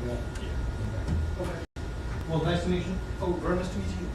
Okay. Well, nice to meet you. Oh, very nice to meet you.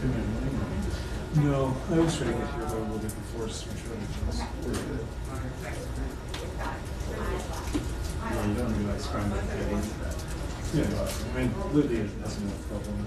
No, I was trying to get here, but a little bit before, so I'm trying to just work it. Yeah, you don't want to be like scrambling to get into that. Yeah, I mean, Libya isn't a problem.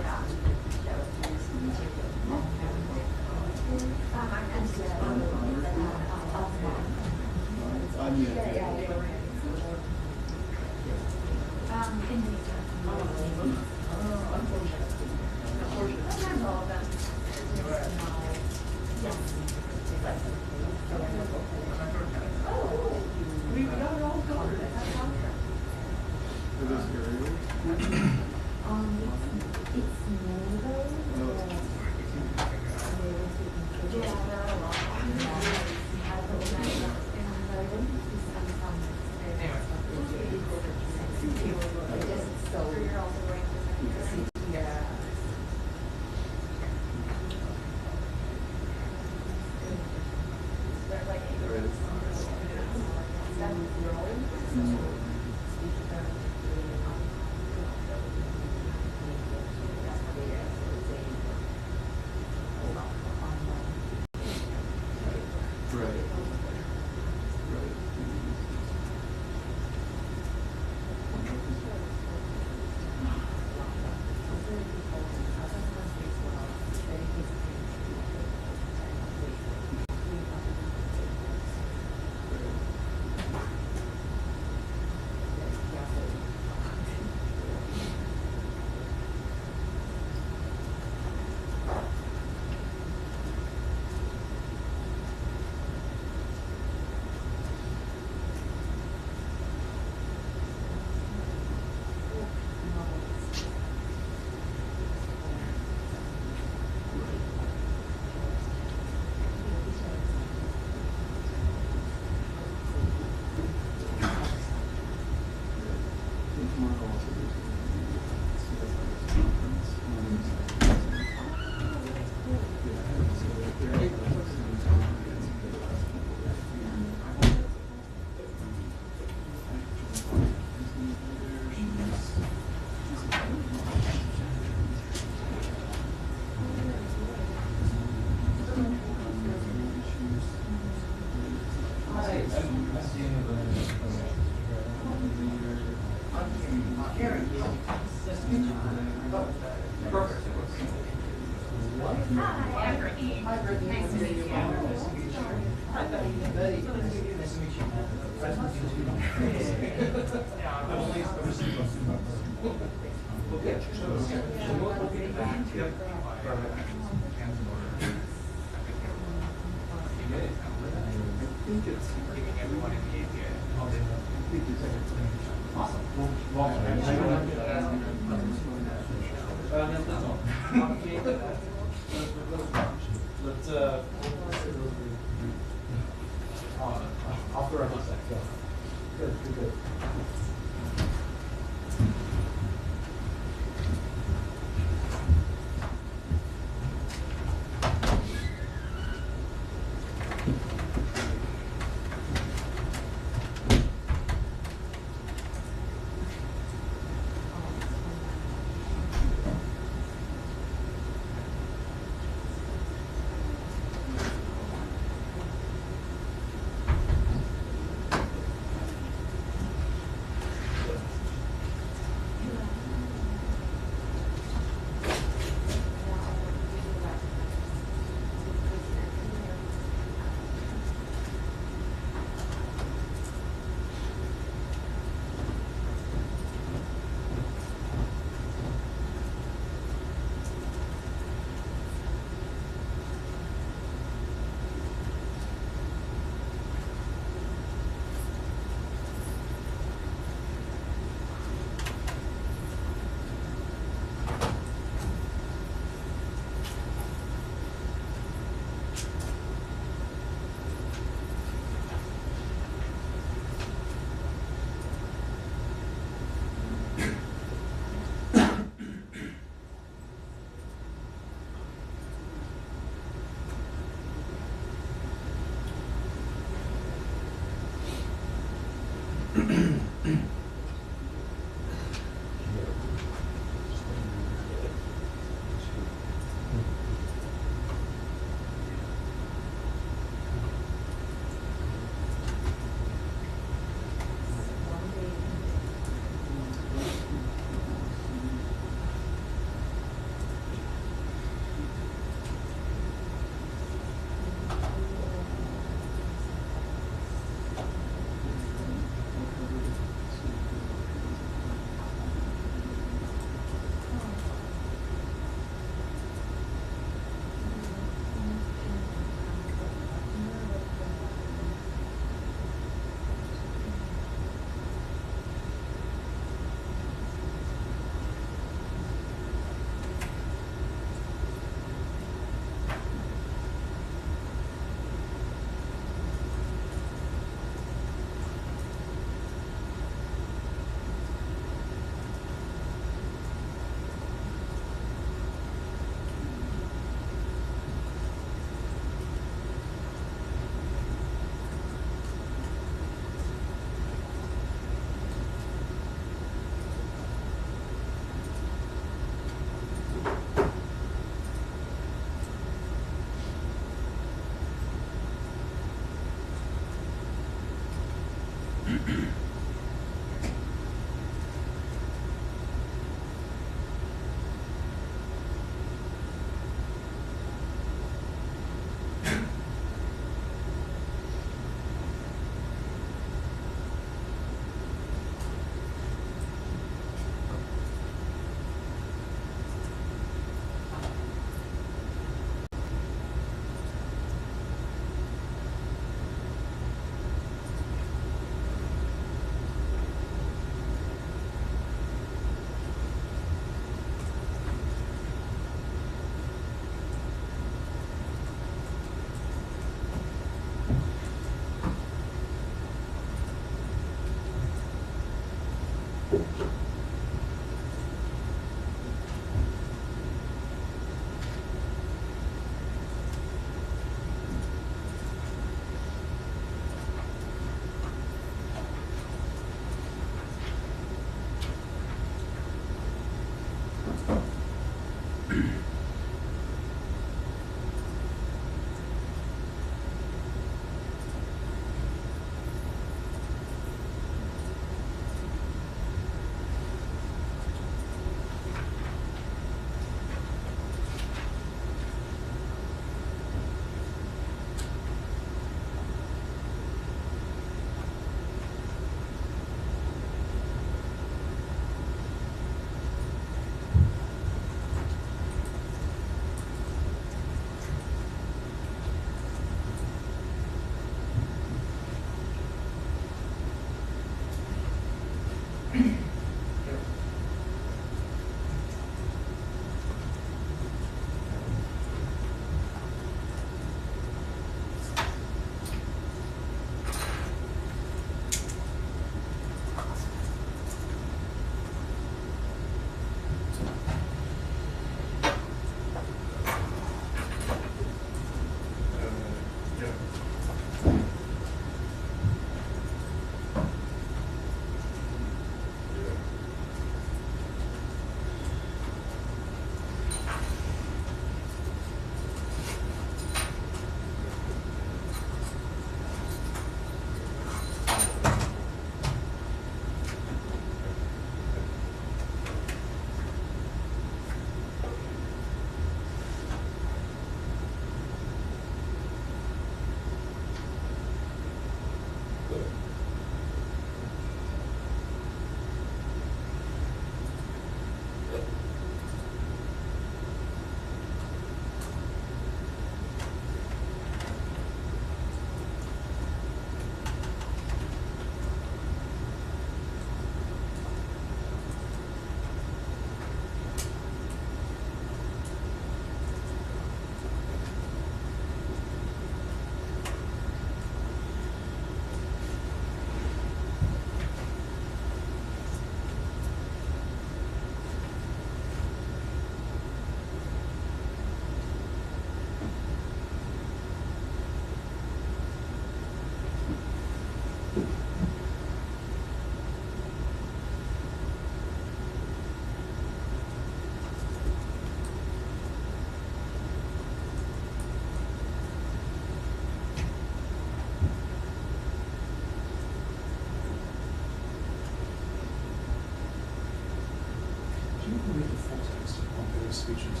speeches.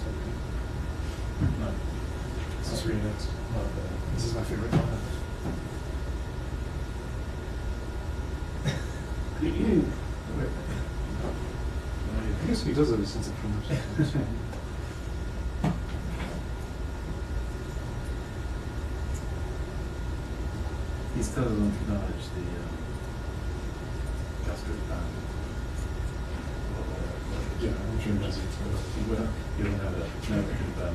No. Let's read it. This is my favorite one. I guess he does have a sense of humor. He still doesn't acknowledge the justice plan. Yeah, I'm sure he does. You don't have a narrative plan.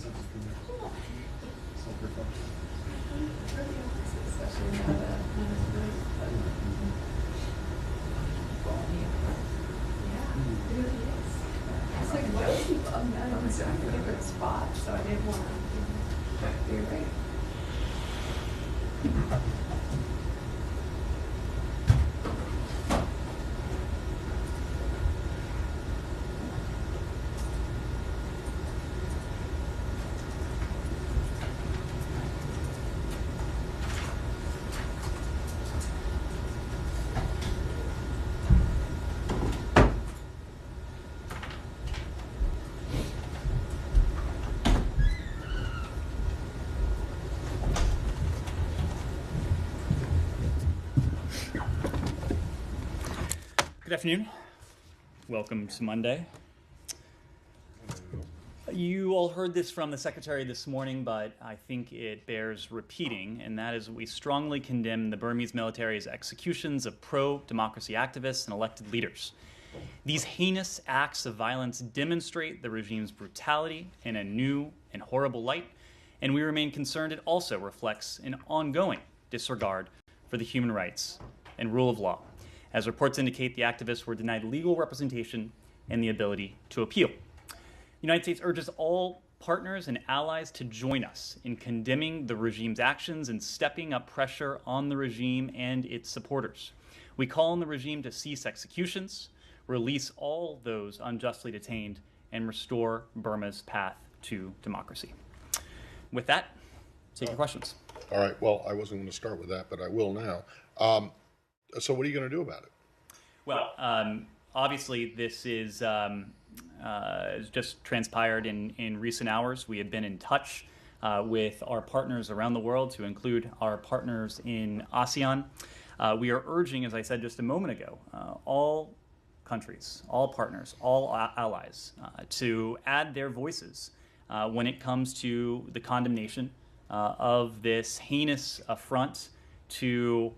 It's like most people have met on a different spot, so I didn't want to be right. Good afternoon. Welcome to Monday. You all heard this from the Secretary this morning, but I think it bears repeating, and that is we strongly condemn the Burmese military's executions of pro-democracy activists and elected leaders. These heinous acts of violence demonstrate the regime's brutality in a new and horrible light, and we remain concerned it also reflects an ongoing disregard for the human rights and rule of law. As reports indicate, the activists were denied legal representation and the ability to appeal. The United States urges all partners and allies to join us in condemning the regime's actions and stepping up pressure on the regime and its supporters. We call on the regime to cease executions, release all those unjustly detained, and restore Burma's path to democracy. With that, take your questions. All right. Well, I wasn't going to start with that, but I will now. So what are you going to do about it? Well, obviously, this is just transpired in recent hours. We have been in touch with our partners around the world, to include our partners in ASEAN. We are urging, as I said just a moment ago, all countries, all partners, all allies to add their voices when it comes to the condemnation of this heinous affront to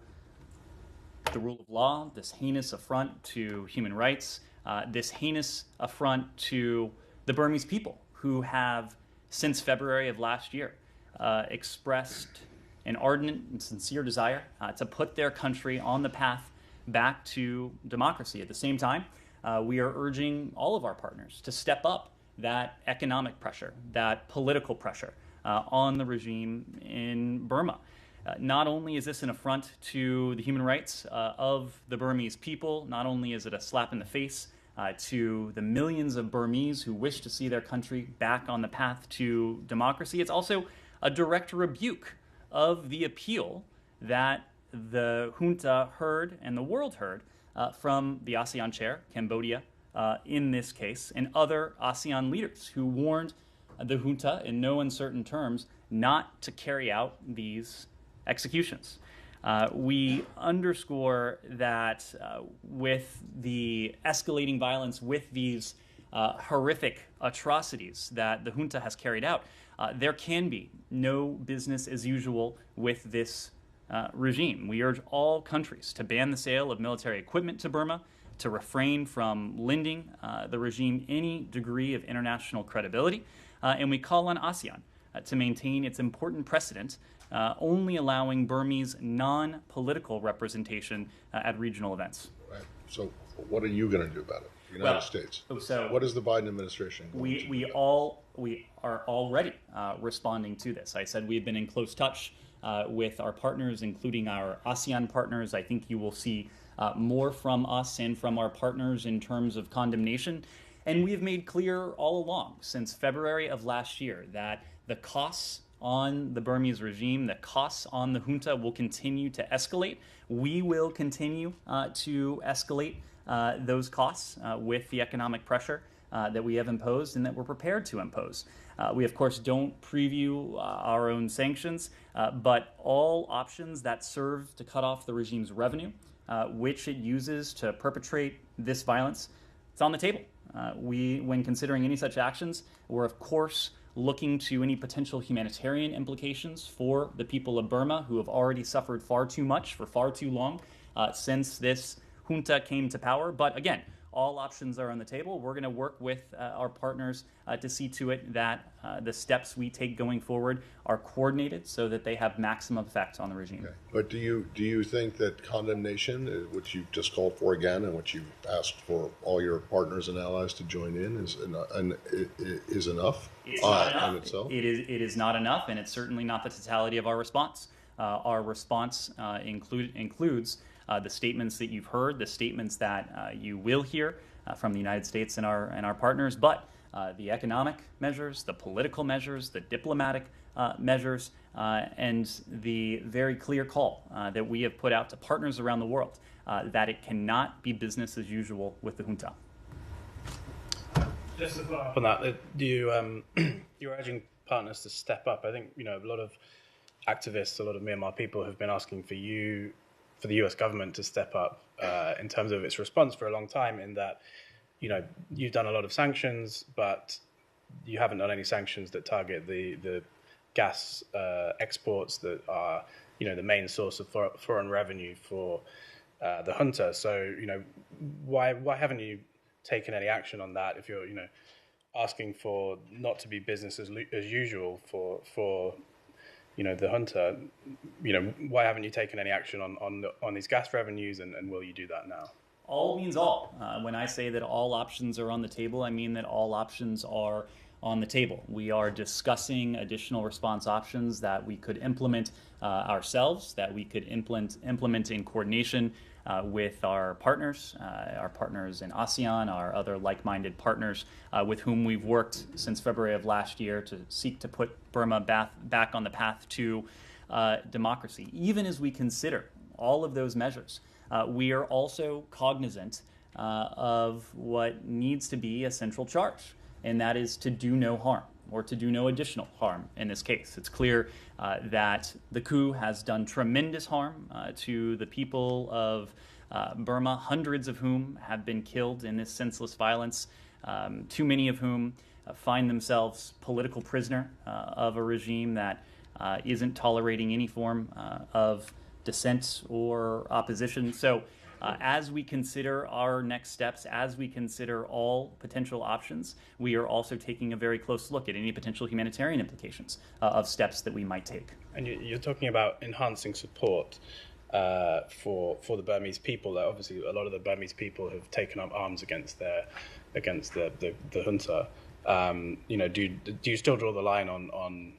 the rule of law, this heinous affront to human rights, this heinous affront to the Burmese people who have, since February of last year, expressed an ardent and sincere desire to put their country on the path back to democracy. At the same time, we are urging all of our partners to step up that economic pressure, that political pressure on the regime in Burma. Not only is this an affront to the human rights of the Burmese people, not only is it a slap in the face to the millions of Burmese who wish to see their country back on the path to democracy, it's also a direct rebuke of the appeal that the junta heard and the world heard from the ASEAN chair, Cambodia, in this case, and other ASEAN leaders who warned the junta in no uncertain terms not to carry out these executions. We underscore that with the escalating violence, with these horrific atrocities that the junta has carried out, there can be no business as usual with this regime. We urge all countries to ban the sale of military equipment to Burma, to refrain from lending the regime any degree of international credibility, and we call on ASEAN to maintain its important precedent, only allowing Burmese non-political representation at regional events. Right. So what are you going to do about it, the United States? So what is the Biden administration going to do? We are already responding to this. I said we've been in close touch with our partners, including our ASEAN partners. I think you will see more from us and from our partners in terms of condemnation. And we have made clear all along, since February of last year, that the costs on the Burmese regime, the costs on the junta will continue to escalate. We will continue to escalate those costs with the economic pressure that we have imposed and that we're prepared to impose. We, of course, don't preview our own sanctions, but all options that serve to cut off the regime's revenue, which it uses to perpetrate this violence, it's on the table. When considering any such actions, we're, of course, looking to any potential humanitarian implications for the people of Burma, who have already suffered far too much for far too long since this junta came to power. But again, all options are on the table. We're going to work with our partners to see to it that the steps we take going forward are coordinated so that they have maximum effect on the regime. Okay. But do you think that condemnation, which you just called for again, and which you asked for all your partners and allies to join in, is enough? It's not enough. In itself? It is not enough, and it's certainly not the totality of our response. Our response includes the statements that you've heard, the statements that you will hear from the United States and our partners, but the economic measures, the political measures, the diplomatic measures, and the very clear call that we have put out to partners around the world that it cannot be business as usual with the junta. Just to follow up on that, you're urging partners to step up. I think a lot of activists, a lot of Myanmar people have been asking for the U.S. government to step up in terms of its response for a long time. In that, you've done a lot of sanctions, but you haven't done any sanctions that target the gas exports that are the main source of foreign revenue for the junta. So why haven't you taken any action on that? If you're asking for not to be business as usual for the junta, why haven't you taken any action on these gas revenues, and will you do that now? All means all. When I say that all options are on the table, I mean that all options are on the table. We are discussing additional response options that we could implement ourselves, that we could implement in coordination with our partners in ASEAN, our other like-minded partners with whom we've worked since February of last year to seek to put Burma back on the path to democracy. Even as we consider all of those measures, we are also cognizant of what needs to be a central charge, and that is to do no harm, or to do no additional harm in this case. It's clear that the coup has done tremendous harm to the people of Burma, hundreds of whom have been killed in this senseless violence, too many of whom find themselves political prisoner of a regime that isn't tolerating any form of dissent or opposition. So as we consider our next steps, as we consider all potential options, we are also taking a very close look at any potential humanitarian implications of steps that we might take. And you're talking about enhancing support for the Burmese people. Obviously, a lot of the Burmese people have taken up arms against the junta. Do you still draw the line on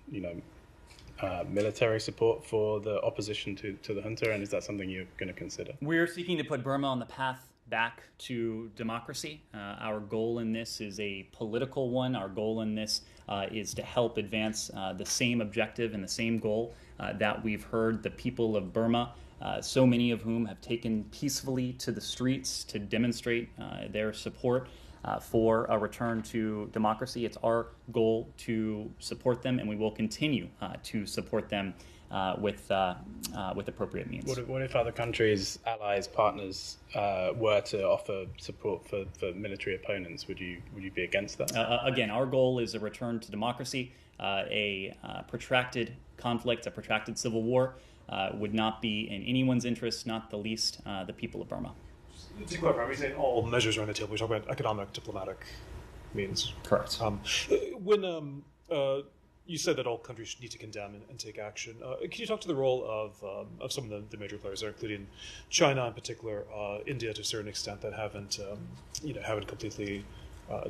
military support for the opposition to the junta, and is that something you're going to consider? We're seeking to put Burma on the path back to democracy. Our goal in this is a political one. Our goal in this is to help advance the same objective and the same goal that we've heard the people of Burma, so many of whom have taken peacefully to the streets to demonstrate their support for a return to democracy. It's our goal to support them, and we will continue to support them with appropriate means. What if other countries, allies, partners were to offer support for military opponents? Would you be against that? Again, our goal is a return to democracy. A protracted conflict, a protracted civil war would not be in anyone's interest, not the least the people of Burma. To clarify, we say all measures are on the table. We talk about economic, diplomatic means. Correct. When you said that all countries need to condemn and take action, can you talk to the role of some of the major players there, including China in particular, India to a certain extent, that haven't completely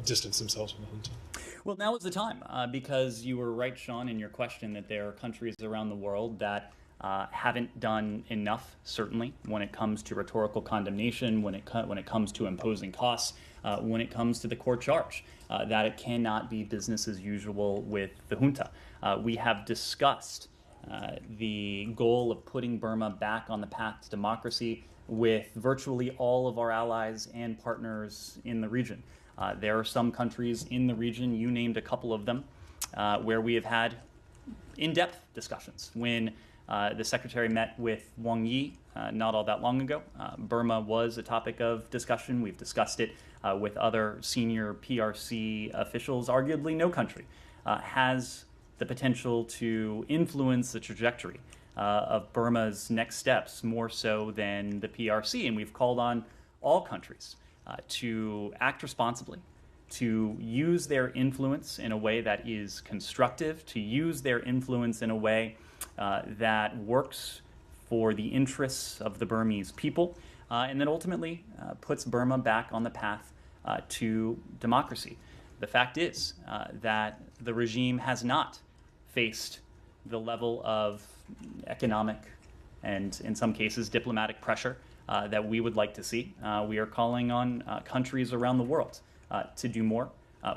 distanced themselves from the junta? Well, now is the time, because you were right, Sean, in your question that there are countries around the world that haven't done enough, certainly, when it comes to rhetorical condemnation, when it comes to imposing costs, when it comes to the core charge, that it cannot be business as usual with the junta. We have discussed the goal of putting Burma back on the path to democracy with virtually all of our allies and partners in the region. There are some countries in the region, you named a couple of them, where we have had in-depth discussions. When the Secretary met with Wang Yi not all that long ago, Burma was a topic of discussion. We've discussed it with other senior PRC officials. Arguably no country has the potential to influence the trajectory of Burma's next steps more so than the PRC, and we've called on all countries to act responsibly, to use their influence in a way that is constructive, to use their influence in a way that works for the interests of the Burmese people, and then ultimately puts Burma back on the path to democracy. The fact is that the regime has not faced the level of economic and, in some cases, diplomatic pressure that we would like to see. We are calling on countries around the world to do more.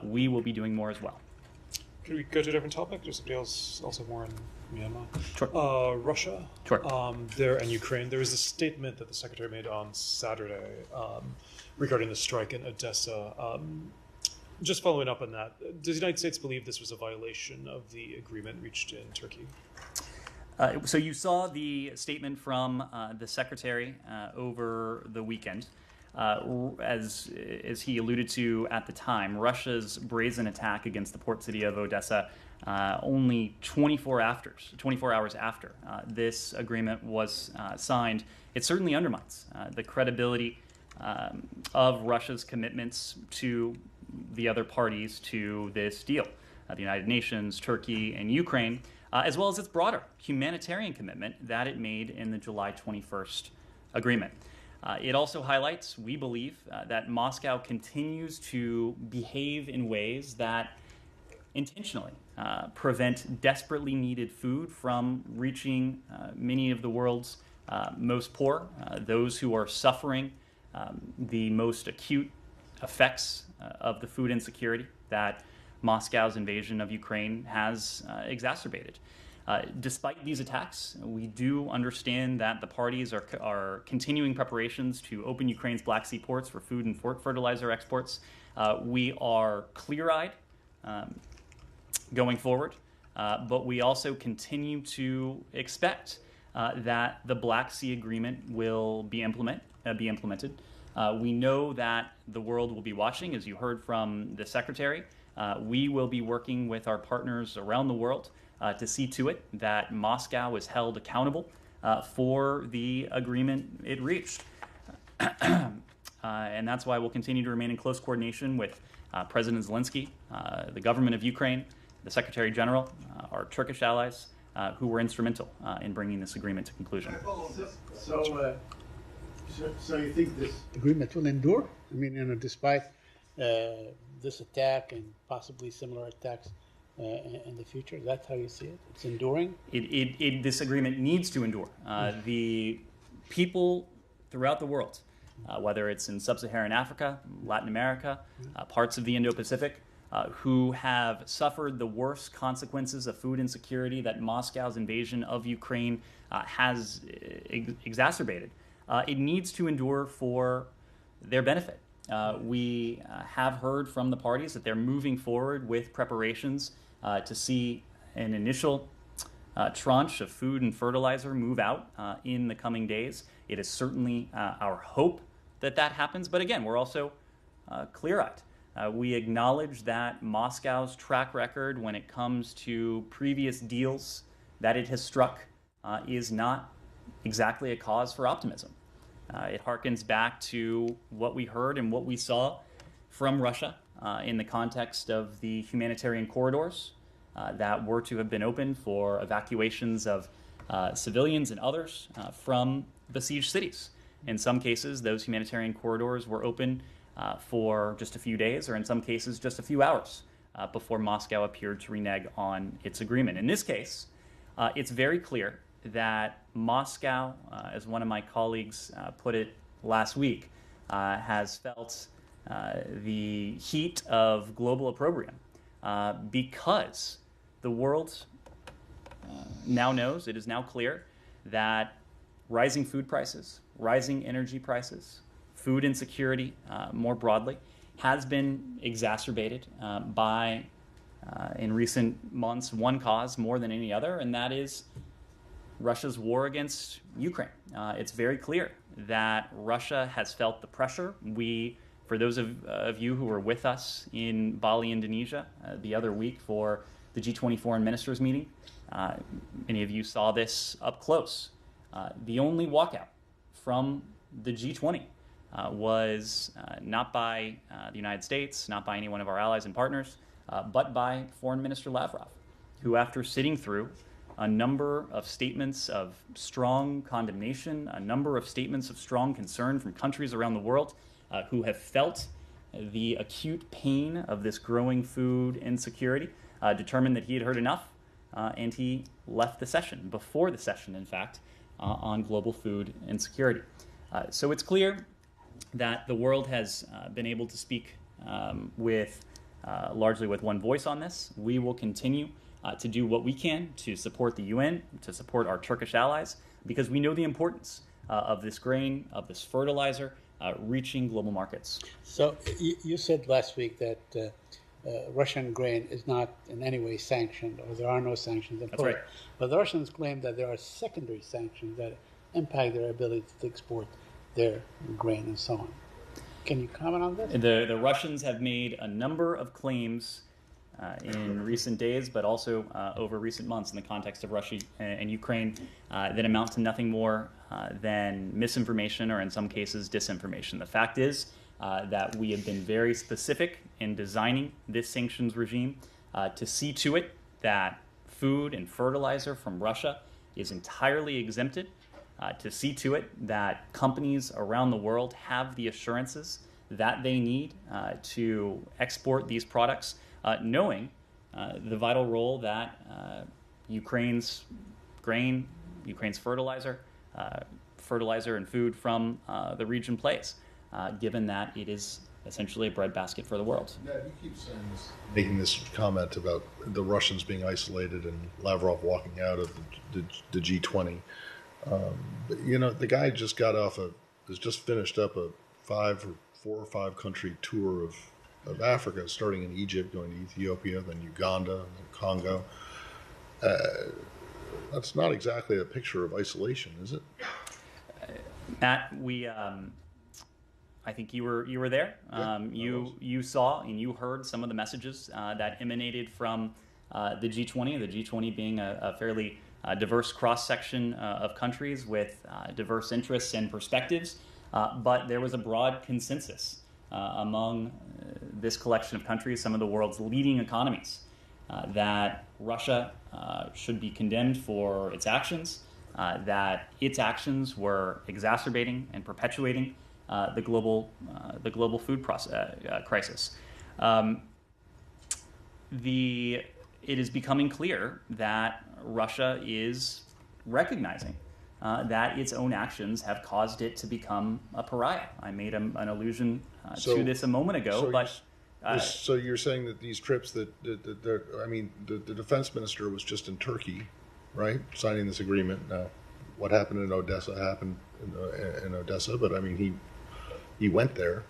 We will be doing more as well. Could we go to a different topic? Does somebody else also more in Myanmar? Sure. Russia. Sure. There and Ukraine. There was a statement that the Secretary made on Saturday regarding the strike in Odessa. Just following up on that, does the United States believe this was a violation of the agreement reached in Turkey? So you saw the statement from the Secretary over the weekend. As he alluded to at the time, Russia's brazen attack against the port city of Odessa only 24 hours after this agreement was signed, it certainly undermines the credibility of Russia's commitments to the other parties to this deal, the United Nations, Turkey, and Ukraine, as well as its broader humanitarian commitment that it made in the July 21st agreement. It also highlights, we believe, that Moscow continues to behave in ways that intentionally prevent desperately needed food from reaching many of the world's most poor, those who are suffering the most acute effects of the food insecurity that Moscow's invasion of Ukraine has exacerbated. Despite these attacks, we do understand that the parties are continuing preparations to open Ukraine's Black Sea ports for food and fertilizer exports. We are clear-eyed going forward, but we also continue to expect that the Black Sea Agreement will be implemented. We know that the world will be watching, as you heard from the Secretary. We will be working with our partners around the world to see to it that Moscow is held accountable for the agreement it reached. And that's why we'll continue to remain in close coordination with President Zelensky, the government of Ukraine, the Secretary General, our Turkish allies, who were instrumental in bringing this agreement to conclusion. So you think this agreement will endure? I mean, despite this attack and possibly similar attacks in the future, that's how you see it? It's enduring? This agreement needs to endure. The people throughout the world, whether it's in sub-Saharan Africa, Latin America, parts of the Indo-Pacific, who have suffered the worst consequences of food insecurity that Moscow's invasion of Ukraine has exacerbated. It needs to endure for their benefit. We have heard from the parties that they're moving forward with preparations to see an initial tranche of food and fertilizer move out in the coming days. It is certainly our hope that that happens, but again, we're also clear-eyed. We acknowledge that Moscow's track record when it comes to previous deals that it has struck is not exactly a cause for optimism. It harkens back to what we heard and what we saw from Russia in the context of the humanitarian corridors that were to have been opened for evacuations of civilians and others from besieged cities. In some cases, those humanitarian corridors were open for just a few days, or in some cases, just a few hours before Moscow appeared to renege on its agreement. In this case, it's very clear that Moscow, as one of my colleagues put it last week, has felt the heat of global opprobrium because the world now knows, it is now clear, that rising food prices, rising energy prices, food insecurity more broadly, has been exacerbated by, in recent months, one cause more than any other, and that is Russia's war against Ukraine. It's very clear that Russia has felt the pressure. For those of you who were with us in Bali, Indonesia, the other week for the G20 Foreign Ministers meeting, many of you saw this up close. The only walkout from the G20 was not by the United States, not by any one of our allies and partners, but by Foreign Minister Lavrov, who, after sitting through a number of statements of strong condemnation, a number of statements of strong concern from countries around the world who have felt the acute pain of this growing food insecurity, determined that he had heard enough, and he left the session, before the session, in fact, on global food insecurity. So it's clear that the world has been able to speak largely with one voice on this. We will continue to do what we can to support the UN, to support our Turkish allies, because we know the importance of this grain, of this fertilizer, reaching global markets. So you said last week that Russian grain is not in any way sanctioned, or there are no sanctions imposed. That's right. But the Russians claim that there are secondary sanctions that impact their ability to export their grain and so on. Can you comment on this? The Russians have made a number of claims in recent days, but also over recent months in the context of Russia and Ukraine that amount to nothing more than misinformation, or in some cases disinformation. The fact is that we have been very specific in designing this sanctions regime to see to it that food and fertilizer from Russia is entirely exempted, to see to it that companies around the world have the assurances that they need to export these products, knowing the vital role that Ukraine's grain, Ukraine's fertilizer and food from the region plays, given that it is essentially a breadbasket for the world. Yeah, you keep saying this, making this comment about the Russians being isolated and Lavrov walking out of the G20. But, you know, the guy just has just finished up a 4 or 5 country tour of Africa, starting in Egypt, going to Ethiopia, then Uganda, then Congo. That's not exactly a picture of isolation, is it? Matt, I think you were there. You saw and you heard some of the messages that emanated from the G20. The G20 being a fairly diverse cross-section of countries with diverse interests and perspectives, but there was a broad consensus among this collection of countries, some of the world's leading economies, that Russia should be condemned for its actions, that its actions were exacerbating and perpetuating the global food crisis. It is becoming clear that Russia is recognizing that its own actions have caused it to become a pariah. I made an allusion to this a moment ago, so you're saying that these trips the defense minister was just in Turkey, right, signing this agreement. Now, what happened in Odessa happened in Odessa, but I mean he went there.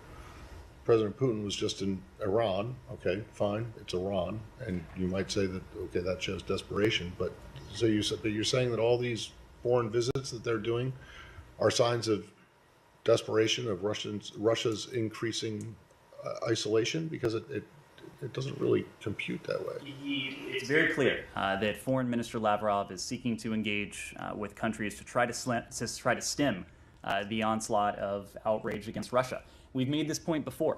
President Putin was just in Iran. Okay, fine, it's Iran, and you might say that that shows desperation. But you're saying that all these foreign visits that they're doing are signs of desperation of Russia's increasing isolation, because it doesn't really compute that way. It's very clear that Foreign Minister Lavrov is seeking to engage with countries to try to stem the onslaught of outrage against Russia. We've made this point before.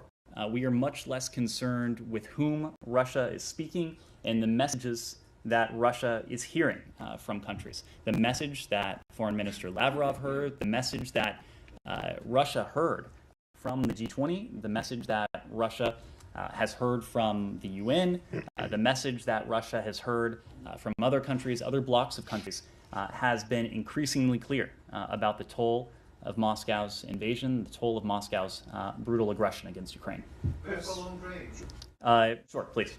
We are much less concerned with whom Russia is speaking and the messages that Russia is hearing from countries. The message that Foreign Minister Lavrov heard, the message that Russia heard from the G20, the message that Russia has heard from the UN, the message that Russia has heard from other countries, other blocs of countries, has been increasingly clear about the toll of Moscow's invasion, the toll of Moscow's brutal aggression against Ukraine. Sure, please.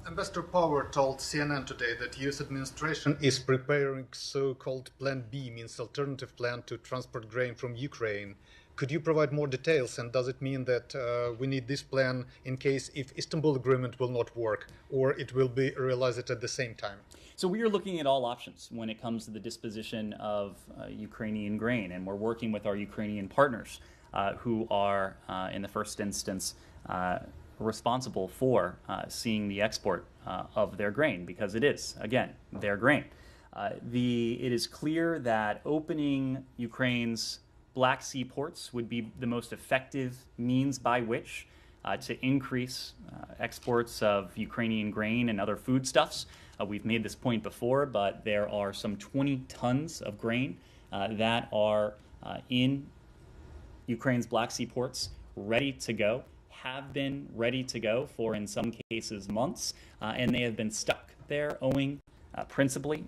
Ambassador Power told CNN today that U.S. administration is preparing so-called Plan B, means alternative plan to transport grain from Ukraine. Could you provide more details, and does it mean that we need this plan in case if Istanbul Agreement will not work, or it will be realized at the same time? So we are looking at all options when it comes to the disposition of Ukrainian grain, and we're working with our Ukrainian partners who are, in the first instance, responsible for seeing the export of their grain, because it is, again, their grain. It is clear that opening Ukraine's Black Sea ports would be the most effective means by which to increase exports of Ukrainian grain and other foodstuffs. We've made this point before, but there are some 20 tons of grain that are in Ukraine's Black Sea ports, ready to go, have been ready to go for, in some cases, months, and they have been stuck there owing principally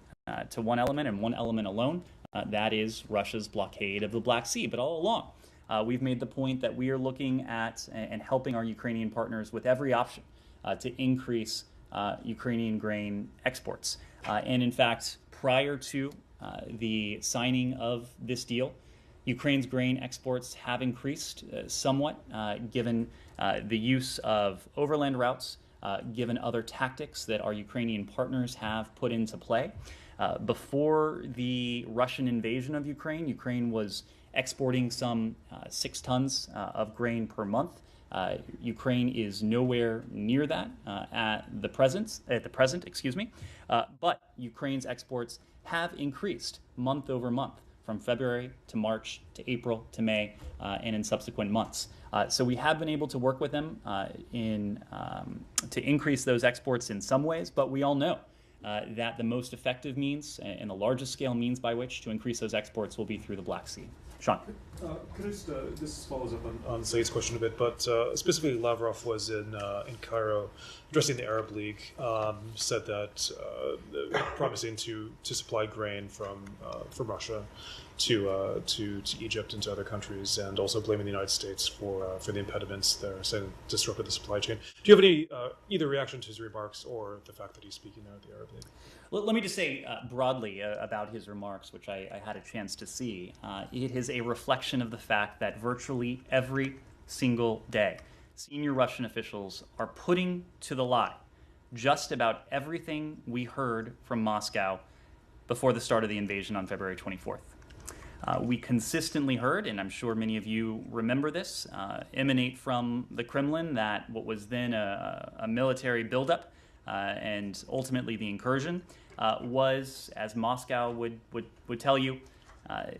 to one element and one element alone, that is Russia's blockade of the Black Sea. But all along, we've made the point that we are looking at and helping our Ukrainian partners with every option to increase Ukrainian grain exports. And in fact, prior to the signing of this deal, Ukraine's grain exports have increased somewhat, given the use of overland routes, given other tactics that our Ukrainian partners have put into play. Before the Russian invasion of Ukraine, Ukraine was exporting some 6 tons of grain per month. Ukraine is nowhere near that at the present, but Ukraine's exports have increased month over month, from February to March to April to May, and in subsequent months. So we have been able to work with them to increase those exports in some ways, but we all know that the most effective means and the largest scale means by which to increase those exports will be through the Black Sea. Sean. Could I just, this follows up on Said's question a bit, but specifically Lavrov was in Cairo addressing the Arab League, said that promising to supply grain from Russia to Egypt and to other countries, and also blaming the United States for the impediments there, saying it disrupted the supply chain. Do you have any either reaction to his remarks or the fact that he's speaking there at the Arab League? Let me just say broadly about his remarks, which I had a chance to see. It is a reflection of the fact that virtually every single day, senior Russian officials are putting to the lie just about everything we heard from Moscow before the start of the invasion on February 24th. We consistently heard, and I'm sure many of you remember this, emanate from the Kremlin that what was then a military buildup and ultimately the incursion was, as Moscow would tell you,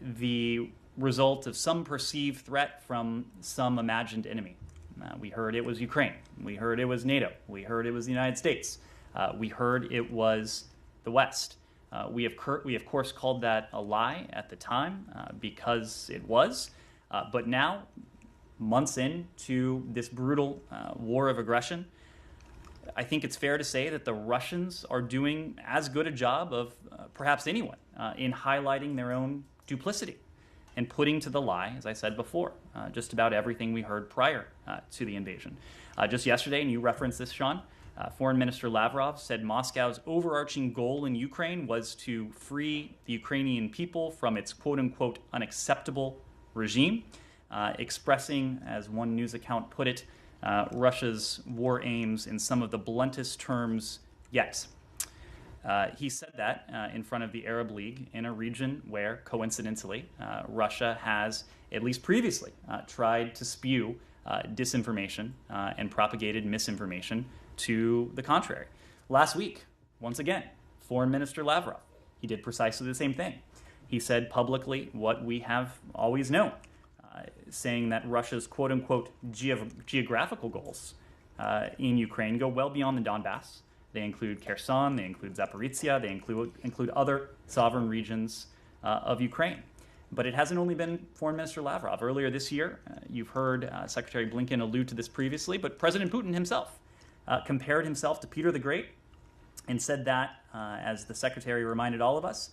the result of some perceived threat from some imagined enemy. We heard it was Ukraine. We heard it was NATO. We heard it was the United States. We heard it was the West. We of course called that a lie at the time because it was, but now, months into this brutal war of aggression, I think it's fair to say that the Russians are doing as good a job of perhaps anyone in highlighting their own duplicity and putting to the lie, as I said before, just about everything we heard prior to the invasion. Just yesterday, and you referenced this, Sean, Foreign Minister Lavrov said Moscow's overarching goal in Ukraine was to free the Ukrainian people from its quote-unquote unacceptable regime, expressing, as one news account put it, Russia's war aims in some of the bluntest terms yet. He said that in front of the Arab League in a region where, coincidentally, Russia has, at least previously, tried to spew disinformation and propagated misinformation to the contrary. Last week, once again, Foreign Minister Lavrov, he did precisely the same thing. He said publicly what we have always known, saying that Russia's quote-unquote geographical goals in Ukraine go well beyond the Donbass. They include Kherson, they include Zaporizhia, they include other sovereign regions of Ukraine. But it hasn't only been Foreign Minister Lavrov. Earlier this year, you've heard Secretary Blinken allude to this previously, but President Putin himself compared himself to Peter the Great and said that, as the Secretary reminded all of us,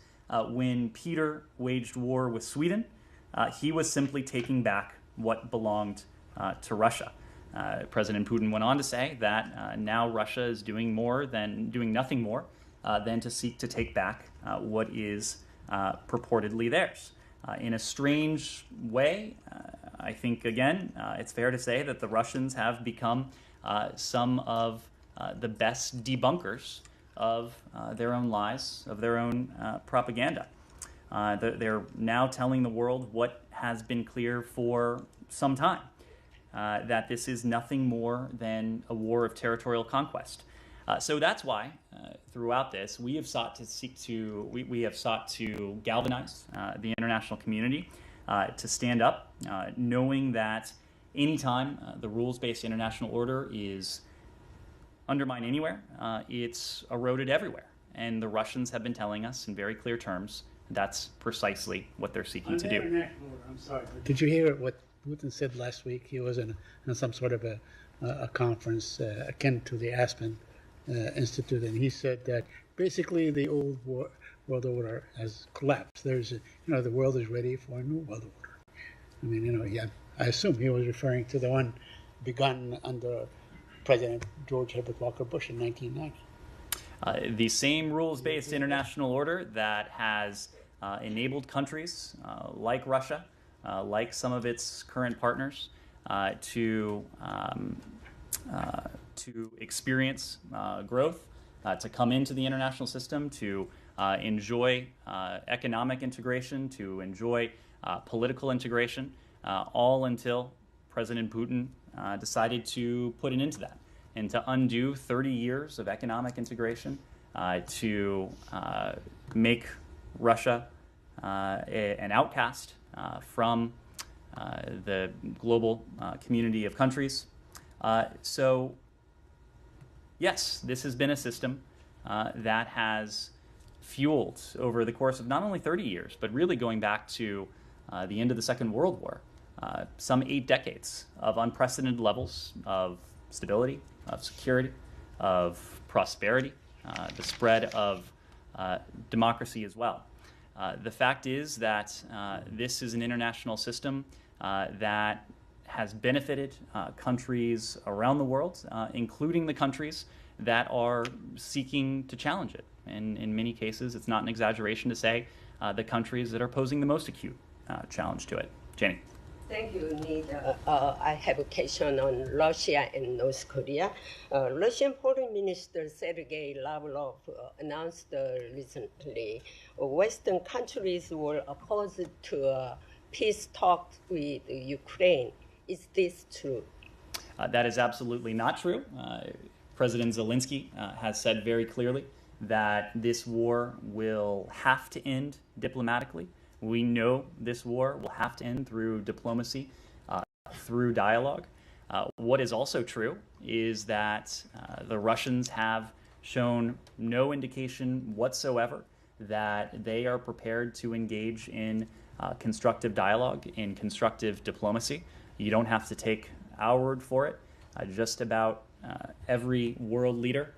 when Peter waged war with Sweden, he was simply taking back what belonged to Russia. President Putin went on to say that now Russia is doing nothing more than to seek to take back what is purportedly theirs. In a strange way, I think, again, it's fair to say that the Russians have become some of the best debunkers of their own lies, of their own propaganda. They're now telling the world what has been clear for some time, that this is nothing more than a war of territorial conquest. So that's why, throughout this, we have sought to galvanize the international community to stand up, knowing that anytime the rules-based international order is undermined anywhere, it's eroded everywhere. And the Russians have been telling us in very clear terms that's precisely what they're seeking to do. I'm sorry. Did you hear what Putin said last week? He was in some sort of a conference akin to the Aspen Institute, and he said that basically the old world order has collapsed. The world is ready for a new world order. I mean, I assume he was referring to the one begun under President George Herbert Walker Bush in 1990. The same rules-based international order that has enabled countries like Russia, like some of its current partners, to experience growth, to come into the international system, to enjoy economic integration, to enjoy political integration, all until President Putin decided to put an end to that and to undo 30 years of economic integration, to make Russia an outcast from the global community of countries. So, yes, this has been a system that has fueled over the course of not only 30 years, but really going back to the end of the Second World War, some 8 decades of unprecedented levels of stability, of security, of prosperity, the spread of democracy as well. The fact is that this is an international system that has benefited countries around the world, including the countries that are seeking to challenge it. And in many cases, it's not an exaggeration to say the countries that are posing the most acute challenge to it. Jenny. Thank you, Nida. I have a question on Russia and North Korea. Russian Foreign Minister Sergei Lavrov announced recently Western countries were opposed to peace talks with Ukraine. Is this true? That is absolutely not true. President Zelensky has said very clearly that this war will have to end diplomatically. We know this war will have to end through diplomacy, through dialogue. What is also true is that the Russians have shown no indication whatsoever that they are prepared to engage in constructive dialogue, in constructive diplomacy. You don't have to take our word for it. Just about every world leader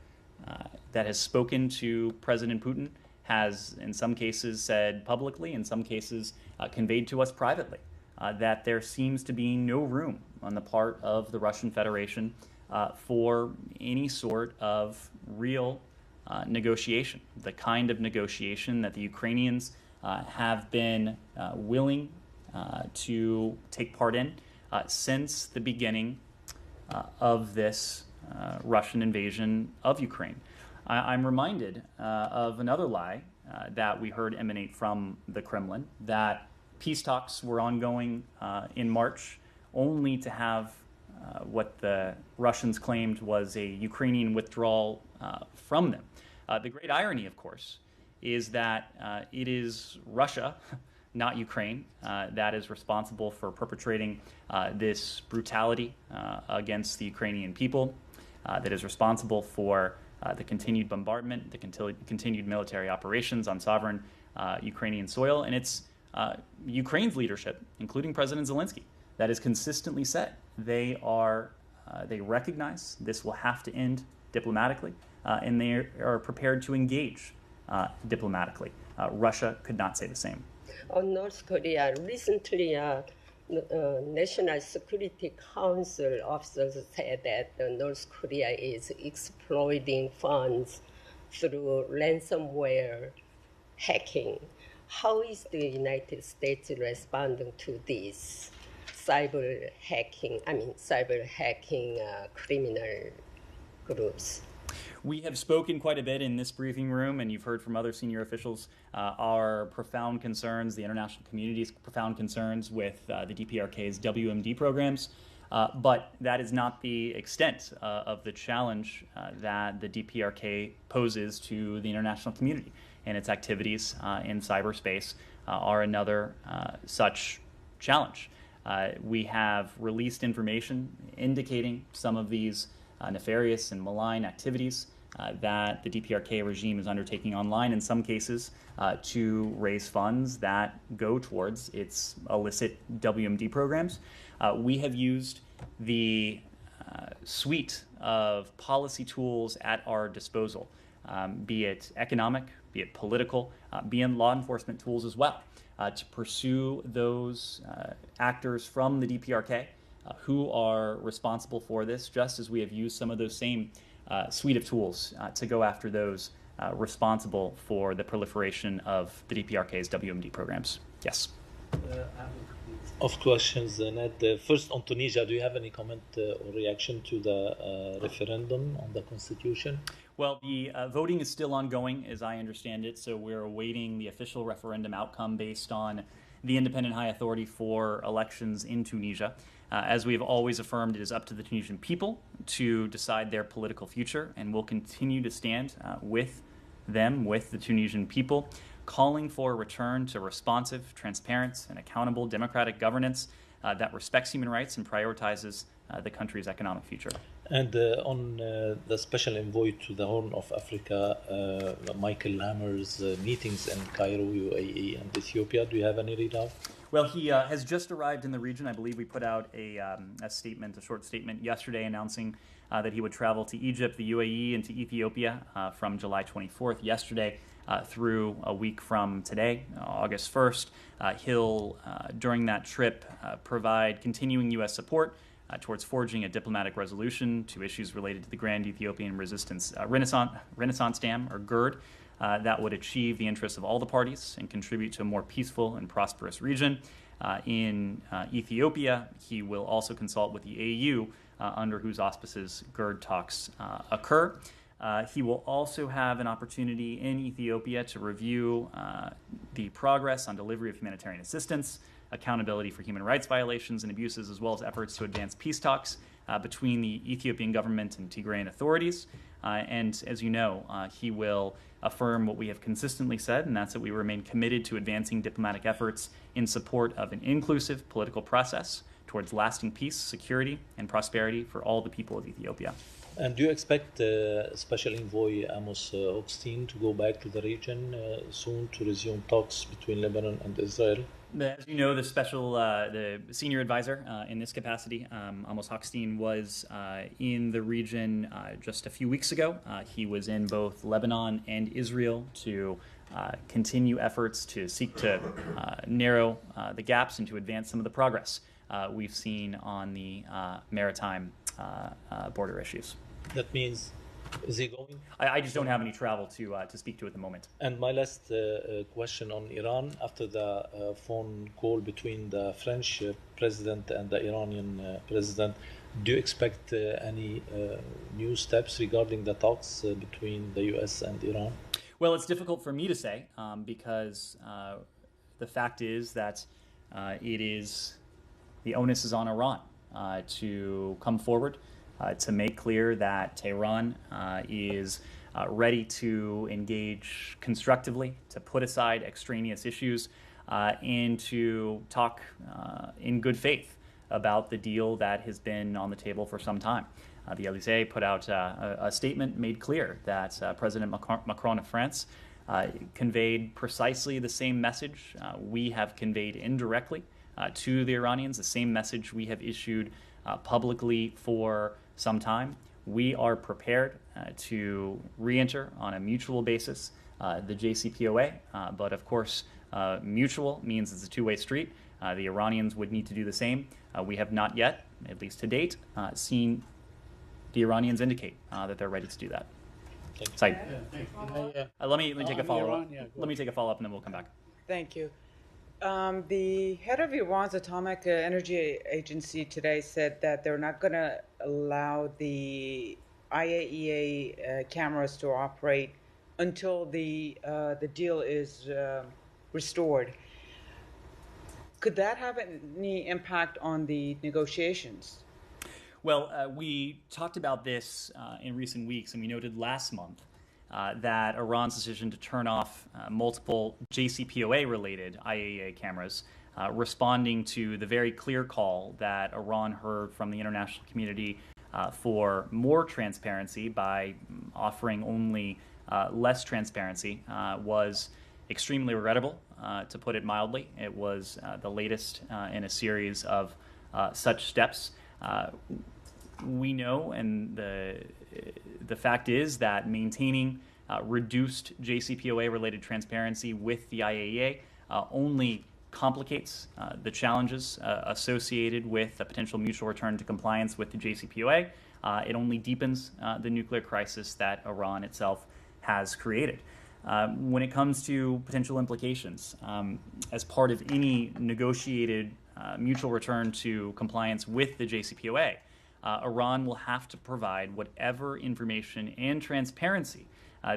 that has spoken to President Putin has, in some cases, said publicly, in some cases, conveyed to us privately, that there seems to be no room on the part of the Russian Federation for any sort of real negotiation, the kind of negotiation that the Ukrainians have been willing to take part in since the beginning of this Russian invasion of Ukraine. I'm reminded of another lie that we heard emanate from the Kremlin, that peace talks were ongoing in March only to have what the Russians claimed was a Ukrainian withdrawal from them. The great irony, of course, is that it is Russia, not Ukraine, that is responsible for perpetrating this brutality against the Ukrainian people, that is responsible for the continued bombardment, the continued military operations on sovereign Ukrainian soil. And it's Ukraine's leadership, including President Zelensky, that has consistently said they recognize this will have to end diplomatically, and they are prepared to engage diplomatically. Russia could not say the same. On North Korea, recently National Security Council officers said that North Korea is exploiting funds through ransomware hacking. How is the United States responding to this cyber hacking criminal groups? We have spoken quite a bit in this briefing room, and you've heard from other senior officials our profound concerns, the international community's profound concerns with the DPRK's WMD programs. But that is not the extent of the challenge that the DPRK poses to the international community. And its activities in cyberspace are another such challenge. We have released information indicating some of these nefarious and malign activities that the DPRK regime is undertaking online in some cases to raise funds that go towards its illicit WMD programs. We have used the suite of policy tools at our disposal, be it economic, be it political, be it law enforcement tools as well, to pursue those actors from the DPRK who are responsible for this, just as we have used some of those same suite of tools to go after those responsible for the proliferation of the DPRK's WMD programs. Yes. Of questions, Ned. First, on Tunisia, do you have any comment or reaction to the referendum on the constitution? Well, the voting is still ongoing, as I understand it, so we're awaiting the official referendum outcome based on the Independent High Authority for Elections in Tunisia. As we have always affirmed, it is up to the Tunisian people to decide their political future, and we'll continue to stand with them, with the Tunisian people, calling for a return to responsive, transparent, and accountable democratic governance that respects human rights and prioritizes the country's economic future. And on the special envoy to the Horn of Africa, Michael Lammer's meetings in Cairo, UAE, and Ethiopia, do you have any readout? Well, he has just arrived in the region. I believe we put out a statement, a short statement yesterday announcing that he would travel to Egypt, the UAE, and to Ethiopia from July 24th, yesterday, through a week from today, August 1st. He'll, during that trip, provide continuing U.S. support towards forging a diplomatic resolution to issues related to the Grand Ethiopian Resistance Renaissance Dam, or GERD, that would achieve the interests of all the parties and contribute to a more peaceful and prosperous region. In Ethiopia, he will also consult with the AU, under whose auspices GERD talks occur. He will also have an opportunity in Ethiopia to review the progress on delivery of humanitarian assistance, accountability for human rights violations and abuses, as well as efforts to advance peace talks between the Ethiopian government and Tigrayan authorities. And as you know, he will affirm what we have consistently said, and that's that we remain committed to advancing diplomatic efforts in support of an inclusive political process towards lasting peace, security, and prosperity for all the people of Ethiopia. And do you expect Special Envoy Amos Hochstein to go back to the region soon to resume talks between Lebanon and Israel? As you know, the senior advisor in this capacity, Amos Hochstein, was in the region just a few weeks ago. He was in both Lebanon and Israel to continue efforts to seek to narrow the gaps and to advance some of the progress we've seen on the maritime border issues. That means, is he going? I just don't have any travel to speak to at the moment. And my last question on Iran, after the phone call between the French president and the Iranian president, do you expect any new steps regarding the talks between the U.S. and Iran? Well, it's difficult for me to say because the fact is that the onus is on Iran to come forward, to make clear that Tehran is ready to engage constructively, to put aside extraneous issues, and to talk in good faith about the deal that has been on the table for some time. The Élysée put out a statement, made clear that President Macron of France conveyed precisely the same message we have conveyed indirectly to the Iranians, the same message we have issued publicly for some time. We are prepared to re-enter on a mutual basis the JCPOA, but of course mutual means it's a two-way street. The Iranians would need to do the same. We have not yet, at least to date, seen the Iranians indicate that they're ready to do that. Let me take a follow-up. Let me take a follow-up and then we'll come back. Thank you. The head of Iran's Atomic Energy Agency today said that they're not going to allow the IAEA cameras to operate until the deal is restored. Could that have any impact on the negotiations? Well, we talked about this in recent weeks, and we noted last month that Iran's decision to turn off multiple JCPOA-related IAEA cameras responding to the very clear call that Iran heard from the international community for more transparency by offering only less transparency was extremely regrettable, to put it mildly. It was the latest in a series of such steps. We know, and the fact is that maintaining reduced JCPOA-related transparency with the IAEA only complicates the challenges associated with a potential mutual return to compliance with the JCPOA. It only deepens the nuclear crisis that Iran itself has created. When it comes to potential implications, as part of any negotiated mutual return to compliance with the JCPOA, Iran will have to provide whatever information and transparency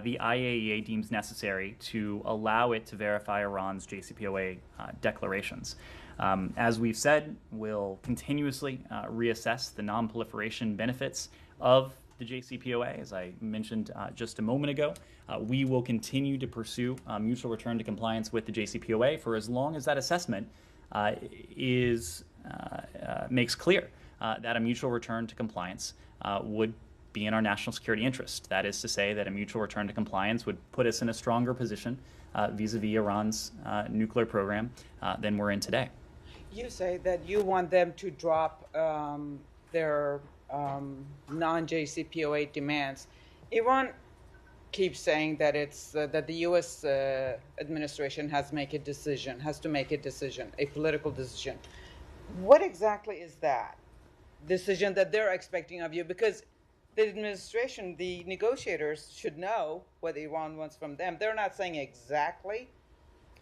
the IAEA deems necessary to allow it to verify Iran's JCPOA declarations. As we've said, we'll continuously reassess the non-proliferation benefits of the JCPOA. As I mentioned just a moment ago, we will continue to pursue mutual return to compliance with the JCPOA for as long as that assessment makes clear that a mutual return to compliance would be in our national security interest. That is to say that a mutual return to compliance would put us in a stronger position vis-a-vis Iran's nuclear program than we're in today. You say that you want them to drop their non-JCPOA demands. Iran keeps saying that it's that the U.S. Administration has to make a decision, a political decision. What exactly is that decision that they're expecting of you? Because the administration, the negotiators, should know what Iran wants from them. They're not saying exactly.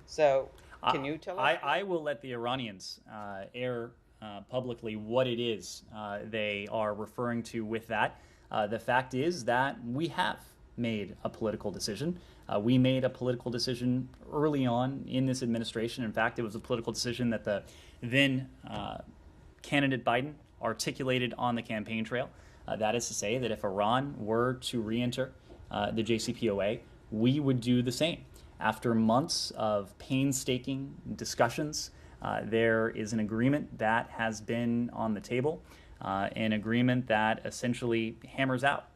So, can you tell us? I will let the Iranians air publicly what it is they are referring to with that. The fact is that we have made a political decision. We made a political decision early on in this administration. In fact, it was a political decision that the then candidate Biden articulated on the campaign trail. That is to say that if Iran were to re-enter the JCPOA, we would do the same. After months of painstaking discussions, there is an agreement that has been on the table, an agreement that essentially hammers out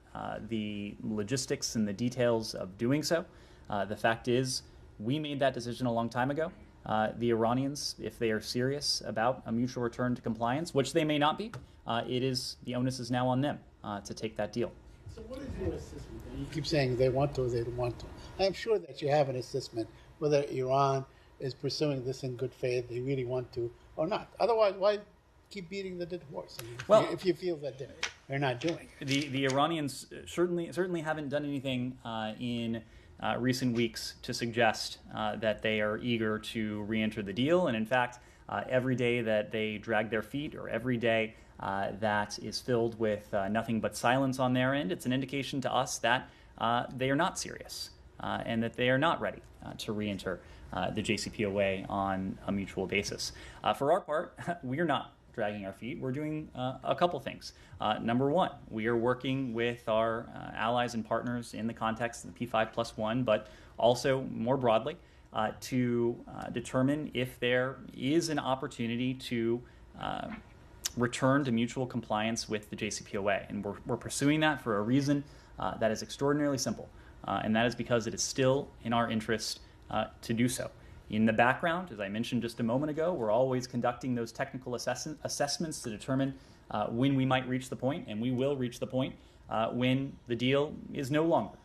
the logistics and the details of doing so. The fact is, we made that decision a long time ago. The Iranians, if they are serious about a mutual return to compliance, which they may not be, the onus is now on them to take that deal. So what is your assessment? You keep saying they want to or they don't want to. I'm sure that you have an assessment whether Iran is pursuing this in good faith, they really want to or not. Otherwise, why keep beating the dead horse? I mean, if you feel that they're not doing it. The Iranians certainly haven't done anything in recent weeks to suggest that they are eager to re-enter the deal. And in fact, every day that they drag their feet, or every day that is filled with nothing but silence on their end, it's an indication to us that they are not serious and that they are not ready to re-enter the JCPOA on a mutual basis. For our part, we are not dragging our feet. We're doing a couple things. Number one, we are working with our allies and partners in the context of the P5+1, but also more broadly to determine if there is an opportunity to return to mutual compliance with the JCPOA. And we're pursuing that for a reason that is extraordinarily simple, and that is because it is still in our interest to do so. In the background, as I mentioned just a moment ago, we're always conducting those technical assessments to determine when we might reach the point, and we will reach the point when the deal is no longer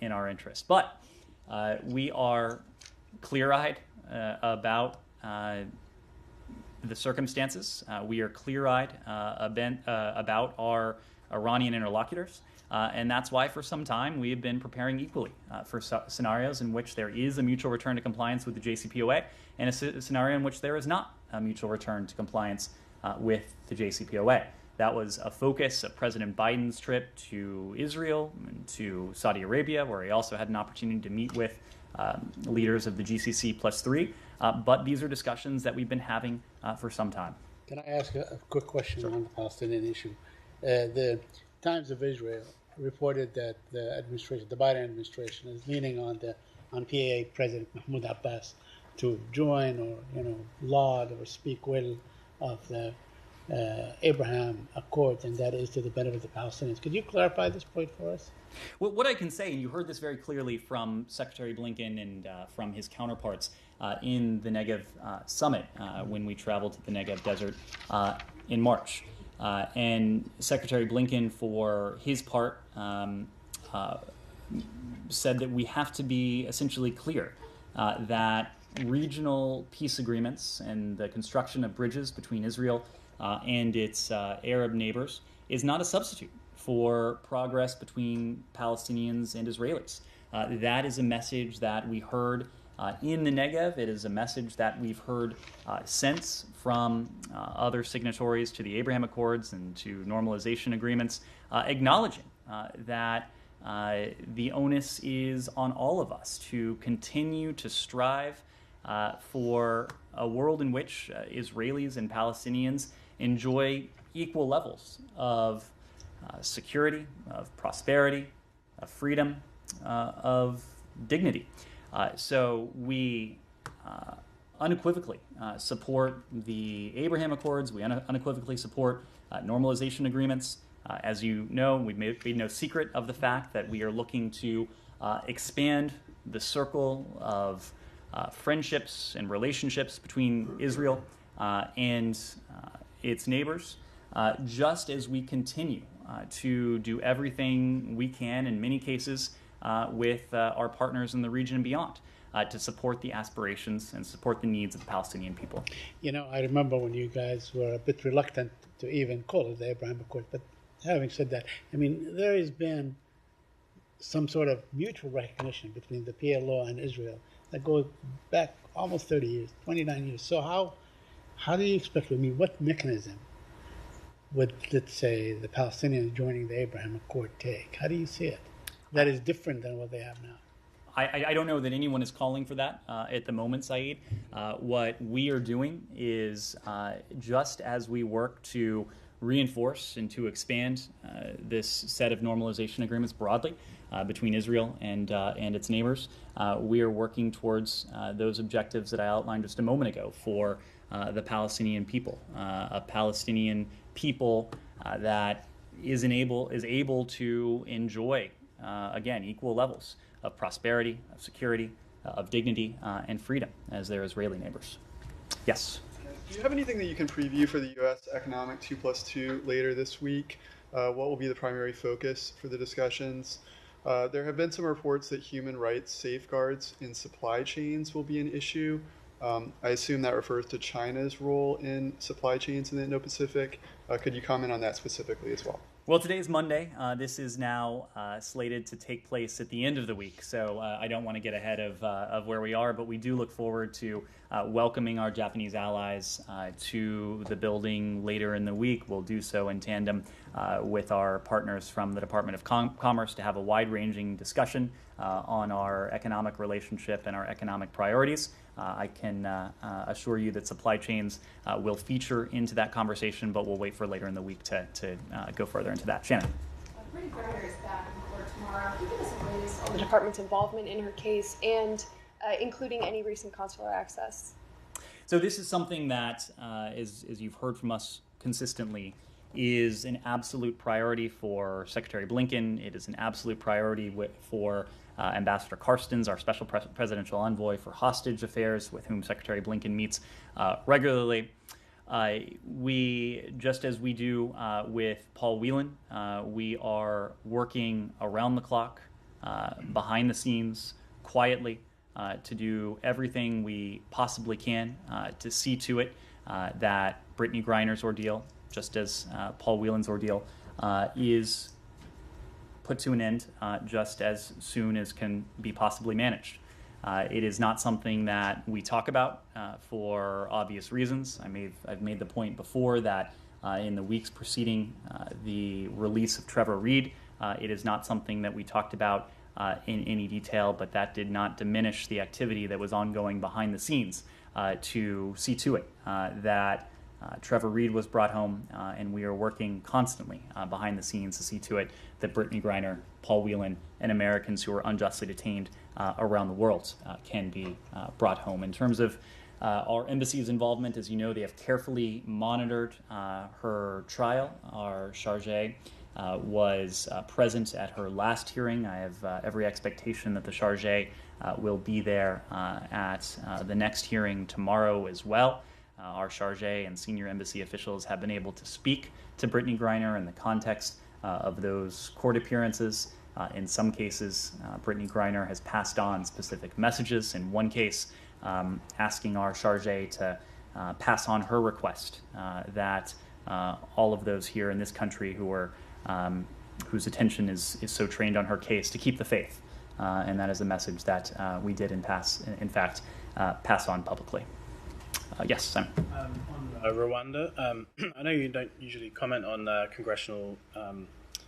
in our interest. But we are clear-eyed about the circumstances. We are clear-eyed about our Iranian interlocutors. And that's why for some time we have been preparing equally for scenarios in which there is a mutual return to compliance with the JCPOA and a scenario in which there is not a mutual return to compliance with the JCPOA. That was a focus of President Biden's trip to Israel and to Saudi Arabia, where he also had an opportunity to meet with leaders of the GCC+3. But these are discussions that we've been having for some time. Can I ask a quick question on the Palestinian issue? The Times of Israel reported that the Biden administration is leaning on PAA President Mahmoud Abbas to join or laud or speak well of the Abraham Accords, and that is to the benefit of the Palestinians. Could you clarify this point for us? Well, what I can say, and you heard this very clearly from Secretary Blinken and from his counterparts in the Negev summit when we traveled to the Negev desert in March. And Secretary Blinken, for his part, said that we have to be essentially clear that regional peace agreements and the construction of bridges between Israel and its Arab neighbors is not a substitute for progress between Palestinians and Israelis. That is a message that we heard in the Negev. It is a message that we've heard since from other signatories to the Abraham Accords and to normalization agreements, acknowledging that the onus is on all of us to continue to strive for a world in which Israelis and Palestinians enjoy equal levels of security, of prosperity, of freedom, of dignity. So we unequivocally support the Abraham Accords. We unequivocally support normalization agreements. As you know, we've made no secret of the fact that we are looking to expand the circle of friendships and relationships between Israel and its neighbors, just as we continue to do everything we can, in many cases, with our partners in the region and beyond, to support the aspirations and support the needs of the Palestinian people. I remember when you guys were a bit reluctant to even call it the Abraham Accord, but having said that, there has been some sort of mutual recognition between the PLO and Israel that goes back almost 30 years, 29 years. So how do you expect, what mechanism would, let's say, the Palestinians joining the Abraham Accord take? How do you see it? That is different than what they have now. I don't know that anyone is calling for that at the moment, Saeed. What we are doing is just as we work to reinforce and to expand this set of normalization agreements broadly between Israel and its neighbors, we are working towards those objectives that I outlined just a moment ago for the Palestinian people, a Palestinian people that is able to enjoy again equal levels of prosperity, of security, of dignity, and freedom as their Israeli neighbors. Yes. Do you have anything that you can preview for the U.S. Economic 2+2 later this week? What will be the primary focus for the discussions? There have been some reports that human rights safeguards in supply chains will be an issue. I assume that refers to China's role in supply chains in the Indo-Pacific. Could you comment on that specifically as well? Well, today is Monday. This is now slated to take place at the end of the week, so I don't want to get ahead of where we are, but we do look forward to welcoming our Japanese allies to the building later in the week. We'll do so in tandem with our partners from the Department of Commerce to have a wide-ranging discussion on our economic relationship and our economic priorities. I can assure you that supply chains will feature into that conversation, but we'll wait for later in the week to go further into that. Shannon. Brittany Griner is back in court tomorrow. Can you give us the latest on the department's involvement in her case and including any recent consular access? So this is something that, as you've heard from us consistently, is an absolute priority for Secretary Blinken. It is an absolute priority for Ambassador Carstens, our special presidential envoy for hostage affairs, with whom Secretary Blinken meets regularly. We, just as we do with Paul Whelan, we are working around the clock, behind the scenes, quietly, to do everything we possibly can to see to it that Brittany Griner's ordeal, just as Paul Whelan's ordeal, is put to an end just as soon as can be possibly managed. It is not something that we talk about for obvious reasons. I've made the point before that in the weeks preceding the release of Trevor Reed, it is not something that we talked about in any detail, but that did not diminish the activity that was ongoing behind the scenes to see to it that Trevor Reed was brought home, and we are working constantly behind the scenes to see to it that Brittany Griner, Paul Whelan, and Americans who are unjustly detained around the world can be brought home. In terms of our embassy's involvement, as you know, they have carefully monitored her trial. Our chargé was present at her last hearing. I have every expectation that the chargé will be there at the next hearing tomorrow as well. Our chargé and senior embassy officials have been able to speak to Brittany Griner in the context of those court appearances. In some cases, Brittany Griner has passed on specific messages. In one case, asking our chargé to pass on her request that all of those here in this country who are whose attention is so trained on her case to keep the faith, and that is a message that we did in fact pass on publicly. Yes, Simon. On Rwanda, I know you don't usually comment on congressional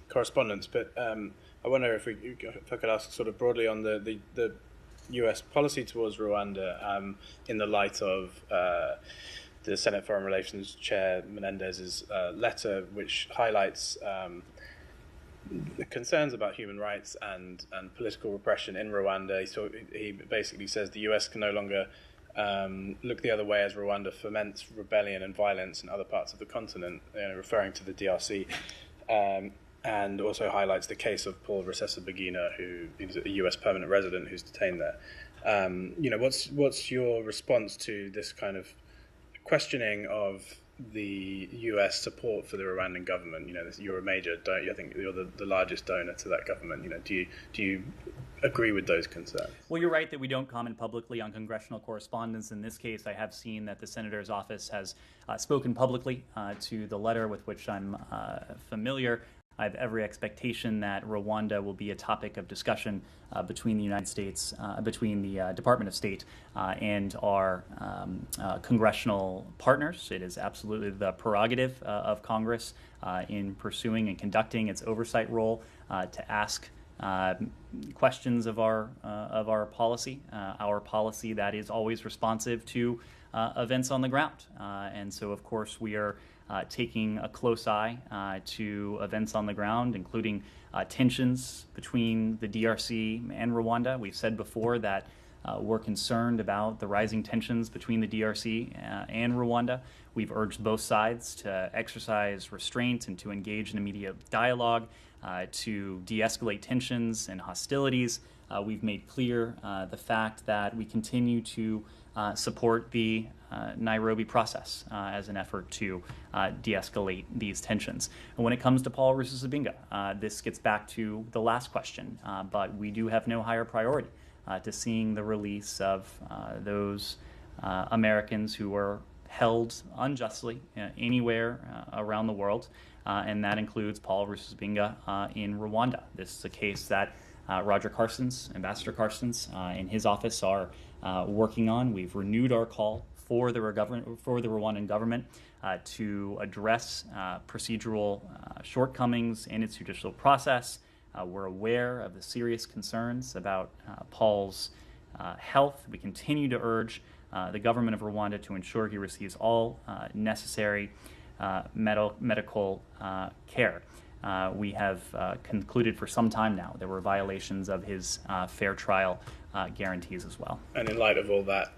correspondence, but I wonder if I could ask sort of broadly on the U.S. policy towards Rwanda in the light of the Senate Foreign Relations Chair Menendez's letter, which highlights concerns about human rights and political repression in Rwanda. So he basically says the U.S. can no longer look the other way as Rwanda foments rebellion and violence in other parts of the continent, referring to the DRC, and also highlights the case of Paul Rusesabagina, who is a U.S. permanent resident who's detained there. What's your response to this kind of questioning of the U.S. support for the Rwandan government? You're a major donor. I think you're the largest donor to that government. Do you agree with those concerns? Well, you're right that we don't comment publicly on congressional correspondence. In this case, I have seen that the senator's office has spoken publicly to the letter with which I'm familiar. I have every expectation that Rwanda will be a topic of discussion between the United States, between the Department of State and our congressional partners. It is absolutely the prerogative of Congress in pursuing and conducting its oversight role to ask questions of our policy that is always responsive to events on the ground. And so, of course, we are taking a close eye to events on the ground, including tensions between the DRC and Rwanda. We've said before that we're concerned about the rising tensions between the DRC and Rwanda. We've urged both sides to exercise restraint and to engage in immediate dialogue to de-escalate tensions and hostilities. We've made clear the fact that we continue to support the Nairobi process as an effort to de-escalate these tensions. And when it comes to Paul Rusesabagina, this gets back to the last question, but we do have no higher priority to seeing the release of those Americans who were held unjustly anywhere around the world, and that includes Paul Rusesabagina in Rwanda. This is a case that Roger Carstens, Ambassador Carstens, in his office are working on. We've renewed our call for the Rwandan government to address procedural shortcomings in its judicial process. We're aware of the serious concerns about Paul's health. We continue to urge the government of Rwanda to ensure he receives all necessary medical care. We have concluded for some time now there were violations of his fair trial guarantees as well. And in light of all that,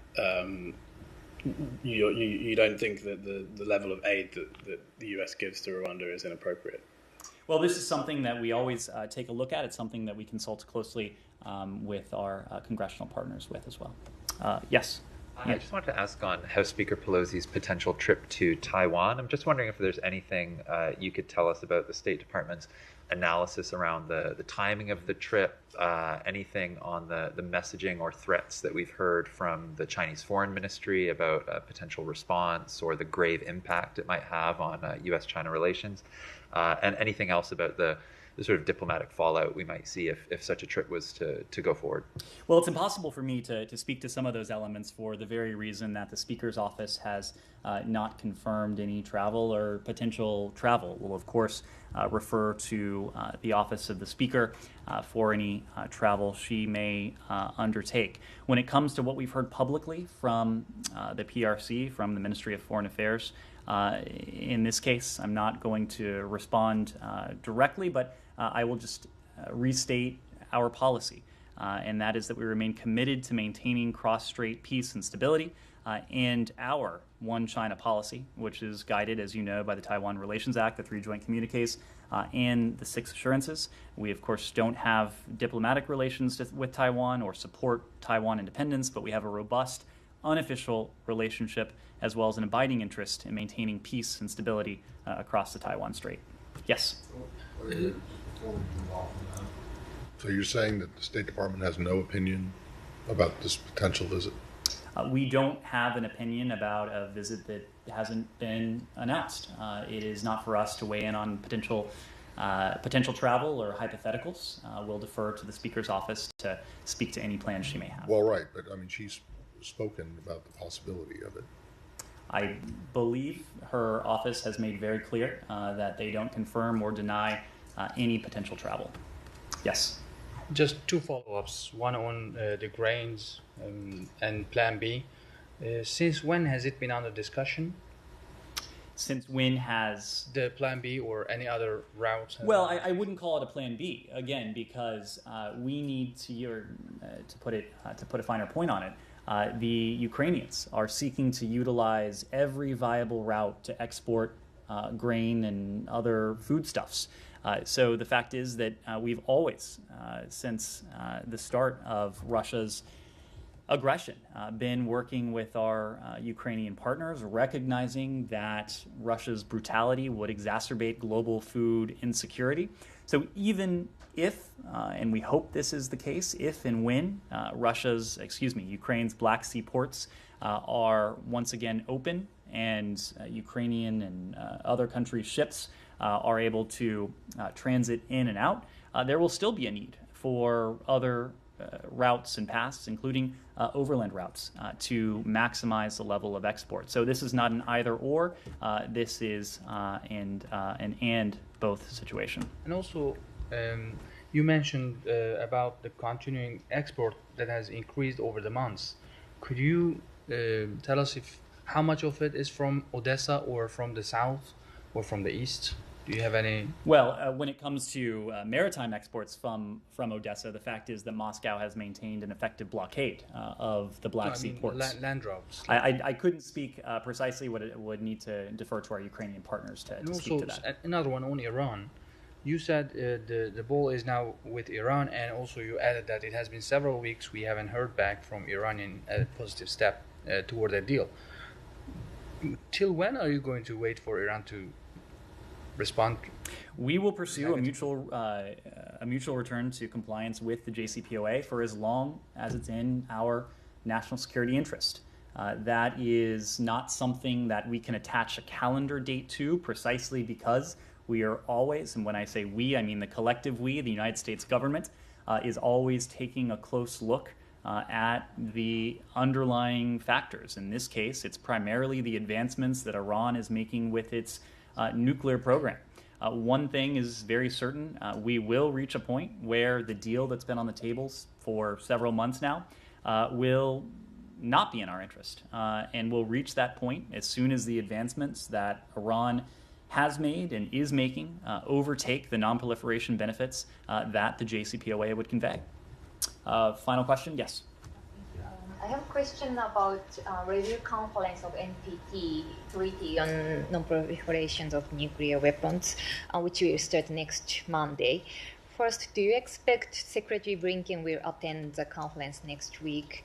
you don't think that the level of aid that the US gives to Rwanda is inappropriate? Well, this is something that we always take a look at. It's something that we consult closely with our congressional partners with as well. Yes? I just wanted to ask on House Speaker Pelosi's potential trip to Taiwan. I'm just wondering if there's anything you could tell us about the State Department's analysis around the timing of the trip, anything on the messaging or threats that we've heard from the Chinese Foreign Ministry about a potential response or the grave impact it might have on U.S.-China relations, and anything else about the sort of diplomatic fallout we might see if such a trip was to go forward. Well, it's impossible for me to speak to some of those elements for the very reason that the Speaker's office has not confirmed any travel or potential travel. We'll, of course, refer to the office of the Speaker for any travel she may undertake. When it comes to what we've heard publicly from the PRC, from the Ministry of Foreign Affairs, In this case, I'm not going to respond directly, but I will just restate our policy, and that is that we remain committed to maintaining cross-strait peace and stability, and our One China policy, which is guided, as you know, by the Taiwan Relations Act, the 3 joint communiques, and the 6 assurances. We, of course, don't have diplomatic relations with Taiwan or support Taiwan independence, but we have a robust, unofficial relationship as well as an abiding interest in maintaining peace and stability across the Taiwan Strait. Yes? So you're saying that the State Department has no opinion about this potential visit? We don't have an opinion about a visit that hasn't been announced. It is not for us to weigh in on potential travel or hypotheticals. We'll defer to the Speaker's office to speak to any plans she may have. Well, right, but I mean, she's spoken about the possibility of it. I believe her office has made very clear that they don't confirm or deny any potential travel. Yes? Just 2 follow-ups, one on the grains and Plan B. Since when has it been under discussion? Since when has... The Plan B or any other route? Well, I wouldn't call it a Plan B, again, because we need to put a finer point on it, the Ukrainians are seeking to utilize every viable route to export grain and other foodstuffs. So the fact is that we've always, since the start of Russia's aggression, been working with our Ukrainian partners, recognizing that Russia's brutality would exacerbate global food insecurity. So even if, and we hope this is the case, if and when Ukraine's Black Sea ports are once again open and Ukrainian and other countries' ships are able to transit in and out, there will still be a need for other routes and paths, including overland routes, to maximize the level of export. So this is not an either or, this is an and both situation. And also, you mentioned about the continuing export that has increased over the months. Could you tell us how much of it is from Odessa or from the south or from the east? Do you have any? Well, when it comes to maritime exports from Odessa, the fact is that Moscow has maintained an effective blockade of the Black Sea ports. Land routes. I couldn't speak precisely. Would need to defer to our Ukrainian partners to speak to that. Another one on Iran. You said the ball is now with Iran, and also you added that it has been several weeks we haven't heard back from Iran in a positive step toward that deal. Till when are you going to wait for Iran to respond? We will pursue a mutual return to compliance with the JCPOA for as long as it's in our national security interest. That is not something that we can attach a calendar date to, precisely because we are always, and when I say we, I mean the collective we, the United States government, is always taking a close look at the underlying factors. In this case, it's primarily the advancements that Iran is making with its nuclear program. One thing is very certain, we will reach a point where the deal that's been on the tables for several months now will not be in our interest. And we'll reach that point as soon as the advancements that Iran has made and is making overtake the non-proliferation benefits that the JCPOA would convey. Final question? Yes. I have a question about review conference of NPT Treaty on Non-Proliferation of Nuclear Weapons, which will start next Monday. First, do you expect Secretary Blinken will attend the conference next week?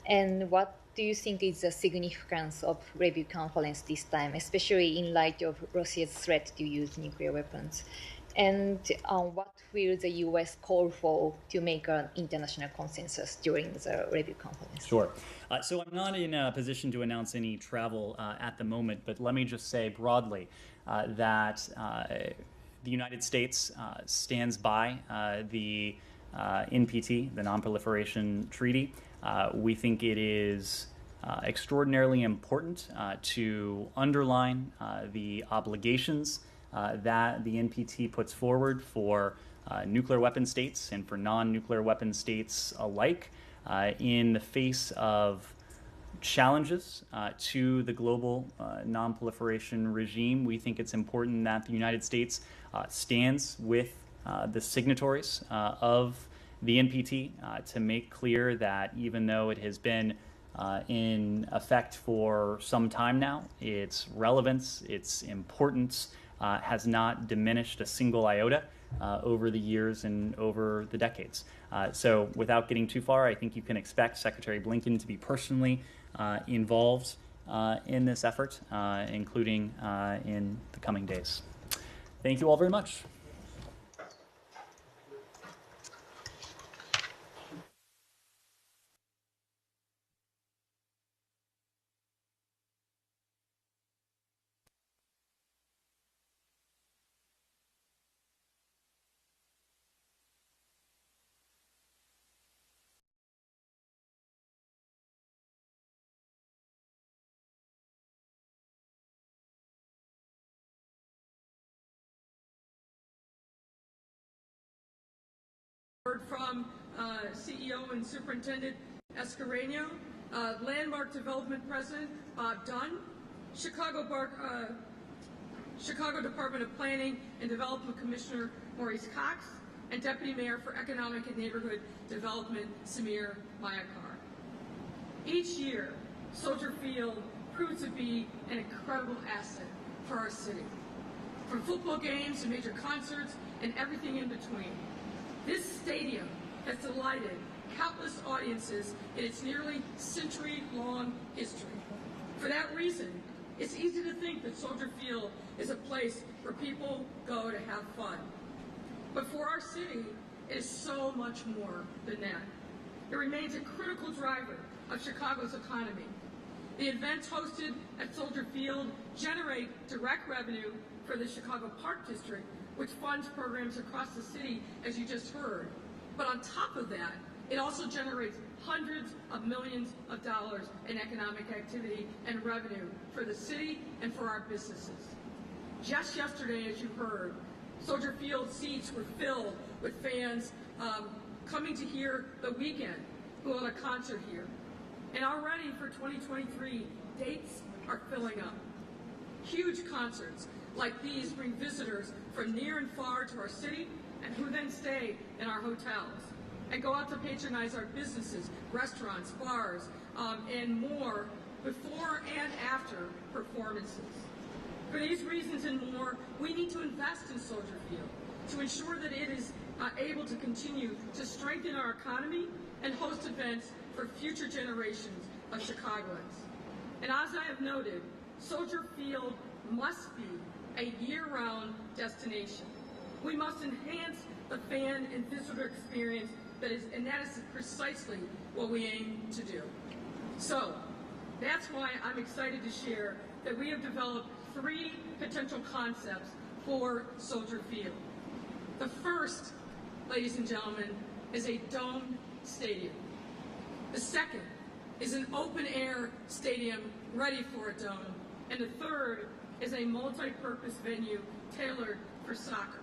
And what do you think is the significance of review conference this time, especially in light of Russia's threat to use nuclear weapons? And what will the U.S. call for to make an international consensus during the review conference? Sure. So I'm not in a position to announce any travel at the moment, but let me just say broadly that the United States stands by the NPT, the Non-Proliferation Treaty. We think it is extraordinarily important to underline the obligations that the NPT puts forward for nuclear weapon states and for non-nuclear weapon states alike in the face of challenges to the global non-proliferation regime. We think it's important that the United States stands with the signatories of the NPT to make clear that even though it has been in effect for some time now, its relevance, its importance has not diminished a single iota over the years and over the decades. So without getting too far, I think you can expect Secretary Blinken to be personally involved in this effort, including in the coming days. Thank you all very much. From CEO and Superintendent Escareno, Landmark Development President Bob Dunn, Chicago Department of Planning and Development Commissioner Maurice Cox, and Deputy Mayor for Economic and Neighborhood Development Samir Mayakar. Each year, Soldier Field proves to be an incredible asset for our city. From football games to major concerts and everything in between. This stadium has delighted countless audiences in its nearly century-long history. For that reason, it's easy to think that Soldier Field is a place where people go to have fun. But for our city, it is so much more than that. It remains a critical driver of Chicago's economy. The events hosted at Soldier Field generate direct revenue for the Chicago Park District, which funds programs across the city, as you just heard. But on top of that, it also generates hundreds of millions of dollars in economic activity and revenue for the city and for our businesses. Just yesterday, as you heard, Soldier Field seats were filled with fans coming to hear The Weeknd, who held a concert here. And already for 2023, dates are filling up. Huge concerts like these bring visitors from near and far to our city, and who then stay in our hotels and go out to patronize our businesses, restaurants, bars, and more before and after performances. For these reasons and more, we need to invest in Soldier Field to ensure that it is able to continue to strengthen our economy and host events for future generations of Chicagoans. And as I have noted, Soldier Field must be a year-round destination. We must enhance the fan and visitor experience and that is precisely what we aim to do. So, that's why I'm excited to share that we have developed 3 potential concepts for Soldier Field. The first, ladies and gentlemen, is a domed stadium. The second is an open-air stadium ready for a dome. And the third is a multi-purpose venue tailored for soccer.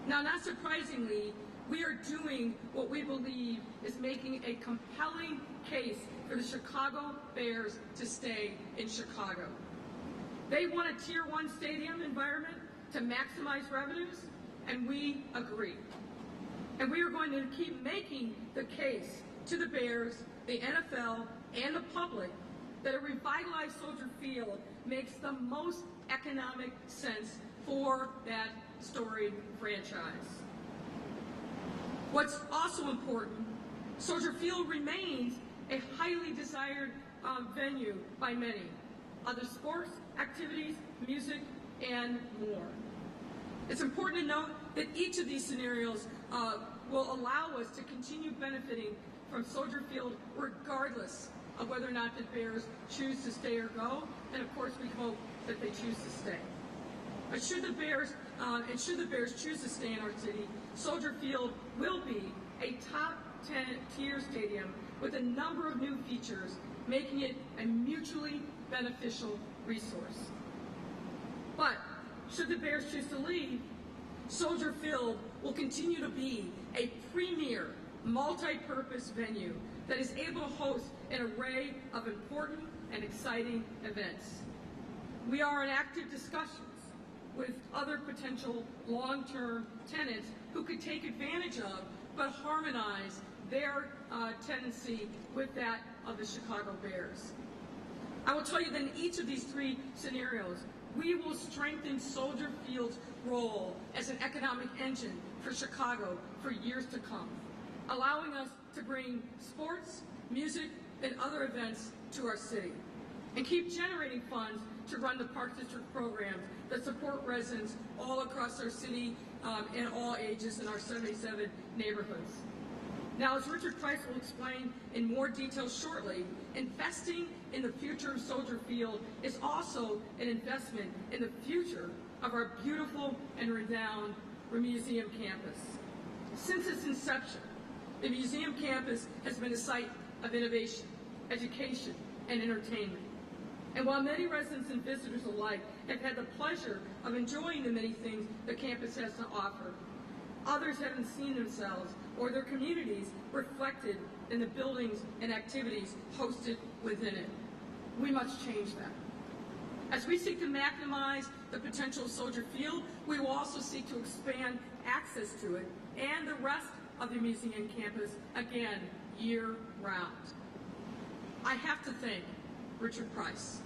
Now, not surprisingly, we are doing what we believe is making a compelling case for the Chicago Bears to stay in Chicago. They want a Tier 1 stadium environment to maximize revenues, and we agree. And we are going to keep making the case to the Bears, the NFL, and the public that a revitalized Soldier Field makes the most economic sense for that storied franchise. What's also important, Soldier Field remains a highly desired venue by many. Other sports, activities, music, and more. It's important to note that each of these scenarios will allow us to continue benefiting from Soldier Field regardless of whether or not the Bears choose to stay or go, and of course we hope that they choose to stay. But should the Bears choose to stay in our city, Soldier Field will be a top 10 tier stadium with a number of new features, making it a mutually beneficial resource. But should the Bears choose to leave, Soldier Field will continue to be a premier multi-purpose venue that is able to host an array of important and exciting events. We are in active discussions with other potential long-term tenants who could take advantage of but harmonize their tenancy with that of the Chicago Bears. I will tell you that in each of these three scenarios, we will strengthen Soldier Field's role as an economic engine for Chicago for years to come, allowing us to bring sports, music, and other events to our city, and keep generating funds to run the Park District programs that support residents all across our city and all ages in our 77 neighborhoods. Now, as Richard Price will explain in more detail shortly, investing in the future of Soldier Field is also an investment in the future of our beautiful and renowned museum campus. Since its inception, the museum campus has been a site of innovation, education, and entertainment. And while many residents and visitors alike have had the pleasure of enjoying the many things the campus has to offer, others haven't seen themselves or their communities reflected in the buildings and activities hosted within it. We must change that. As we seek to maximize the potential of Soldier Field, we will also seek to expand access to it and the rest of the museum campus, again, year-round. I have to thank Richard Price.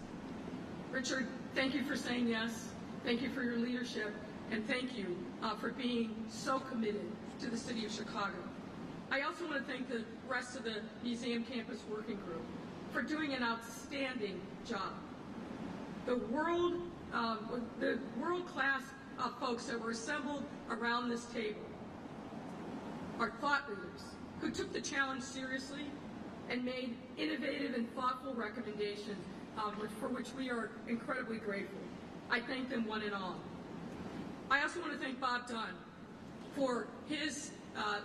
Richard, thank you for saying yes. Thank you for your leadership. And thank you for being so committed to the city of Chicago. I also want to thank the rest of the museum campus working group for doing an outstanding job. The world-class folks that were assembled around this table are thought leaders who took the challenge seriously and made innovative and thoughtful recommendations for which we are incredibly grateful. I thank them one and all. I also want to thank Bob Dunn for his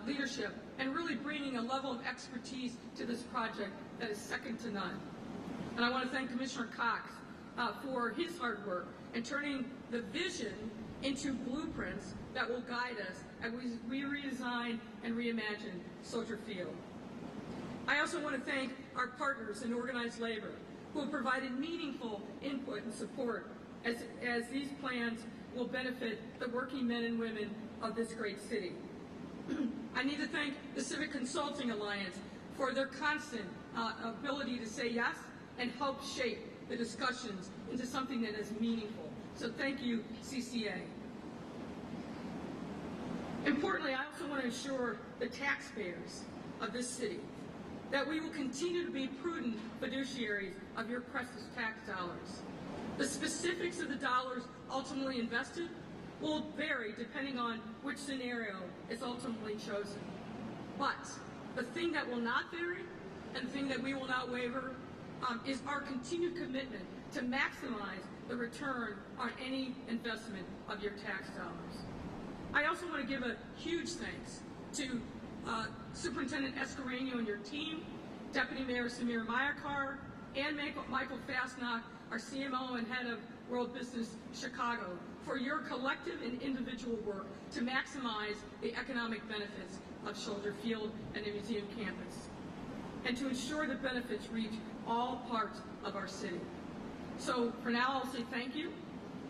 leadership and really bringing a level of expertise to this project that is second to none. And I want to thank Commissioner Cox for his hard work and turning the vision into blueprints that will guide us as we redesign and reimagine Soldier Field. I also want to thank our partners in organized labor who have provided meaningful input and support as these plans will benefit the working men and women of this great city. I need to thank the Civic Consulting Alliance for their constant ability to say yes and help shape the discussions into something that is meaningful. So thank you, CCA. Importantly, I also want to assure the taxpayers of this city that we will continue to be prudent fiduciaries of your precious tax dollars. The specifics of the dollars ultimately invested will vary depending on which scenario is ultimately chosen. But the thing that will not vary and the thing that we will not waver is our continued commitment to maximize the return on any investment of your tax dollars. I also want to give a huge thanks to Superintendent Escareno and your team, Deputy Mayor Samir Mayakar, and Michael Fastnock, our CMO and head of World Business Chicago, for your collective and individual work to maximize the economic benefits of Soldier Field and the museum campus, and to ensure the benefits reach all parts of our city. So for now, I'll say thank you,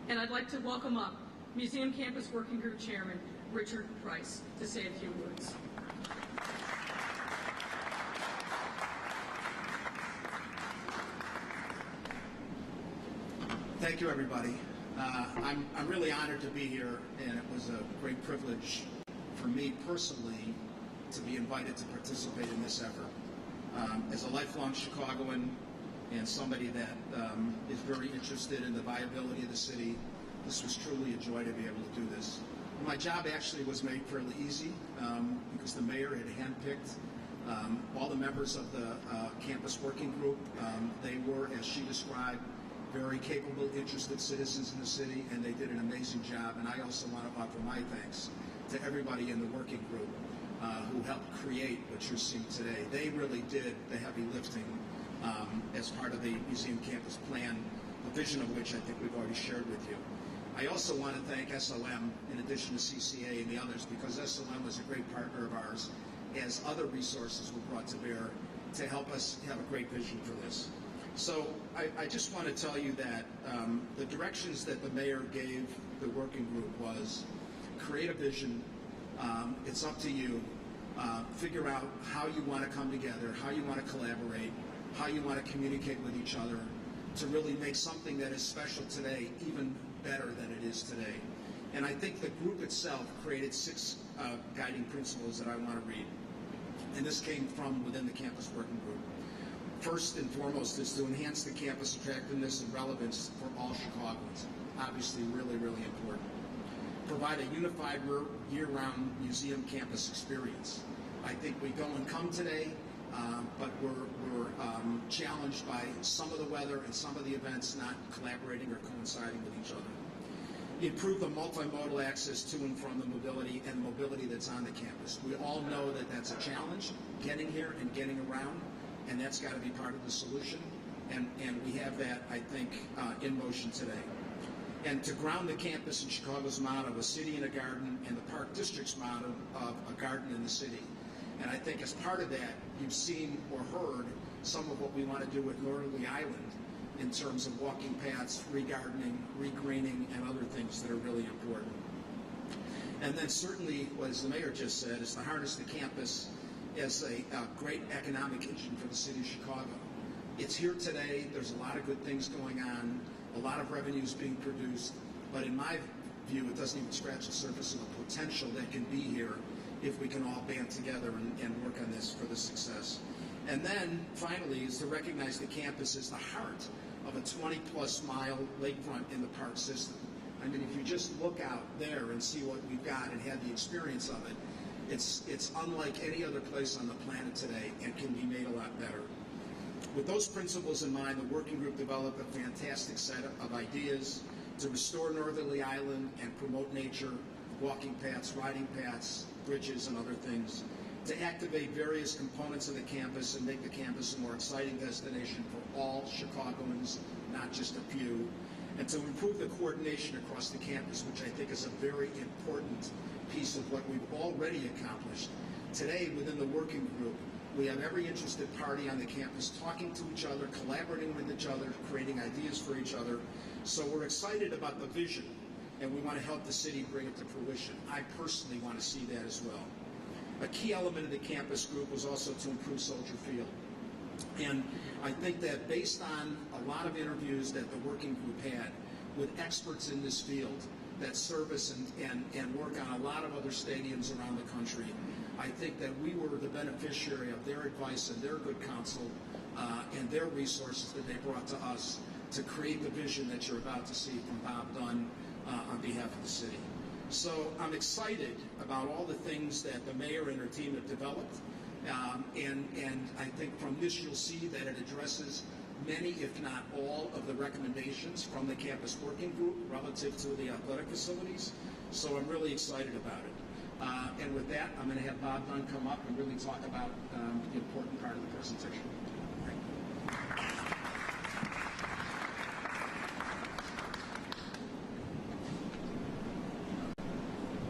and I'd like to welcome up Museum Campus Working Group Chairman Richard Price to say a few words. Thank you, everybody. I'm really honored to be here, and it was a great privilege for me personally to be invited to participate in this effort. As a lifelong Chicagoan and somebody that is very interested in the viability of the city, this was truly a joy to be able to do this. My job actually was made fairly easy because the mayor had handpicked all the members of the campus working group. They were, as she described, very capable, interested citizens in the city, and they did an amazing job. And I also want to offer my thanks to everybody in the working group who helped create what you're seeing today. They really did the heavy lifting as part of the museum campus plan, the vision of which I think we've already shared with you. I also want to thank SLM, in addition to CCA and the others, because SLM was a great partner of ours as other resources were brought to bear to help us have a great vision for this. So I just want to tell you that the directions that the mayor gave the working group was create a vision. It's up to you. Figure out how you want to come together, how you want to collaborate, how you want to communicate with each other to really make something that is special today even better than it is today. And I think the group itself created 6 guiding principles that I want to read. And this came from within the campus working group. First and foremost is to enhance the campus attractiveness and relevance for all Chicagoans. Obviously really, really important. Provide a unified year-round museum campus experience. I think we go and come today, but we're challenged by some of the weather and some of the events not collaborating or coinciding with each other. Improve the multimodal access to and from the mobility and the mobility that's on the campus. We all know that that's a challenge, getting here and getting around, and that's got to be part of the solution. And we have that, I think, in motion today. And to ground the campus in Chicago's motto, a city in a garden, and the Park District's motto of a garden in the city. And I think as part of that, you've seen or heard some of what we want to do with Northerly Island in terms of walking paths, re-gardening, re-greening, and other things that are really important. And then certainly, as the mayor just said, is to harness the campus as a great economic engine for the city of Chicago. It's here today. There's a lot of good things going on, a lot of revenues being produced, but in my view, it doesn't even scratch the surface of the potential that can be here if we can all band together and work on this for the success. And then, finally, is to recognize the campus as the heart of a 20-plus mile lakefront in the park system. I mean, if you just look out there and see what we've got and had the experience of it, it's unlike any other place on the planet today and can be made a lot better. With those principles in mind, the working group developed a fantastic set of ideas to restore Northerly Island and promote nature, walking paths, riding paths, bridges, and other things, to activate various components of the campus and make the campus a more exciting destination for all Chicagoans, not just a few, and to improve the coordination across the campus, which I think is a very important piece of what we've already accomplished. Today, within the working group, we have every interested party on the campus talking to each other, collaborating with each other, creating ideas for each other. So we're excited about the vision, and we want to help the city bring it to fruition. I personally want to see that as well. A key element of the campus group was also to improve Soldier Field. And I think that based on a lot of interviews that the working group had with experts in this field that service and work on a lot of other stadiums around the country, I think that we were the beneficiary of their advice and their good counsel and their resources that they brought to us to create the vision that you're about to see from Bob Dunn on behalf of the city. So I'm excited about all the things that the mayor and her team have developed. And I think from this you'll see that it addresses many, if not all, of the recommendations from the campus working group relative to the athletic facilities. So I'm really excited about it. And with that, I'm going to have Bob Dunn come up and really talk about the important part of the presentation. Thank you.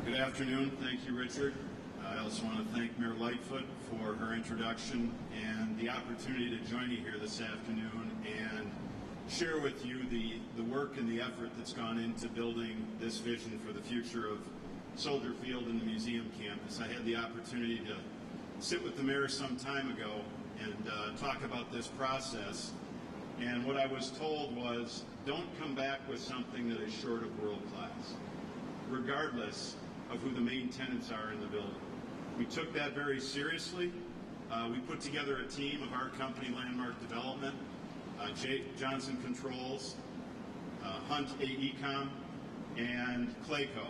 Good afternoon. Thank you, Richard. I also want to thank Mayor Lightfoot for her introduction and the opportunity to join you here this afternoon and share with you the work and the effort that's gone into building this vision for the future of Soldier Field and the museum campus. I had the opportunity to sit with the mayor some time ago and talk about this process. And what I was told was, don't come back with something that is short of world class, regardless of who the main tenants are in the building. We took that very seriously. We put together a team of our company, Landmark Development, Johnson Controls, Hunt AECom, and Clayco,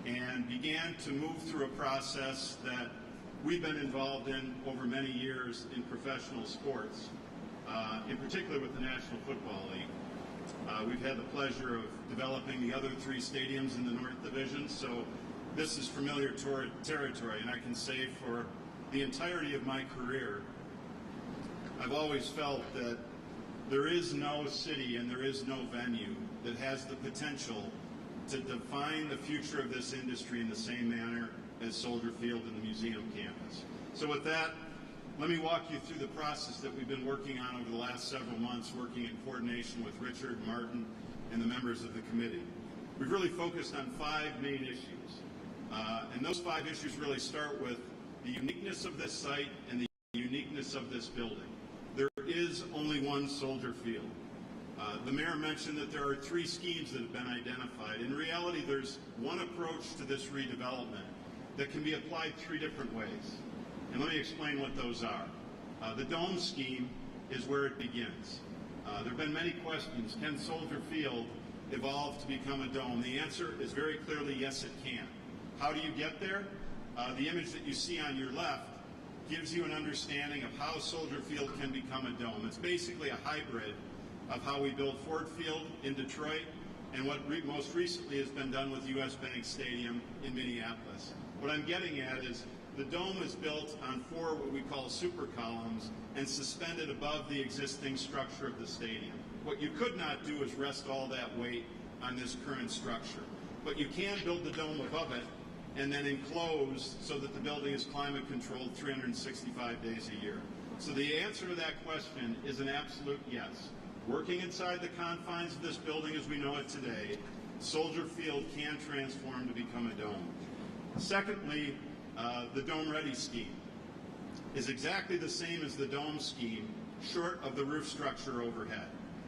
and began to move through a process that we've been involved in over many years in professional sports, in particular with the National Football League. We've had the pleasure of developing the other 3 stadiums in the North Division, so this is familiar territory, and I can say for the entirety of my career, I've always felt that there is no city and there is no venue that has the potential to define the future of this industry in the same manner as Soldier Field and the museum campus. So with that, let me walk you through the process that we've been working on over the last several months, working in coordination with Richard, Martin, and the members of the committee. We've really focused on 5 main issues. And those 5 issues really start with the uniqueness of this site and the uniqueness of this building. There is only one Soldier Field. The mayor mentioned that there are 3 schemes that have been identified. In reality, there's one approach to this redevelopment that can be applied 3 different ways. And let me explain what those are. The dome scheme is where it begins. There have been many questions. Can Soldier Field evolve to become a dome? The answer is very clearly yes, it can. How do you get there? The image that you see on your left gives you an understanding of how Soldier Field can become a dome. It's basically a hybrid of how we built Ford Field in Detroit and what most recently has been done with U.S. Bank Stadium in Minneapolis. What I'm getting at is the dome is built on 4 what we call super columns and suspended above the existing structure of the stadium. What you could not do is rest all that weight on this current structure. But you can build the dome above it and then enclose so that the building is climate controlled 365 days a year. So the answer to that question is an absolute yes. Working inside the confines of this building as we know it today, Soldier Field can transform to become a dome. Secondly, the Dome Ready scheme is exactly the same as the dome scheme, short of the roof structure overhead.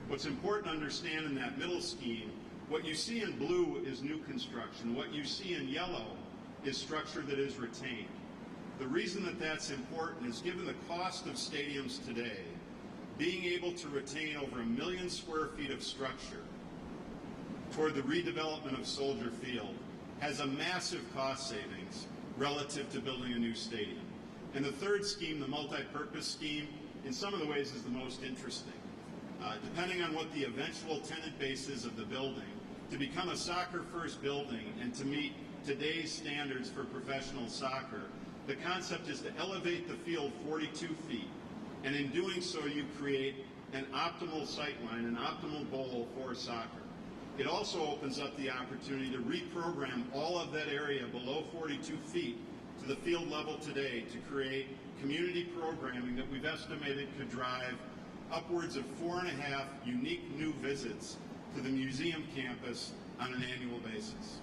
What's important to understand in that middle scheme, what you see in blue is new construction. What you see in yellow is structure that is retained. The reason that that's important is given the cost of stadiums today, being able to retain over 1 million square feet of structure toward the redevelopment of Soldier Field has a massive cost savings relative to building a new stadium. And the third scheme, the multi-purpose scheme, in some of the ways is the most interesting. Depending on what the eventual tenant base is of the building, to become a soccer-first building and to meet today's standards for professional soccer, the concept is to elevate the field 42 feet. And in doing so, you create an optimal sightline, an optimal bowl for soccer. It also opens up the opportunity to reprogram all of that area below 42 feet to the field level today to create community programming that we've estimated could drive upwards of 4.5 unique new visits to the museum campus on an annual basis.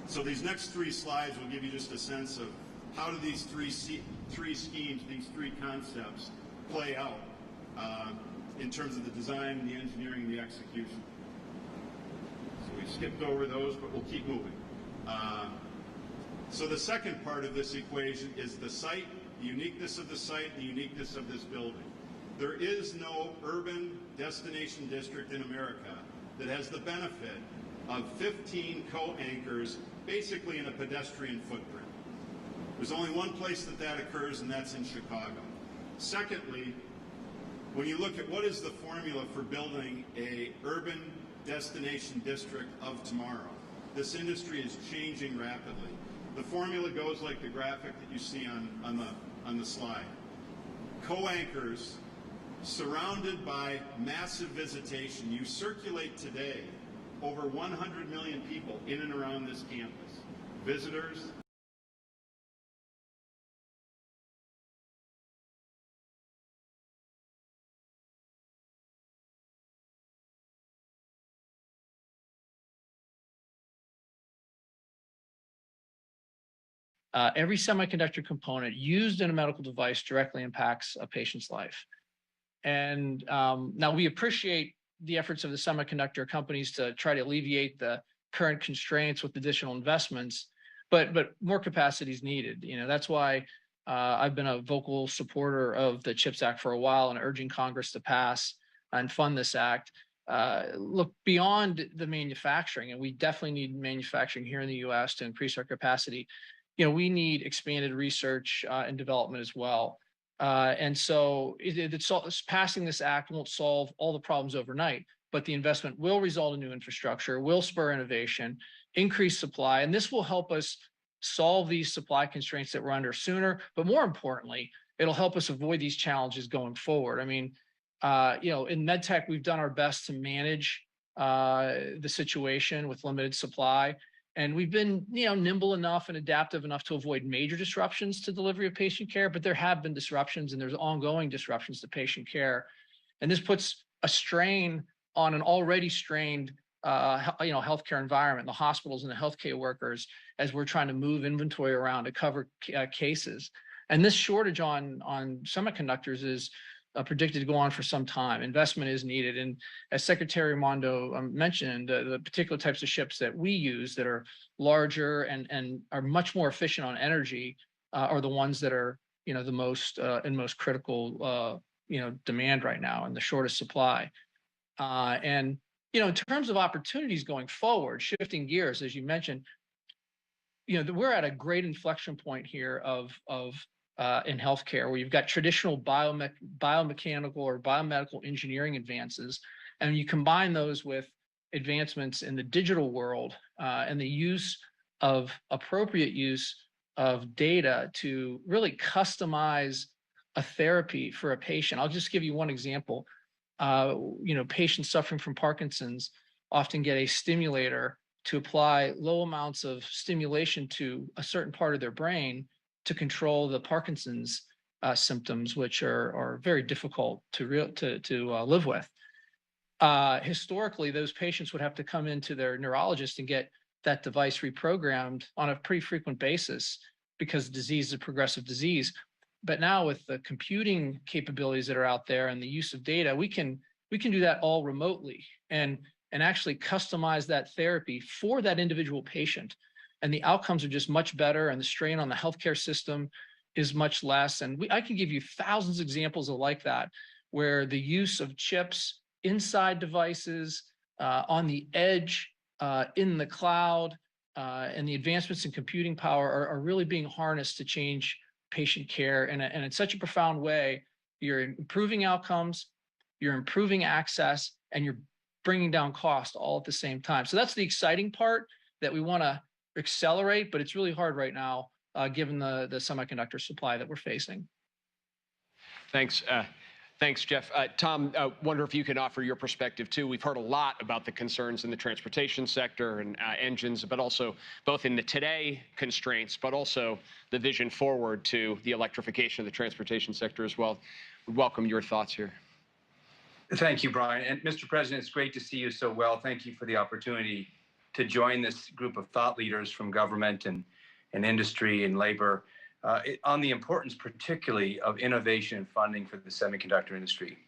So these next 3 slides will give you just a sense of how do these three schemes, these 3 concepts play out in terms of the design, the engineering, and the execution. So we skipped over those, but we'll keep moving. So the second part of this equation is the site, the uniqueness of the site, the uniqueness of this building. There is no urban destination district in America that has the benefit of 15 co-anchors basically in a pedestrian footprint. There's only one place that occurs, and that's in Chicago. Secondly, when you look at what is the formula for building a urban destination district of tomorrow, this industry is changing rapidly. The formula goes like the graphic that you see on the slide. Co-anchors surrounded by massive visitation. You circulate today over 100 million people in and around this campus. Visitors, every semiconductor component used in a medical device directly impacts a patient's life. And now we appreciate the efforts of the semiconductor companies to try to alleviate the current constraints with additional investments, but more capacity is needed. You know, that's why I've been a vocal supporter of the CHIPS Act for a while and urging Congress to pass and fund this act. Look beyond the manufacturing, and we definitely need manufacturing here in the U.S. to increase our capacity. You know, we need expanded research and development as well. And so passing this act won't solve all the problems overnight, but the investment will result in new infrastructure, will spur innovation, increase supply, and this will help us solve these supply constraints that we're under sooner. But more importantly, it'll help us avoid these challenges going forward. I mean, you know, in medtech, we've done our best to manage the situation with limited supply. And we've been, nimble enough and adaptive enough to avoid major disruptions to delivery of patient care, but there have been disruptions and there's ongoing disruptions to patient care. And this puts a strain on an already strained, healthcare environment, the hospitals and the healthcare workers, as we're trying to move inventory around to cover cases. And this shortage on semiconductors is predicted to go on for some time. Investment is needed. And as Secretary Mondo mentioned, the particular types of ships that we use that are larger and are much more efficient on energy are the ones that are, the most and most critical, demand right now and the shortest supply. And in terms of opportunities going forward, shifting gears, as you mentioned, we're at a great inflection point here in healthcare, where you've got traditional biomechanical or biomedical engineering advances, and you combine those with advancements in the digital world and the appropriate use of data to really customize a therapy for a patient. I'll just give you one example. Patients suffering from Parkinson's often get a stimulator to apply low amounts of stimulation to a certain part of their brain to control the Parkinson's symptoms, which are very difficult to live with. Historically, those patients would have to come into their neurologist and get that device reprogrammed on a pretty frequent basis because the disease is a progressive disease. But now with the computing capabilities that are out there and the use of data, we can do that all remotely and actually customize that therapy for that individual patient. And the outcomes are just much better, and the strain on the healthcare system is much less. And I can give you thousands of examples like that, where the use of chips inside devices, on the edge, in the cloud, and the advancements in computing power are really being harnessed to change patient care. And in such a profound way, you're improving outcomes, you're improving access, and you're bringing down cost all at the same time. So that's the exciting part that we want to accelerate, but it's really hard right now, given the semiconductor supply that we're facing. Thanks. Thanks, Jeff. Tom, wonder if you can offer your perspective too. We've heard a lot about the concerns in the transportation sector and engines, but also both in the today constraints, but also the vision forward to the electrification of the transportation sector as well. We welcome your thoughts here. Thank you, Brian. And Mr. President, it's great to see you so well. Thank you for the opportunity to join this group of thought leaders from government and industry and labor on the importance particularly of innovation and funding for the semiconductor industry.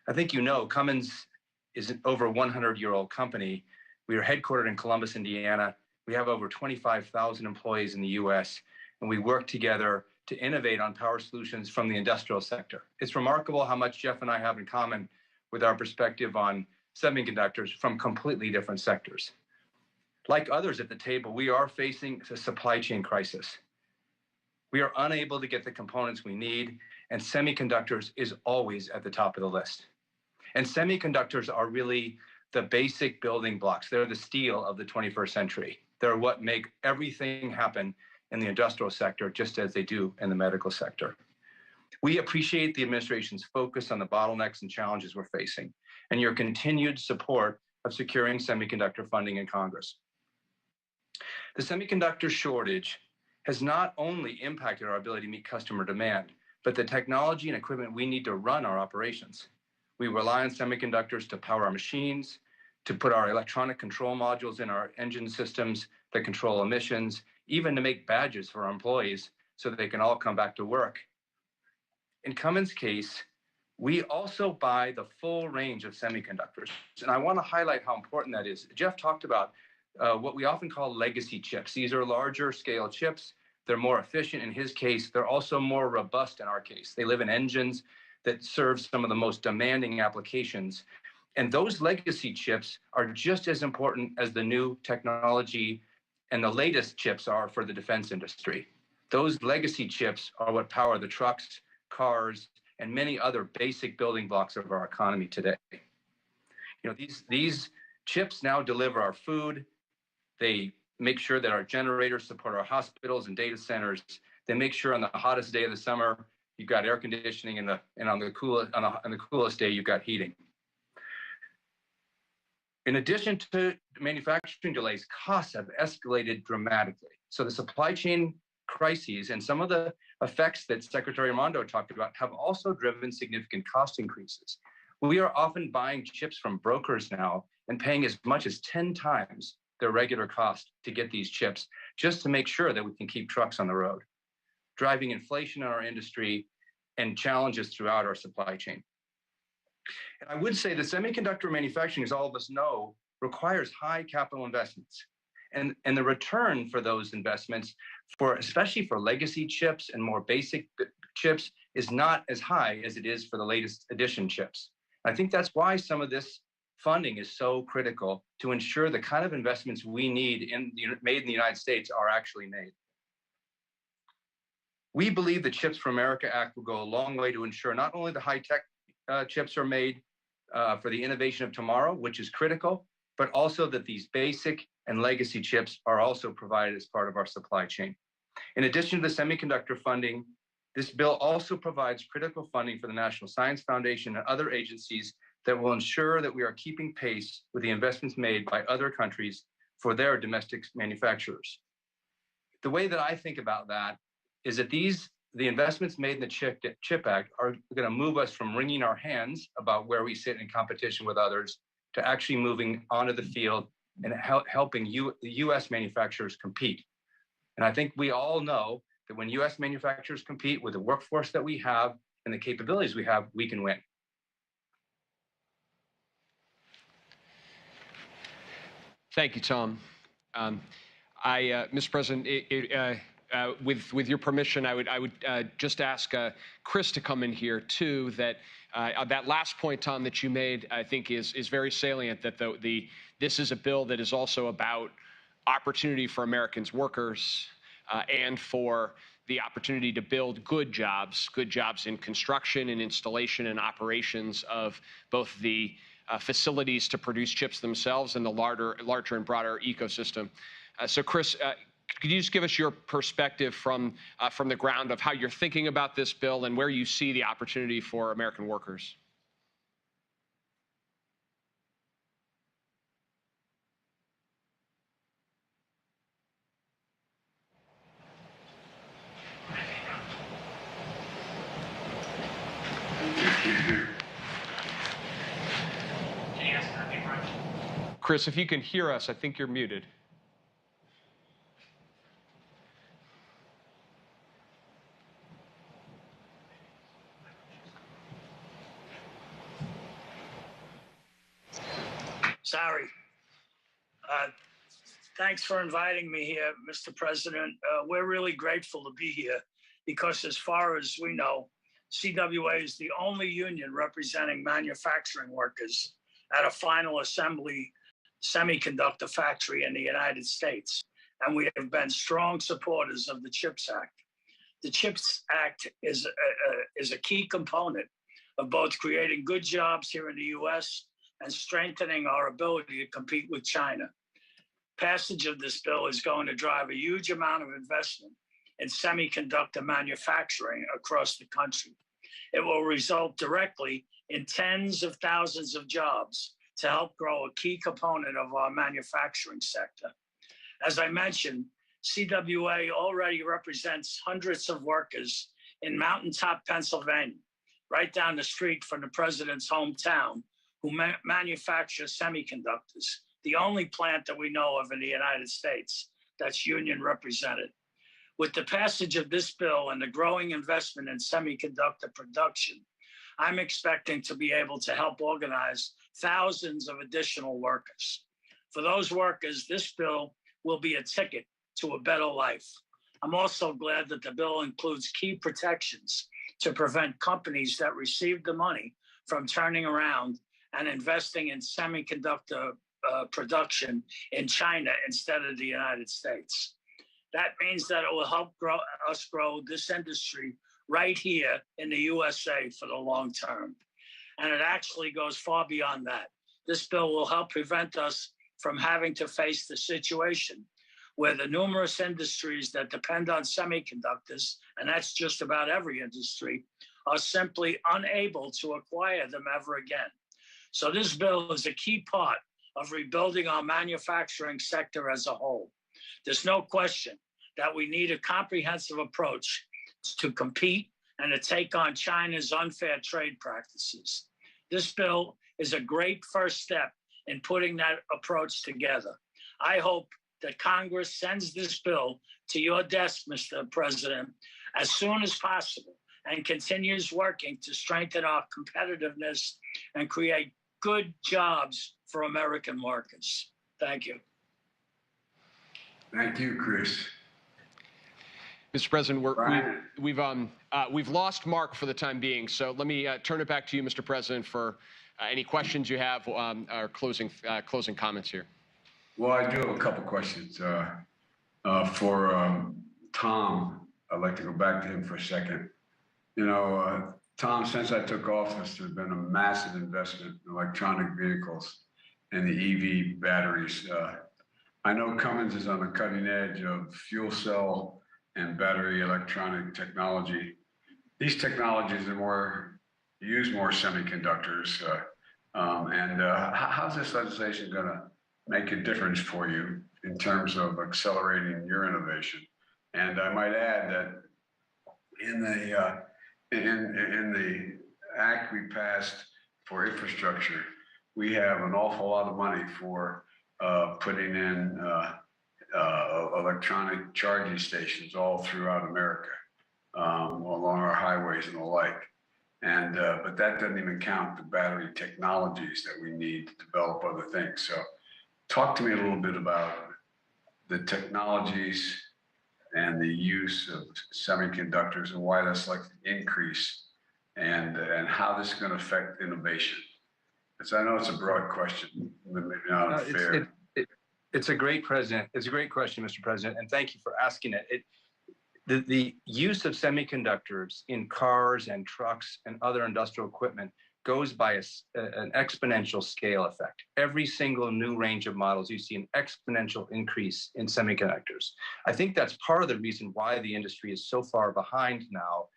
I think Cummins is an over 100-year-old company. We are headquartered in Columbus, Indiana. We have over 25,000 employees in the U.S., and we work together to innovate on power solutions from the industrial sector. It's remarkable how much Jeff and I have in common with our perspective on semiconductors from completely different sectors. Like others at the table, we are facing a supply chain crisis. We are unable to get the components we need, and semiconductors is always at the top of the list. And semiconductors are really the basic building blocks. They're the steel of the 21st century. They're what make everything happen in the industrial sector, just as they do in the medical sector. We appreciate the administration's focus on the bottlenecks and challenges we're facing, and your continued support of securing semiconductor funding in Congress. The semiconductor shortage has not only impacted our ability to meet customer demand, but the technology and equipment we need to run our operations. We rely on semiconductors to power our machines, to put our electronic control modules in our engine systems that control emissions, even to make badges for our employees so that they can all come back to work. In Cummins' case, we also buy the full range of semiconductors. And I want to highlight how important that is. Jeff talked about what we often call legacy chips. These are larger scale chips. They're more efficient in his case. They're also more robust in our case. They live in engines that serve some of the most demanding applications. And those legacy chips are just as important as the new technology and the latest chips are for the defense industry. Those legacy chips are what power the trucks, cars, and many other basic building blocks of our economy today. These chips now deliver our food. They make sure that our generators support our hospitals and data centers. They make sure on the hottest day of the summer, you've got air conditioning, and on the coolest day, you've got heating. In addition to manufacturing delays, costs have escalated dramatically. So the supply chain crises and some of the effects that Secretary Raimondo talked about have also driven significant cost increases. We are often buying chips from brokers now and paying as much as 10 times their regular cost to get these chips, just to make sure that we can keep trucks on the road, driving inflation in our industry and challenges throughout our supply chain. And I would say that semiconductor manufacturing, as all of us know, requires high capital investments. And the return for those investments, especially for legacy chips and more basic chips, is not as high as it is for the latest edition chips. I think that's why some of this funding is so critical to ensure the kind of investments we need made in the United States are actually made. We believe the Chips for America Act will go a long way to ensure not only the high-tech chips are made for the innovation of tomorrow, which is critical, but also that these basic and legacy chips are also provided as part of our supply chain. In addition to the semiconductor funding, this bill also provides critical funding for the National Science Foundation and other agencies that will ensure that we are keeping pace with the investments made by other countries for their domestic manufacturers. The way that I think about that is that the investments made in the CHIP Act are going to move us from wringing our hands about where we sit in competition with others to actually moving onto the field and helping the U.S. manufacturers compete. And I think we all know that when U.S. manufacturers compete with the workforce that we have and the capabilities we have, we can win. Thank you, Tom. Mr. President, with your permission, I would just ask Chris to come in here too. That last point, Tom, that you made, I think is very salient. That this is a bill that is also about opportunity for Americans workers and for the opportunity to build good jobs in construction and installation and operations of both the facilities to produce chips themselves and the larger and broader ecosystem. So, Chris, could you just give us your perspective from the ground of how you're thinking about this bill and where you see the opportunity for American workers? Chris, if you can hear us, I think you're muted. Sorry. Thanks for inviting me here, Mr. President. We're really grateful to be here because as far as we know, CWA is the only union representing manufacturing workers at a final assembly semiconductor factory in the United States. And we have been strong supporters of the CHIPS Act. The CHIPS Act is a key component of both creating good jobs here in the U.S. and strengthening our ability to compete with China. Passage of this bill is going to drive a huge amount of investment in semiconductor manufacturing across the country. It will result directly in tens of thousands of jobs to help grow a key component of our manufacturing sector. As I mentioned, CWA already represents hundreds of workers in Mountaintop, Pennsylvania, right down the street from the president's hometown, who manufacture semiconductors, the only plant that we know of in the United States that's union represented. With the passage of this bill and the growing investment in semiconductor production, I'm expecting to be able to help organize thousands of additional workers. For those workers, this bill will be a ticket to a better life. I'm also glad that the bill includes key protections to prevent companies that receive the money from turning around and investing in semiconductor production in China instead of the United States. That means that it will help us grow this industry right here in the USA for the long term. And it actually goes far beyond that. This bill will help prevent us from having to face the situation where the numerous industries that depend on semiconductors, and that's just about every industry, are simply unable to acquire them ever again. So this bill is a key part of rebuilding our manufacturing sector as a whole. There's no question that we need a comprehensive approach to compete and to take on China's unfair trade practices. This bill is a great first step in putting that approach together. I hope that Congress sends this bill to your desk, Mr. President, as soon as possible and continues working to strengthen our competitiveness and create good jobs for American workers. Thank you. Thank you, Chris. Mr. President, we've lost Mark for the time being, so let me turn it back to you, Mr. President, for any questions you have or closing comments here. Well, I do have a couple questions. For Tom, I'd like to go back to him for a second. You know, Tom, since I took office, there's been a massive investment in electronic vehicles and the EV batteries. I know Cummins is on the cutting edge of fuel cell and battery electronic technology. These technologies use more semiconductors. How's this legislation going to make a difference for you in terms of accelerating your innovation? And I might add that in the act we passed for infrastructure, we have an awful lot of money for putting in electronic charging stations all throughout America, along our highways and the like. But that doesn't even count the battery technologies that we need to develop other things. So talk to me a little bit about the technologies and the use of semiconductors and why that's likely to increase and how this is going to affect innovation. Because I know it's a broad question, maybe not fair. It's a great question, Mr. President, and thank you for asking it. The use of semiconductors in cars and trucks and other industrial equipment goes by an exponential scale effect. Every single new range of models, you see an exponential increase in semiconductors. I think that's part of the reason why the industry is so far behind now.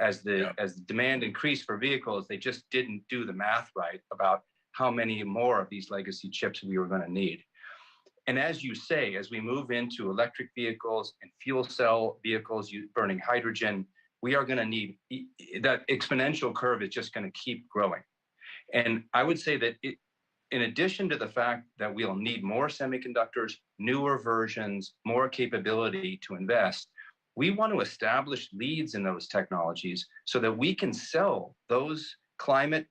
As the demand increased for vehicles, they just didn't do the math right about how many more of these legacy chips we were going to need. And as you say, as we move into electric vehicles and fuel cell vehicles burning hydrogen, we are going to need that exponential curve is just going to keep growing. And I would say that in addition to the fact that we'll need more semiconductors, newer versions, more capability to invest, we want to establish leads in those technologies so that we can sell those climate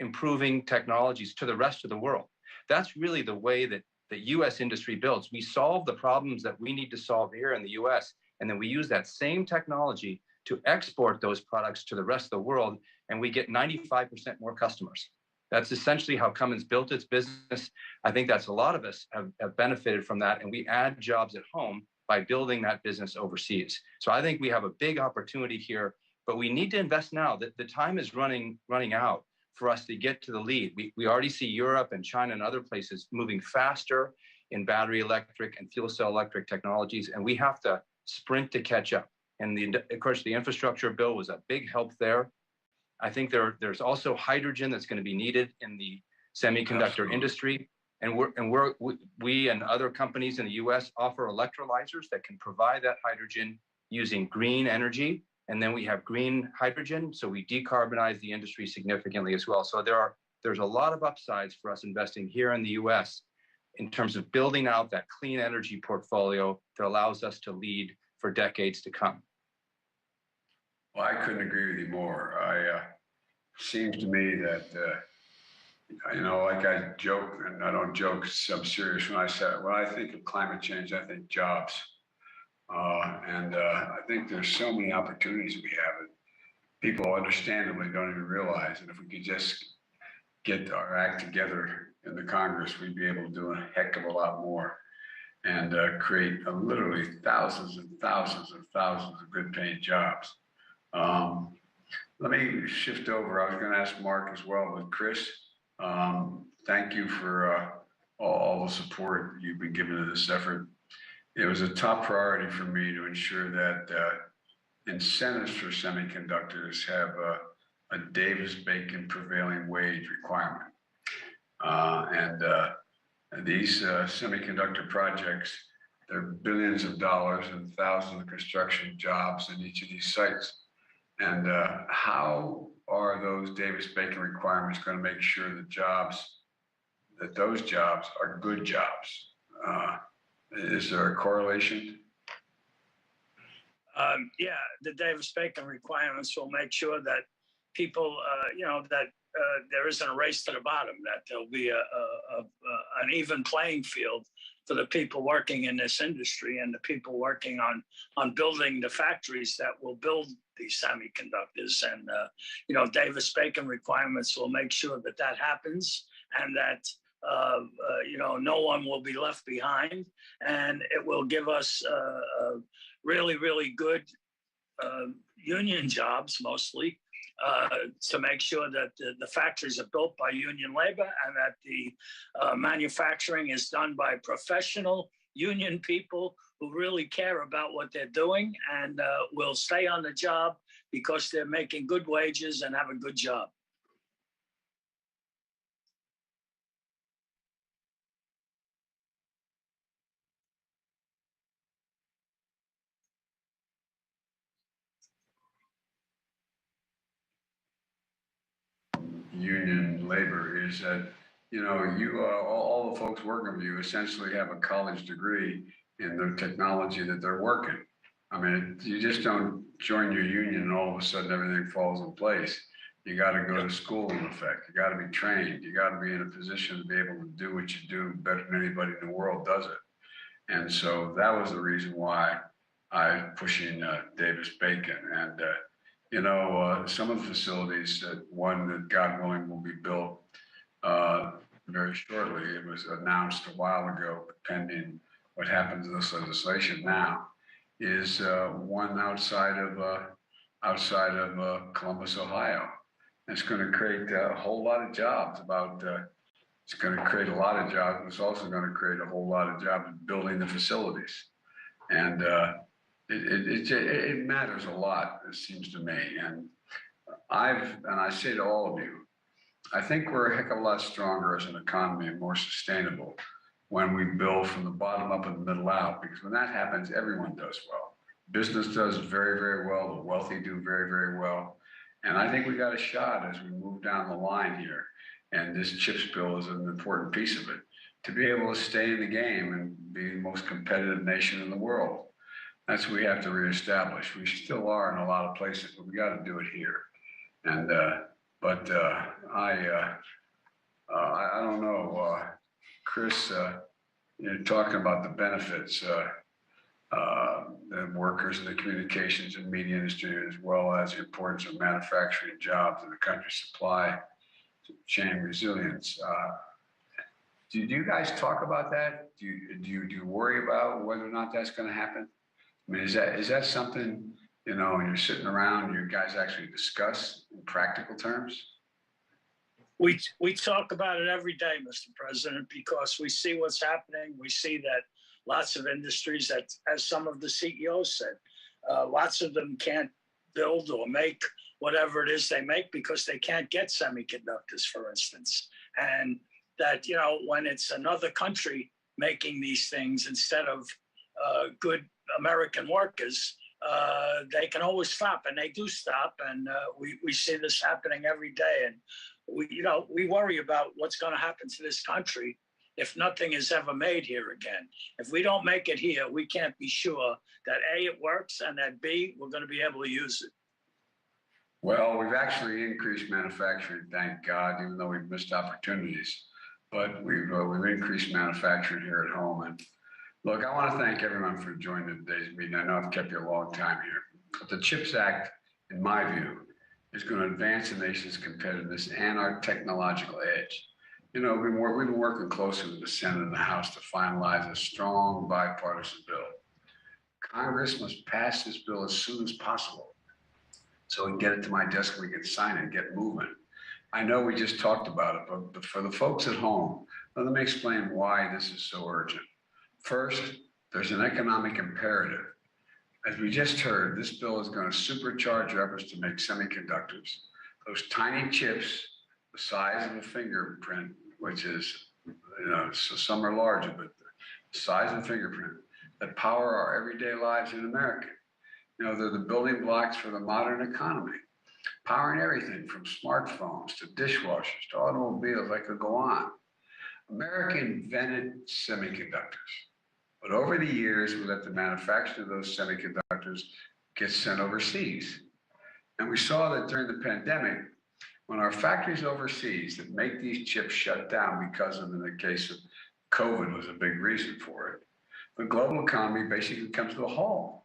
improving technologies to the rest of the world. That's really the way that the U.S. industry builds. We solve the problems that we need to solve here in the U.S., and then we use that same technology to export those products to the rest of the world, and we get 95% more customers. That's essentially how Cummins built its business. I think that's a lot of us have benefited from that, and we add jobs at home by building that business overseas. So I think we have a big opportunity here, but we need to invest now. The time is running out for us to get to the lead. We already see Europe and China and other places moving faster in battery electric and fuel cell electric technologies, and we have to sprint to catch up. And of course, the infrastructure bill was a big help there. I think there's also hydrogen that's going to be needed in the semiconductor industry. And we and other companies in the U.S. offer electrolyzers that can provide that hydrogen using green energy. And then we have green hydrogen, so we decarbonize the industry significantly as well. So there's a lot of upsides for us investing here in the U.S. in terms of building out that clean energy portfolio that allows us to lead for decades to come. Well, I couldn't agree with you more. Seems to me that, like I joke, and I don't joke, I'm serious when I think of climate change, I think jobs. I think there's so many opportunities we have that people understandably don't even realize. And if we could just get our act together in the Congress, we'd be able to do a heck of a lot more and create literally thousands and thousands and thousands of good paying jobs. Let me shift over. I was going to ask Mark as well, but Chris, thank you for all the support you've been giving to this effort. It was a top priority for me to ensure that incentives for semiconductors have a Davis-Bacon prevailing wage requirement. These semiconductor projects, they're billions of dollars and thousands of construction jobs in each of these sites. And how are those Davis-Bacon requirements going to make sure that those jobs are good jobs? Is there a correlation? Yeah, the Davis-Bacon requirements will make sure that people, that there isn't a race to the bottom, that there'll be an even playing field for the people working in this industry and the people working on building the factories that will build these semiconductors. And, Davis-Bacon requirements will make sure that that happens and that, no one will be left behind. And it will give us really, really good union jobs, mostly, to make sure that the factories are built by union labor and that the manufacturing is done by professional union people who really care about what they're doing and will stay on the job because they're making good wages and have a good job. Union labor is that, all the folks working with you essentially have a college degree in the technology that they're working. I mean, you just don't join your union and all of a sudden everything falls in place. You got to go to school, in effect. You got to be trained. You got to be in a position to be able to do what you do better than anybody in the world does it. And so that was the reason why I'm pushing Davis-Bacon. And, some of the facilities, one that God willing will be built very shortly. It was announced a while ago, pending what happens in this legislation now, is one outside of Columbus, Ohio. It's going to create a whole lot of jobs. It's going to create a lot of jobs, but it's also going to create a whole lot of jobs building the facilities. And it matters a lot, it seems to me. And I say to all of you, I think we're a heck of a lot stronger as an economy and more sustainable when we build from the bottom up and the middle out, because when that happens, everyone does well. Business does very, very well. The wealthy do very, very well. And I think we got a shot as we move down the line here. And this CHIPS bill is an important piece of it, to be able to stay in the game and be the most competitive nation in the world. That's what we have to reestablish. We still are in a lot of places, but we got to do it here. And I don't know, Chris. You're talking about the benefits, the workers in the communications and media industry, as well as the importance of manufacturing jobs and the country's supply chain resilience. Do you guys talk about that? Do you worry about whether or not that's going to happen? I mean, is that something, when you're sitting around, you guys actually discuss in practical terms? We talk about it every day, Mr. President, because we see what's happening. We see that lots of industries, that, as some of the CEOs said, lots of them can't build or make whatever it is they make because they can't get semiconductors, for instance. And that, when it's another country making these things instead of good American workers, they can always stop, and they do stop. And we see this happening every day. And we worry about what's going to happen to this country if nothing is ever made here again. If we don't make it here, we can't be sure that A, it works, and that B, we're going to be able to use it. Well, we've actually increased manufacturing, thank God, even though we've missed opportunities. But we've increased manufacturing here at home. And look, I want to thank everyone for joining today's meeting. I know I've kept you a long time here. But the CHIPS Act, in my view, is going to advance the nation's competitiveness and our technological edge. We've been working closely with the Senate and the House to finalize a strong bipartisan bill. Congress must pass this bill as soon as possible so we can get it to my desk and we can sign it and get moving. I know we just talked about it, but for the folks at home, let me explain why this is so urgent. First, there's an economic imperative. As we just heard, this bill is going to supercharge our efforts to make semiconductors. Those tiny chips, the size of a fingerprint, which is So some are larger, but the size and fingerprint that power our everyday lives in America. They're the building blocks for the modern economy, powering everything from smartphones to dishwashers to automobiles. I could go on. America invented semiconductors, but over the years, we let the manufacture of those semiconductors get sent overseas. And we saw that during the pandemic, when our factories overseas that make these chips shut down because of, in the case of COVID, was a big reason for it, the global economy basically comes to a halt,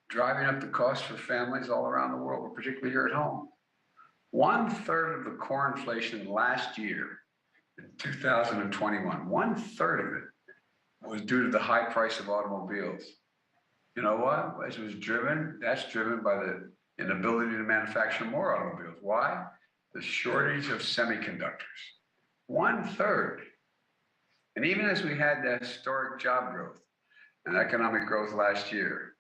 driving up the cost for families all around the world, but particularly here at home. 1/3 of the core inflation last year, in 2021, 1/3 of it was due to the high price of automobiles. You know what? That's driven by the inability to manufacture more automobiles. Why? The shortage of semiconductors. 1/3. And even as we had that historic job growth and economic growth last year,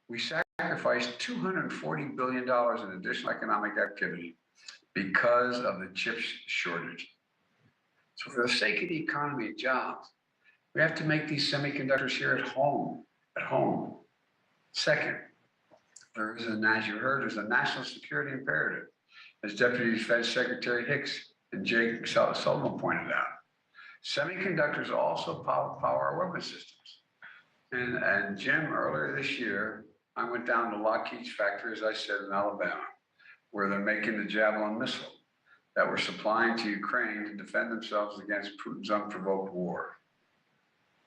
we sacrificed $240 billion in additional economic activity because of the chip shortage. So for the sake of the economy and jobs, we have to make these semiconductors here at home. Second, as you heard, there's a national security imperative, as Deputy Defense Secretary Hicks and Jake Sullivan pointed out. Semiconductors also power our weapon systems. And Jim, earlier this year, I went down to Lockheed's factory, as I said, in Alabama, where they're making the Javelin missile that we're supplying to Ukraine to defend themselves against Putin's unprovoked war.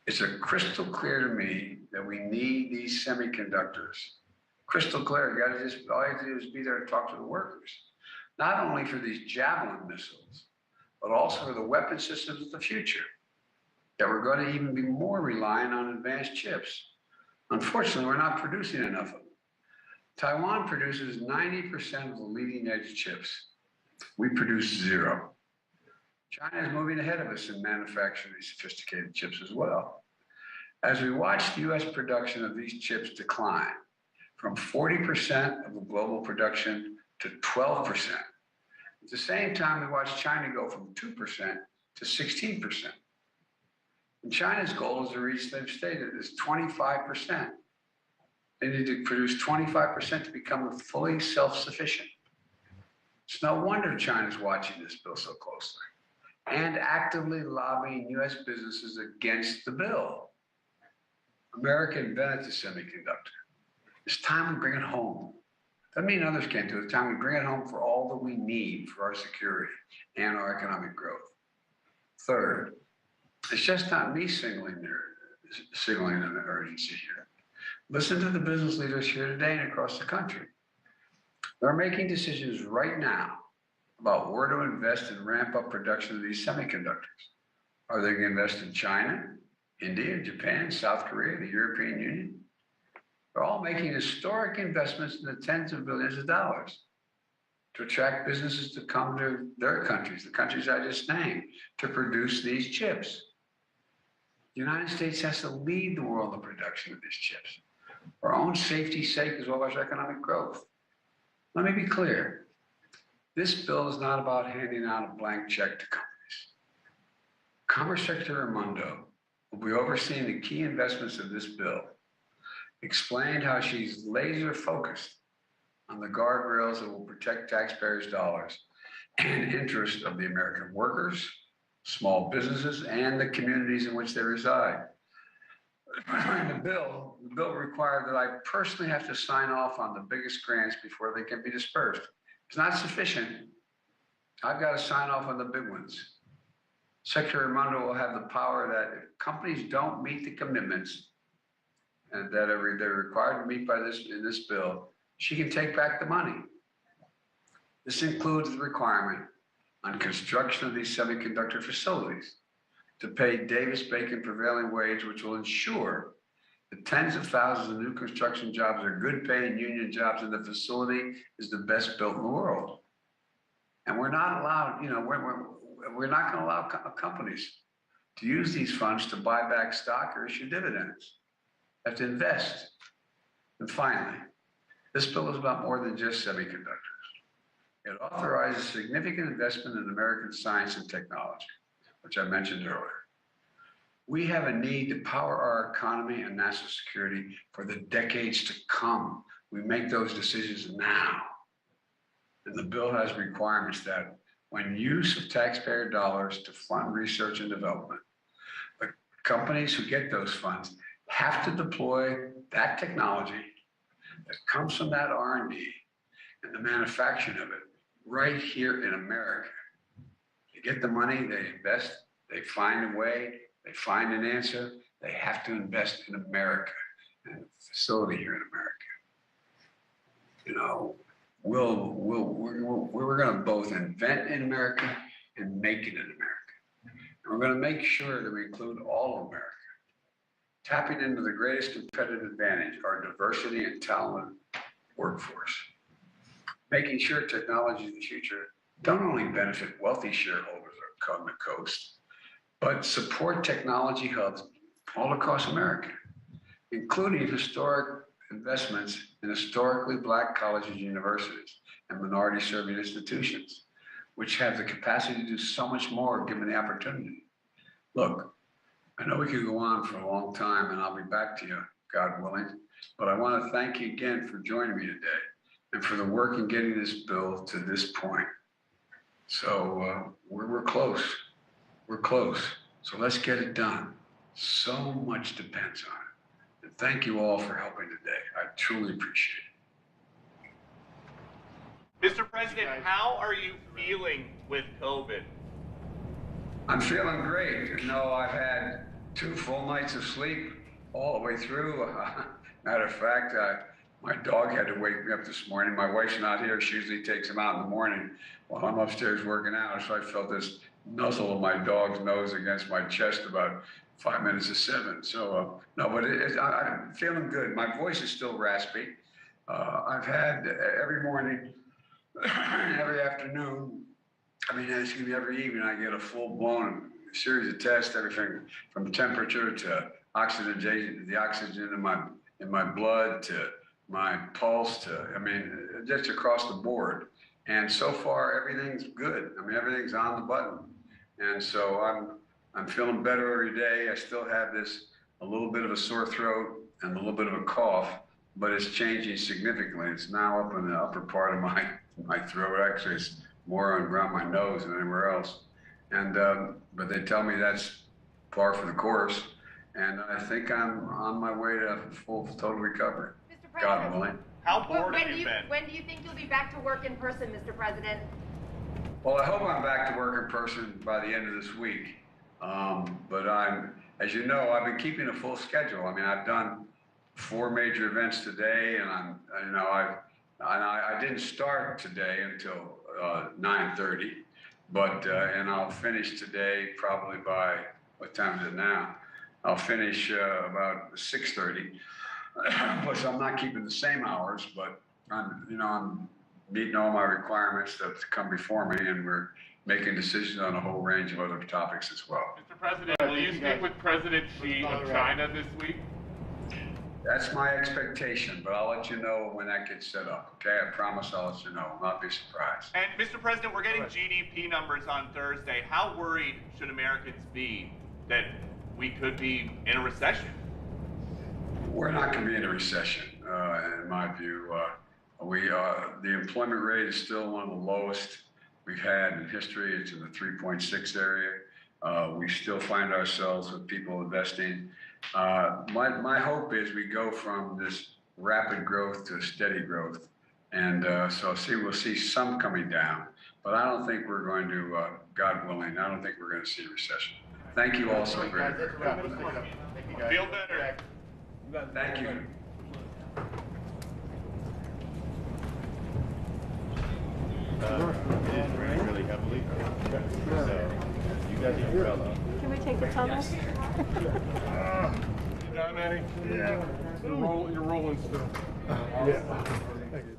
It's crystal clear to me that we need these semiconductors. Crystal clear. All you have to do is be there to talk to the workers, not only for these Javelin missiles, but also for the weapon systems of the future, that we're going to even be more reliant on advanced chips. Unfortunately, we're not producing enough of them. Taiwan produces 90% of the leading edge chips. We produce 0. China is moving ahead of us in manufacturing these sophisticated chips as well. As we watch the US production of these chips decline from 40% of the global production to 12%, at the same time we watch China go from 2% to 16%. And China's goal is to reach, they've stated, is 25%. They need to produce 25% to become fully self-sufficient. It's no wonder China's watching this bill so closely and actively lobbying US businesses against the bill. America invented the semiconductor. It's time we bring it home. Doesn't mean others can't do it. It's time we bring it home for all that we need for our security and our economic growth. Third, it's just not me signaling an urgency here. Listen to the business leaders here today and across the country. They're making decisions right now about where to invest and ramp up production of these semiconductors. Are they going to invest in China, India, Japan, South Korea, the European Union? They're all making historic investments in the tens of billions of dollars to attract businesses to come to their countries, the countries I just named, to produce these chips. The United States has to lead the world in the production of these chips, for our own safety's sake as well as economic growth. Let me be clear. This bill is not about handing out a blank check to companies. Commerce Secretary Raimondo will be overseeing the key investments of this bill, explained how she's laser focused on the guardrails that will protect taxpayers' dollars and interests of the American workers, small businesses, and the communities in which they reside. The bill required that I personally have to sign off on the biggest grants before they can be dispersed. It's not sufficient. I've got to sign off on the big ones. Secretary Raimondo will have the power that if companies don't meet the commitments and that they're required to meet in this bill, she can take back the money. This includes the requirement on construction of these semiconductor facilities to pay Davis-Bacon prevailing wage, which will ensure that tens of thousands of new construction jobs are good paying union jobs, and the facility is the best built in the world. And we're not allowed, we're not going to allow companies to use these funds to buy back stock or issue dividends. They have to invest. And finally, this bill is about more than just semiconductors. It authorizes significant investment in American science and technology, which I mentioned earlier. We have a need to power our economy and national security for the decades to come. We make those decisions now. And the bill has requirements that when use of taxpayer dollars to fund research and development, the companies who get those funds have to deploy that technology that comes from that R&D and the manufacturing of it right here in America. They get the money, they invest, they find a way, they find an answer. They have to invest in America and a facility here in America. You know, we're going to both invent in America and make it in America. And we're going to make sure that we include all of America, tapping into the greatest competitive advantage, our diversity and talent workforce, making sure technology in the future don't only benefit wealthy shareholders on the coast, but support technology hubs all across America, including historic investments in historically Black colleges and universities and minority-serving institutions, which have the capacity to do so much more given the opportunity. Look, I know we could go on for a long time, and I'll be back to you, God willing, but I want to thank you again for joining me today and for the work in getting this bill to this point. So we're close. We're close. So let's get it done. So much depends on it. And thank you all for helping today. I truly appreciate it. Mr. President, how are you feeling with COVID? I'm feeling great. You know, I've had 2 full nights of sleep all the way through. Matter of fact, my dog had to wake me up this morning. My wife's not here. She usually takes him out in the morning while I'm upstairs working out. So I felt this nuzzle of my dog's nose against my chest about 5 minutes to 7. So, no, but I'm feeling good. My voice is still raspy. I've had every morning, every afternoon, I mean, it's going to be every evening, I get a full-blown series of tests, everything from temperature to oxygen, the oxygen in my blood to my pulse to, I mean, just across the board. And so far, everything's good. I mean, everything's on the button. And so I'm feeling better every day. I still have a little bit of a sore throat and a little bit of a cough, but it's changing significantly. It's now up in the upper part of my throat. Actually, it's more around my nose than anywhere else. And, but they tell me that's par for the course. And I think I'm on my way to full, total recovery. God willing. How bored have you been? When do you think you'll be back to work in person, Mr. President? Well, I hope I'm back to work in person by the end of this week. But as you know, I've been keeping a full schedule. I mean, I've done 4 major events today, and I didn't start today until 9:30, but and I'll finish today probably by, what time is it now? I'll finish about 6:30. Plus, I'm not keeping the same hours, but I'm meeting all my requirements that come before me, and we're making decisions on a whole range of other topics as well. Mr. President, will you speak with President Xi of China this week? That's my expectation, but I'll let you know when that gets set up, okay? I promise I'll let you know. I'll not be surprised. And Mr. President, we're getting GDP numbers on Thursday. How worried should Americans be that we could be in a recession? We're not going to be in a recession, in my view. The employment rate is still one of the lowest we've had in history. It's in the 3.6 area. We still find ourselves with people investing. My hope is we go from this rapid growth to steady growth. And so we'll see some coming down. But I don't think we're going to, God willing, I don't think we're going to see a recession. Thank you all so very much. Feel better. Thank you. Really heavily. So you guys even fell off. Can we take the tunnel? Down, Manny. Yeah. You're rolling still. Yeah. Thank you.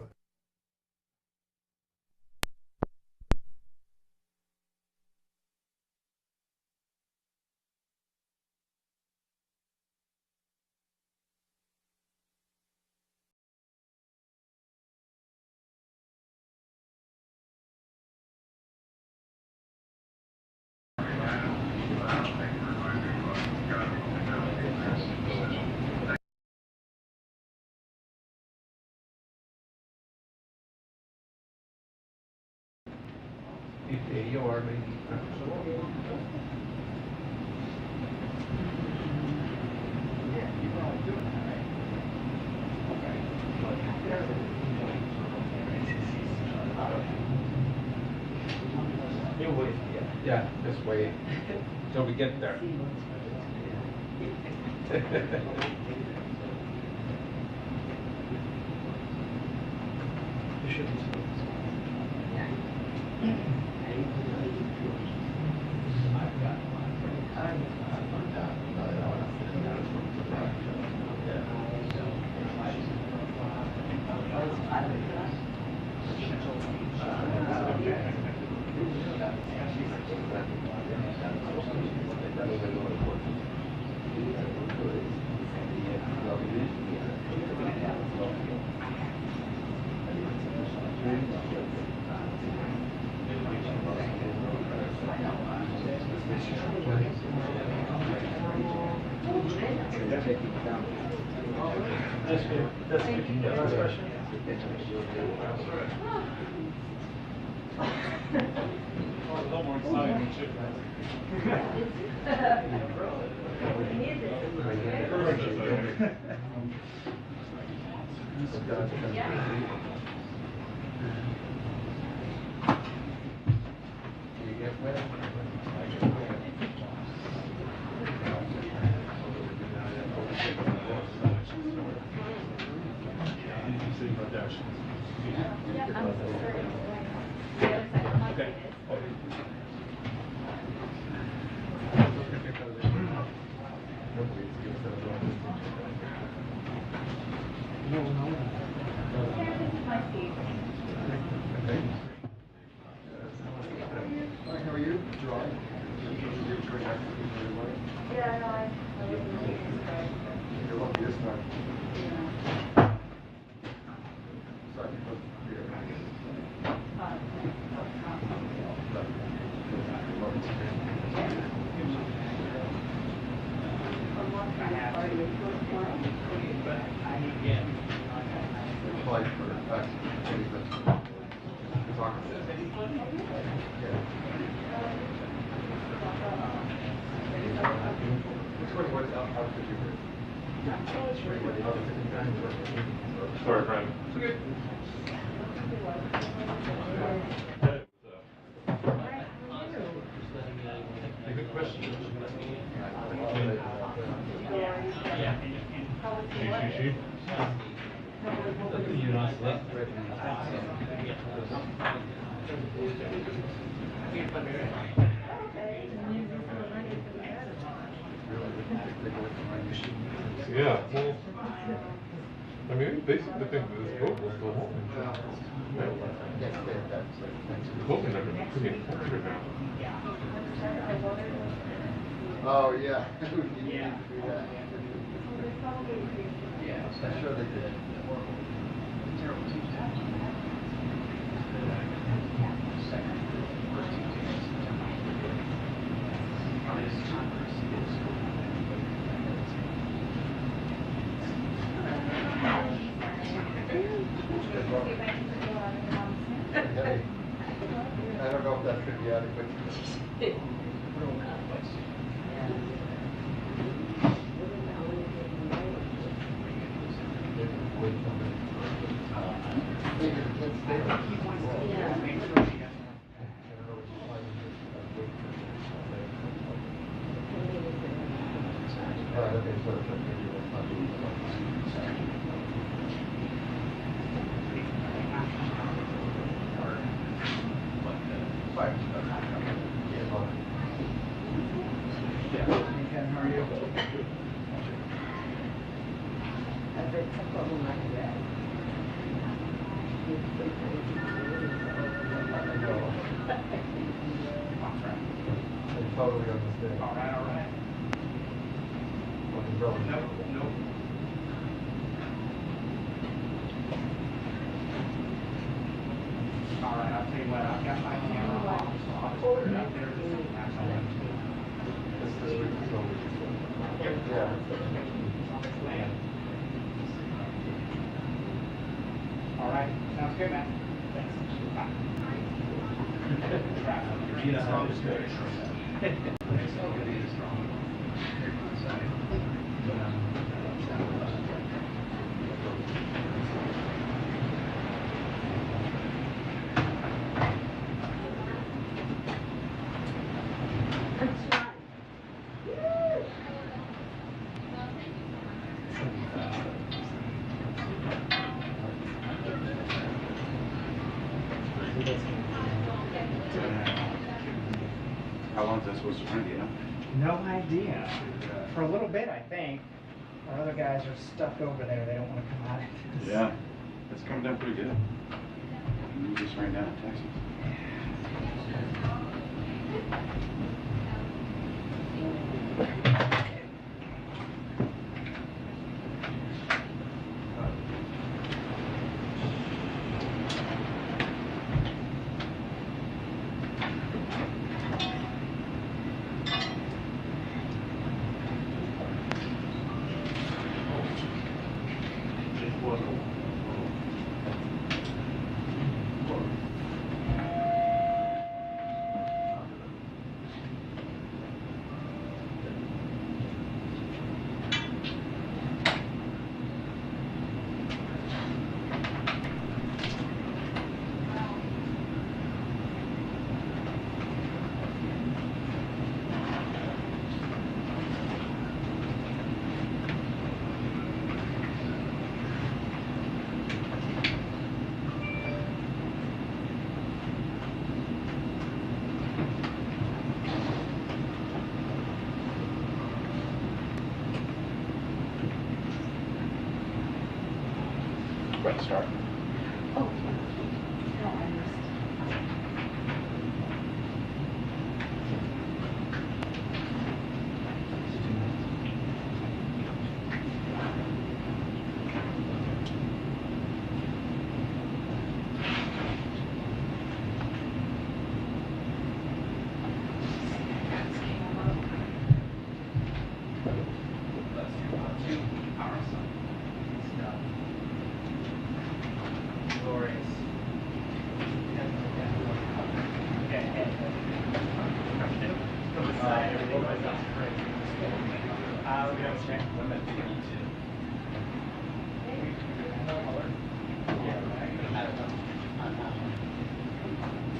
Yeah, just wait till we get there. Sorry, Brian. It's okay. Good question. She. Yeah, well, I mean, basically the thing that this vote will still hold. Voting numbers are pretty important now. Oh, yeah. You need to do that. I'm sure they did. I don't know if that should be adequate. Totally understand. All right. Nope. All right, I'll tell you what, I've got my camera off, so I'll just put it up there. This week is over. Yeah. All right, sounds good, man. Thanks. Bye. How long is that supposed to run, do you know? No idea. For a little bit, I think. Our other guys are stuck over there. They don't want to come out. Yeah, it's coming down pretty good. Move this right now in Texas. Let's start. Oh, no, I missed.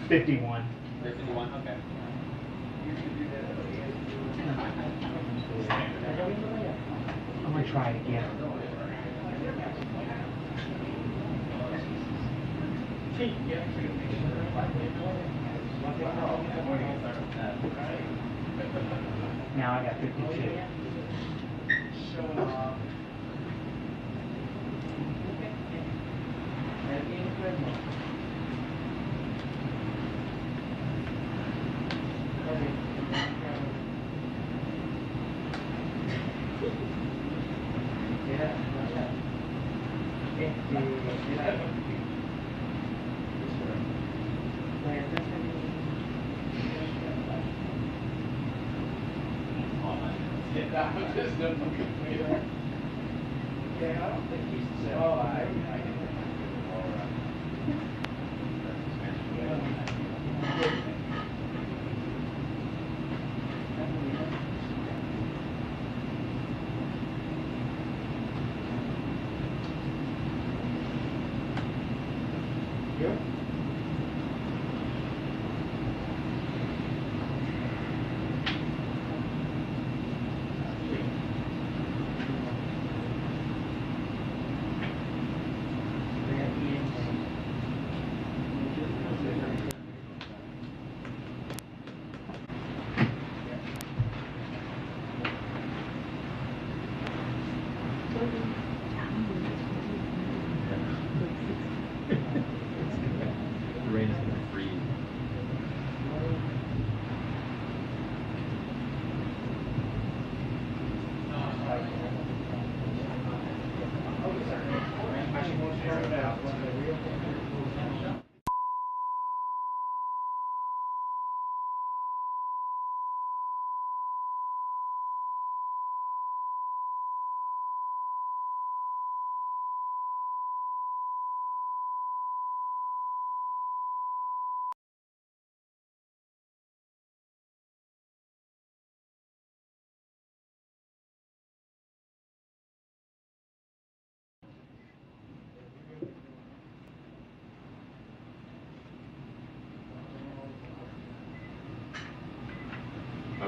$51. $51, okay. I'm gonna try it again. Now I got 52.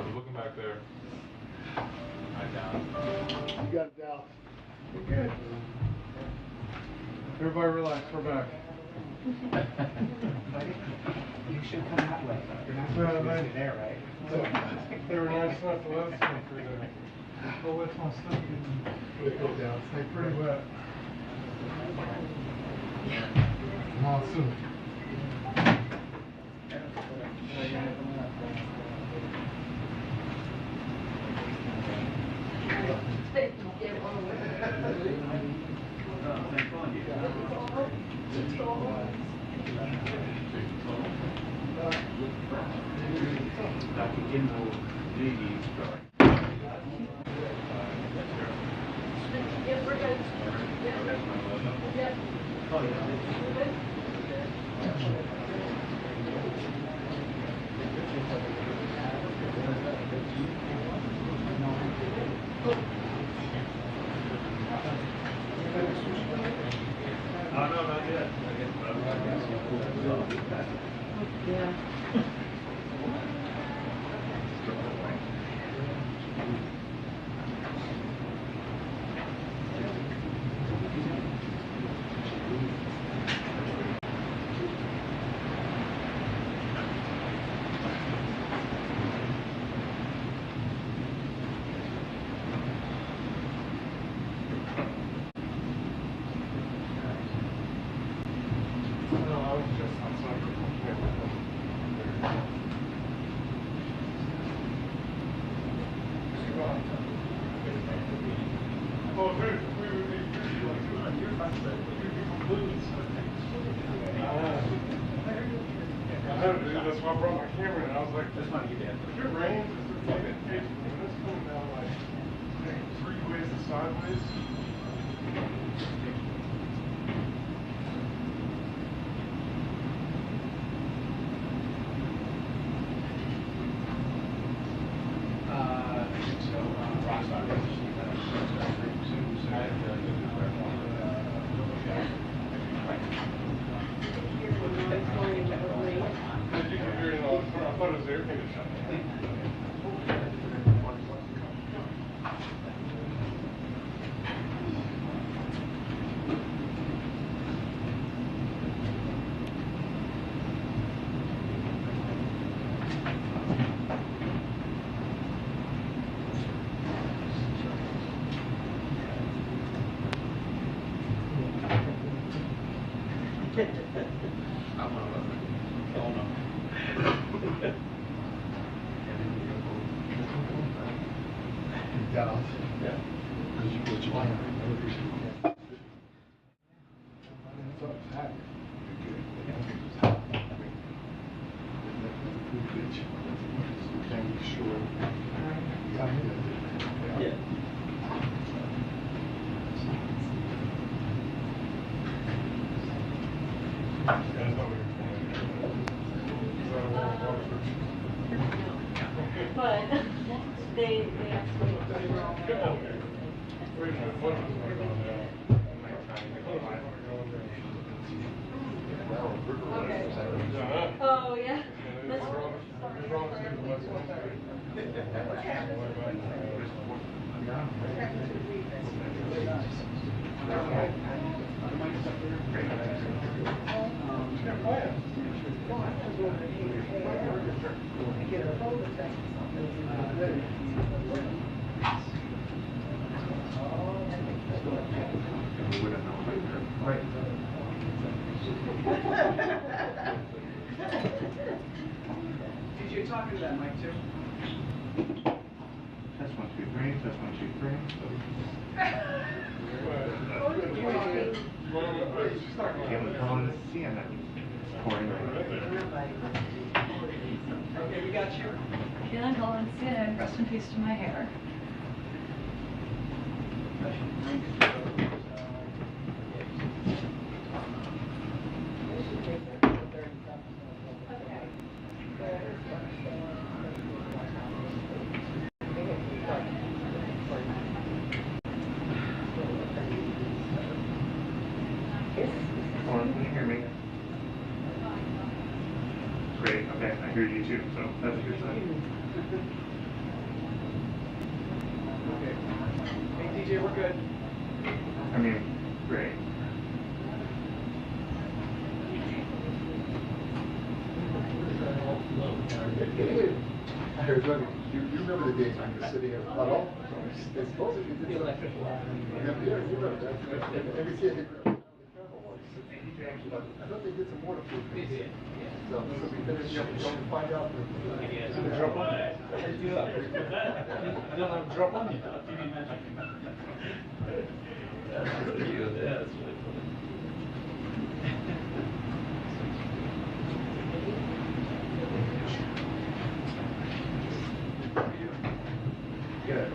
was looking back there. You got it down. We're good. Everybody relax, we're back. You should come that way. You're not supposed to be there, right? They were nice enough to let us come through there. Oh, what's my stuff getting down? Stay pretty wet. Monsoon. That's why I brought my camera and I was like, if it rains, it's like that case, when it's coming down like 3 ways to sideways. But they absolutely were all okay. Oh yeah. Did you talk to that mic too? That's 1, 2, 3. That's 1, 2, 3. Okay, we got you. Keelan Valencia, rest in peace to my hair. Can you hear me? Great, okay, I hear you too, so that's a good sign. AJ, we're good. I mean, great. You remember the days when you were sitting in a puddle? It's supposed to be the electric line. Yeah, you remember that. Every kid I thought they did some water proof. So this will be finished. Don't find out. Drop on it. I don't have drop on it. That's cute. Yeah, that's really funny. Yeah.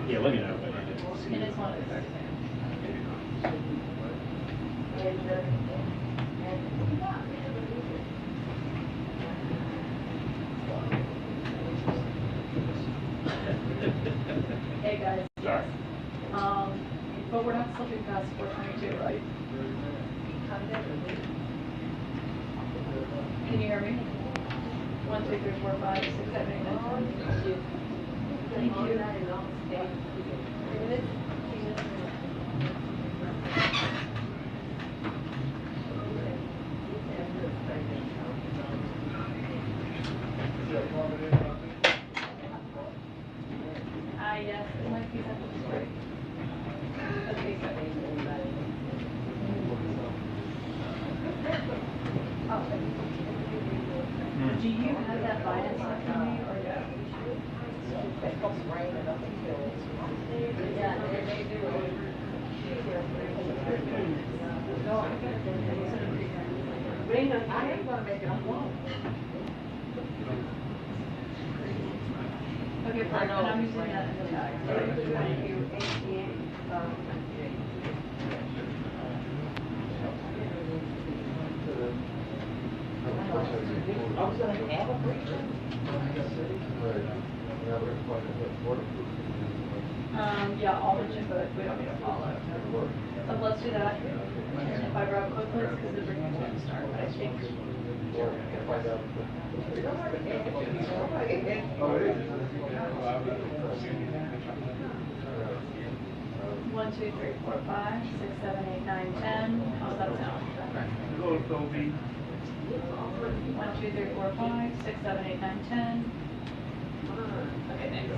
Yeah, let me know. And it's one of the 30 Hey guys. Sorry. But we're not slipping past 422, right? Can you hear me? 1, 2, 3, 4, 5, 6, 7, 8, 9, 10. Thank you. Yes, it might be that story. Okay, so. Do you have that Biden stuff for me or no? It's supposed to rain and nothing kills. Yeah, they do. No, I'm going to rain. I ain't going to make it. I'm wrong. Okay, perfect. And I'm using that as a tag. Thank you. Yeah, I'll mention, but we don't need to follow. So let's do that. And if I grab quick links, because the bring one to start, but I think. One, 2, 3, 4, 5, 6, 7, 8, 9, 10. How's that sound? 1, 2, 3, 4, 5, 6, 7, 8, 9, 10. Okay, thanks.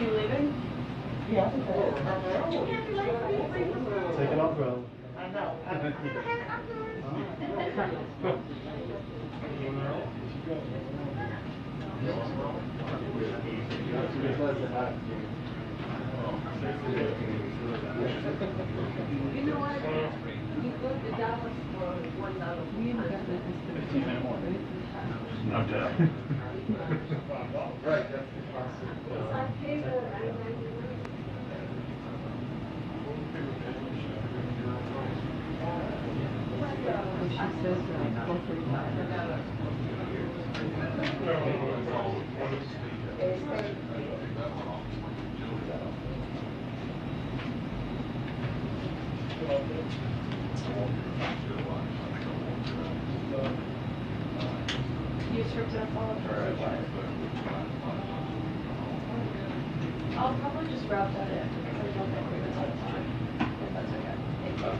You leaving? Yeah. Take it off, bro. I know. You know what? You go to Dallas for 1 hour. We invested 15 minutes more. No doubt. Right, that's the It's like paper. You stripped it all for I'll probably just wrap that in because I don't think we're going to have time. If that's okay. Thank you.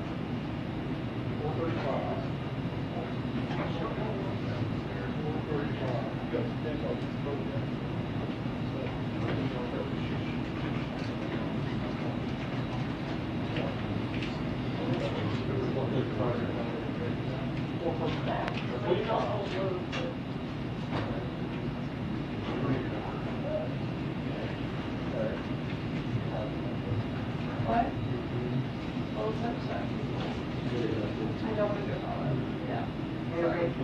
What? What was that say? I don't think it's all that. Yeah. Thank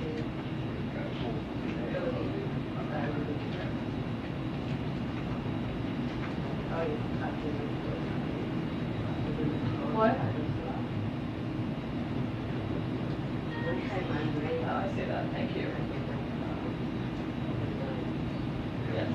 you. What? Oh, I see that. Thank you. Yes.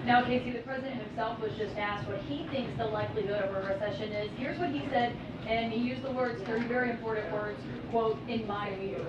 Now, Casey, the president himself was just asked what he thinks the likelihood of a recession is. Here's what he said, and he used the words, three very important words, quote, in my view.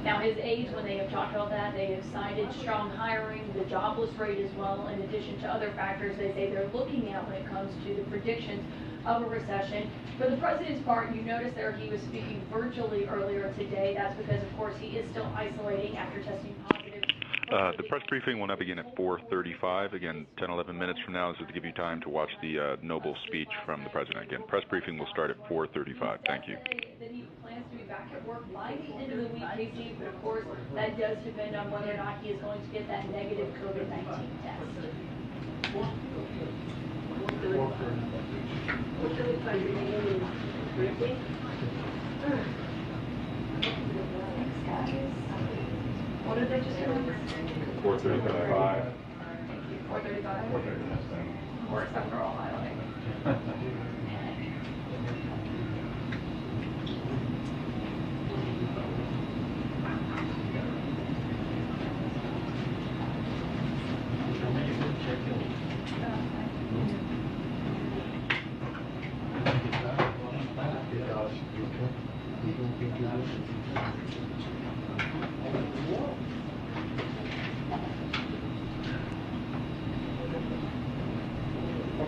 Now, his aides, when they have talked about that, they have cited strong hiring, the jobless rate as well, in addition to other factors they say they're looking at when it comes to the predictions of a recession. For the president's part, you notice there he was speaking virtually earlier today. That's because, of course, he is still isolating after testing positive. The press briefing will now begin at 4:35. Again, 10, 11 minutes from now. This is to give you time to watch the noble speech from the president. Again, press briefing will start at 4:35. Thank you. That he plans to be back at work by the end of the week, Casey, but of course that does depend on whether or not he is going to get that negative COVID-19 test. What did they just do? 4:35. 4:35. 4:35. Or except for all highlighting.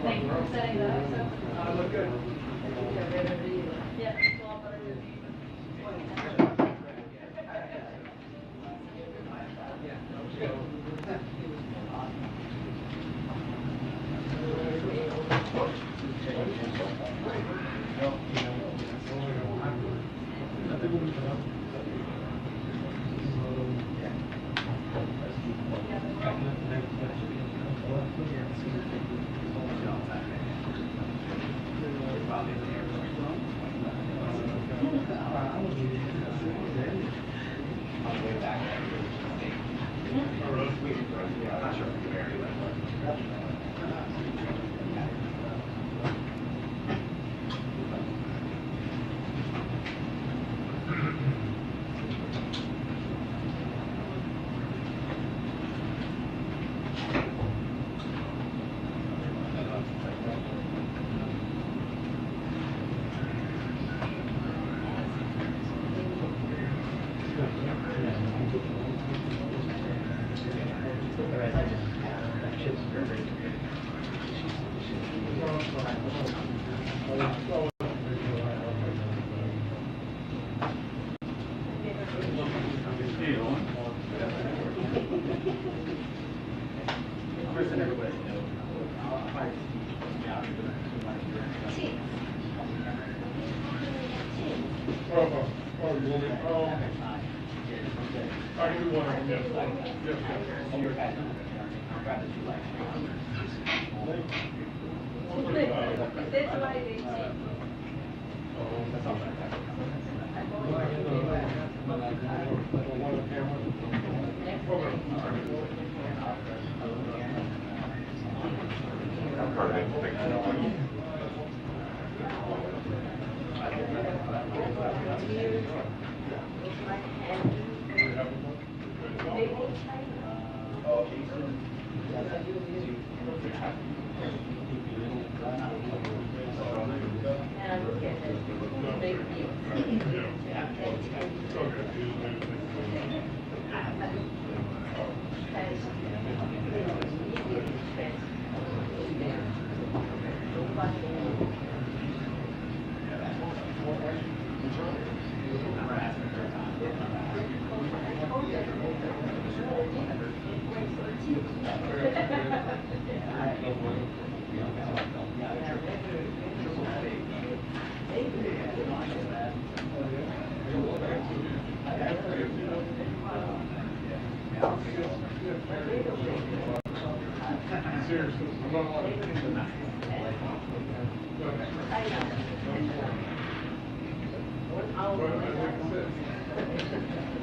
Thank you for setting that up. So. Look good. Yeah, it's a lot better than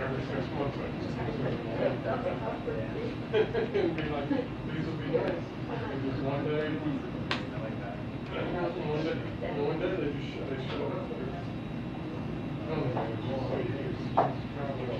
every 6 months I just and be like, these will be nice. And just one day, one day they show up. I don't think it's just so used to traveling.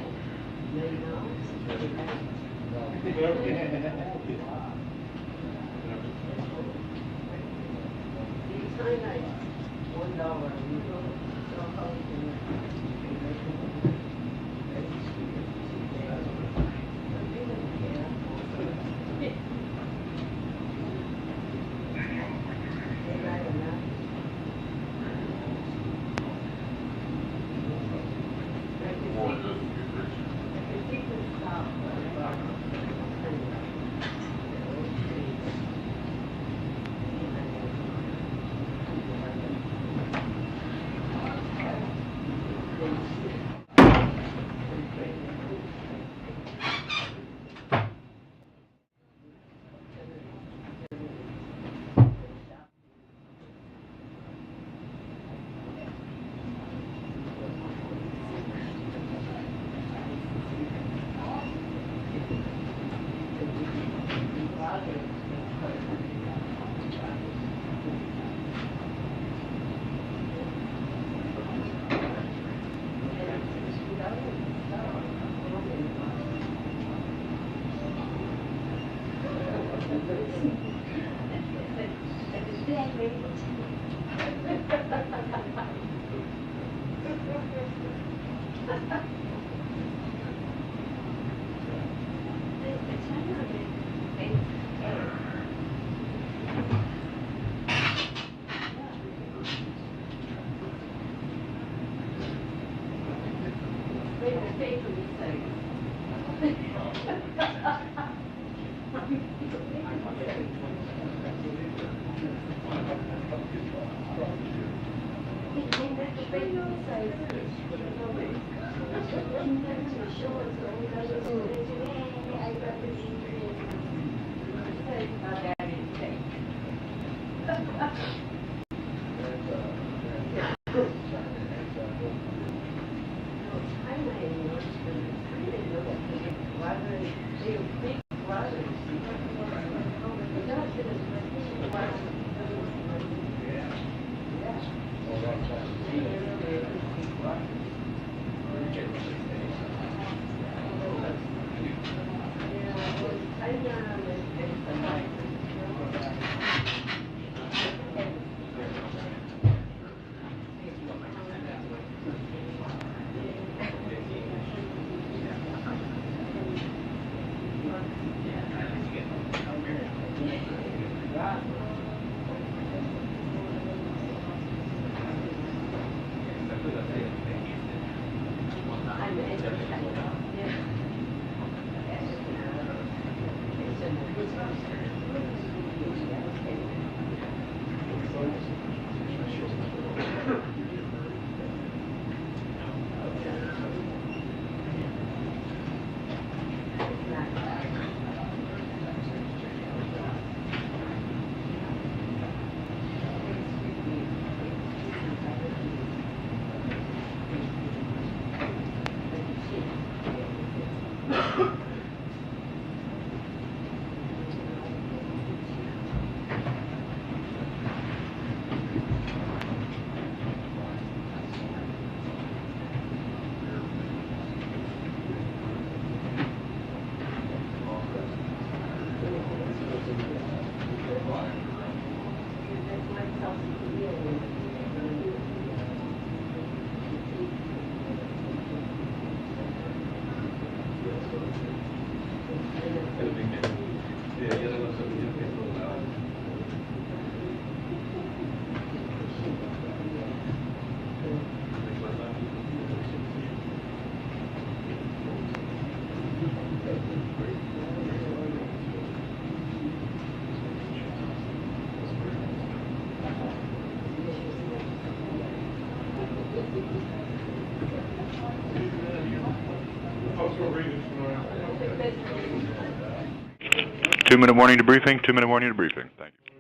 Two-minute warning to briefing. 2-minute warning to briefing. Thank you.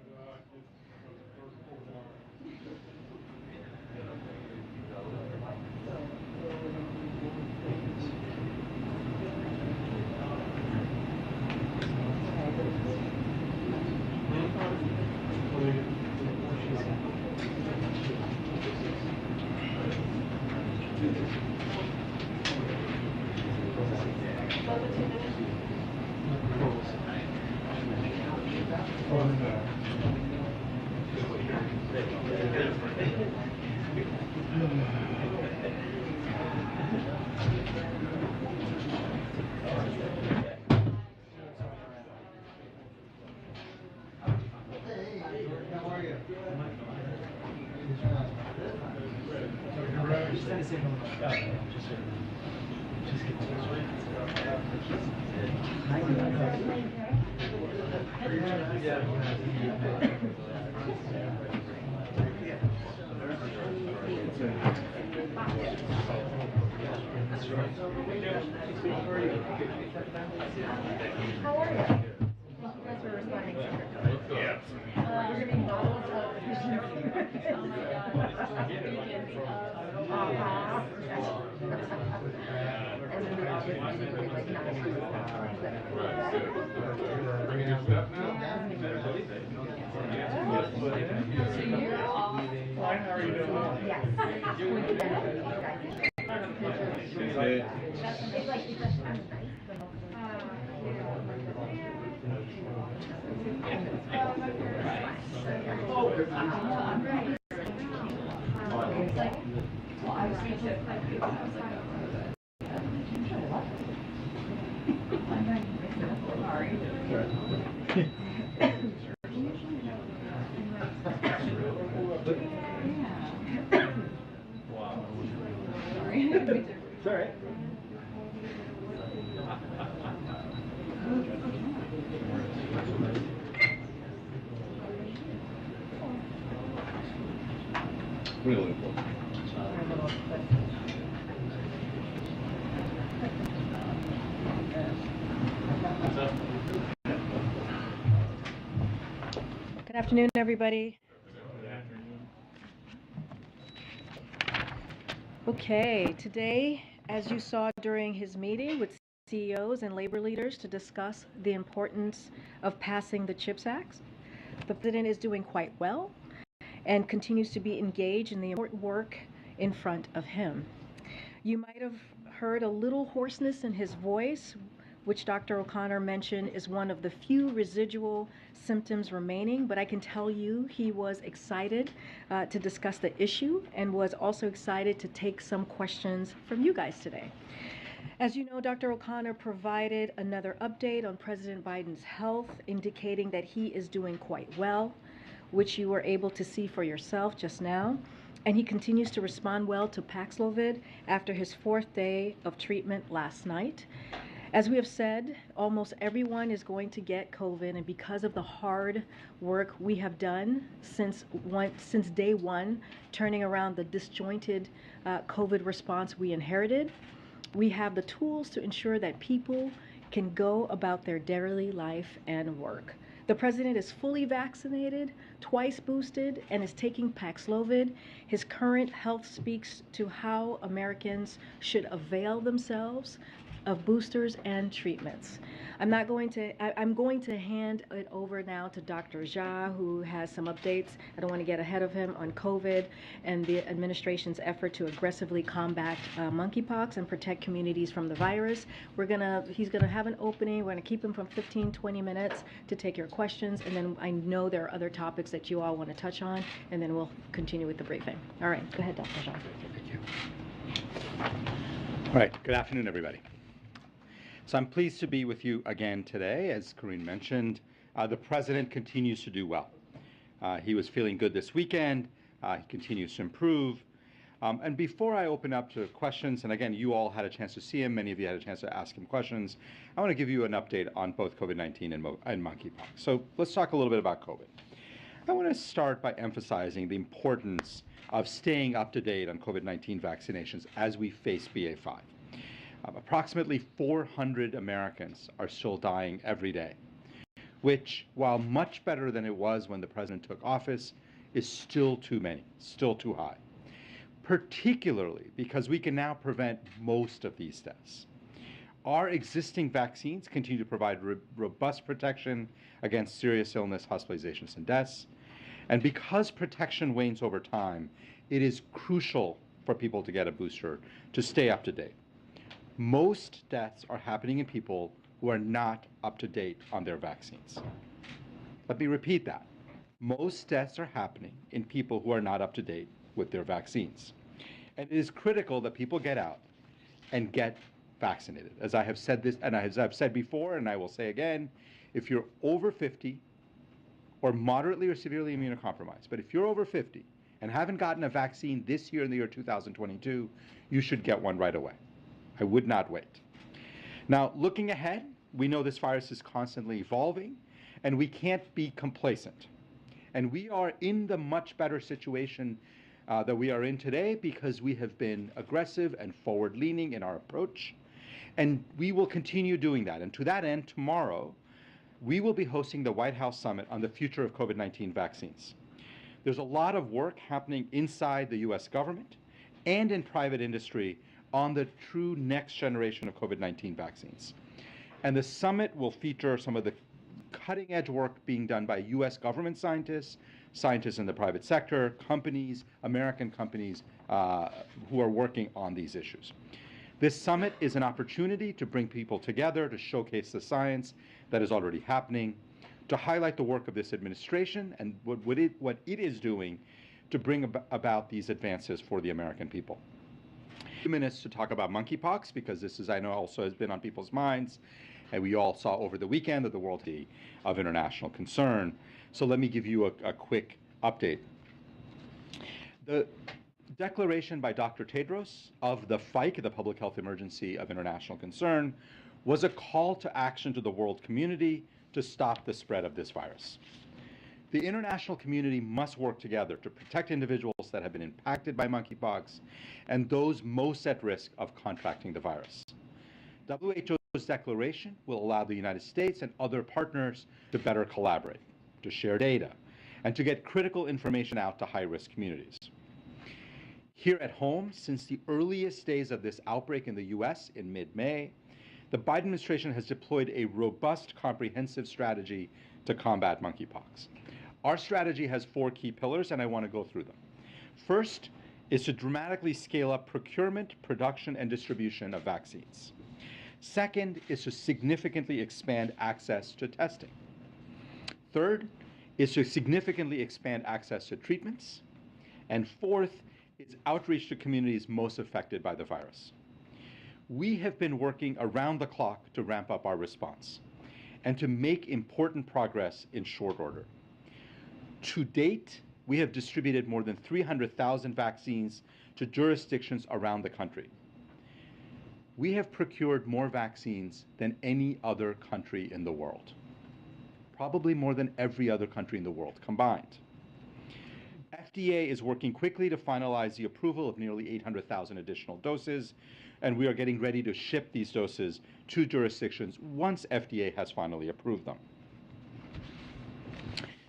Really important. Good afternoon, everybody. Okay, today, as you saw during his meeting with CEOs and labor leaders to discuss the importance of passing the CHIPS Act, the president is doing quite well and continues to be engaged in the important work in front of him. You might have heard a little hoarseness in his voice, which Dr. O'Connor mentioned is one of the few residual symptoms remaining, but I can tell you he was excited to discuss the issue and was also excited to take some questions from you guys today. As you know, Dr. O'Connor provided another update on President Biden's health, indicating that he is doing quite well, which you were able to see for yourself just now. And he continues to respond well to Paxlovid after his 4th day of treatment last night. As we have said, almost everyone is going to get COVID, and because of the hard work we have done since day one, turning around the disjointed COVID response we inherited, we have the tools to ensure that people can go about their daily life and work. The president is fully vaccinated, twice boosted, and is taking Paxlovid. His current health speaks to how Americans should avail themselves of boosters and treatments. I'm going to hand it over now to Dr. Jha, who has some updates. I don't want to get ahead of him on COVID and the administration's effort to aggressively combat monkeypox and protect communities from the virus. He's gonna have an opening. We're gonna keep him from 15-20 minutes to take your questions, and then I know there are other topics that you all want to touch on, and then we'll continue with the briefing. All right, go ahead, Dr. Jha. Thank you. All right, good afternoon, everybody. So I'm pleased to be with you again today. As Corinne mentioned, the president continues to do well. He was feeling good this weekend. He continues to improve. And before I open up to questions, and again, you all had a chance to see him, many of you had a chance to ask him questions, I want to give you an update on both COVID-19 and monkeypox. So let's talk a little bit about COVID. I want to start by emphasizing the importance of staying up to date on COVID-19 vaccinations as we face BA.5. Approximately 400 Americans are still dying every day, which, while much better than it was when the president took office, is still too many, still too high, particularly because we can now prevent most of these deaths. Our existing vaccines continue to provide robust protection against serious illness, hospitalizations, and deaths. And because protection wanes over time, it is crucial for people to get a booster to stay up to date. Most deaths are happening in people who are not up to date on their vaccines. Let me repeat that. Most deaths are happening in people who are not up to date with their vaccines. And it is critical that people get out and get vaccinated. As I have said this, and as I've said before, and I will say again, if you're over 50 or moderately or severely immunocompromised, but if you're over 50 and haven't gotten a vaccine this year in the year 2022, you should get one right away. I would not wait. Now, looking ahead, we know this virus is constantly evolving, and we can't be complacent. And we are in the much better situation that we are in today because we have been aggressive and forward-leaning in our approach, and we will continue doing that. And to that end, tomorrow, we will be hosting the White House Summit on the future of COVID-19 vaccines. There's a lot of work happening inside the US government and in private industry on the true next generation of COVID-19 vaccines. And the summit will feature some of the cutting-edge work being done by US government scientists, scientists in the private sector, companies, American companies who are working on these issues. This summit is an opportunity to bring people together, to showcase the science that is already happening, to highlight the work of this administration and what it is doing to bring about these advances for the American people. 2 minutes to talk about monkeypox, because this is, I know, also has been on people's minds, and we all saw over the weekend that the world is of international concern. So let me give you a quick update. The declaration by Dr. Tedros of the FIC, the Public Health Emergency of International Concern, was a call to action to the world community to stop the spread of this virus. The international community must work together to protect individuals that have been impacted by monkeypox and those most at risk of contracting the virus. WHO's declaration will allow the United States and other partners to better collaborate, to share data, and to get critical information out to high-risk communities. Here at home, since the earliest days of this outbreak in the US in mid-May, the Biden administration has deployed a robust, comprehensive strategy to combat monkeypox. Our strategy has 4 key pillars, and I want to go through them. First is to dramatically scale up procurement, production, and distribution of vaccines. Second is to significantly expand access to testing. Third is to significantly expand access to treatments. And fourth is outreach to communities most affected by the virus. We have been working around the clock to ramp up our response and to make important progress in short order. To date, we have distributed more than 300,000 vaccines to jurisdictions around the country. We have procured more vaccines than any other country in the world, probably more than every other country in the world combined. FDA is working quickly to finalize the approval of nearly 800,000 additional doses, and we are getting ready to ship these doses to jurisdictions once FDA has finally approved them.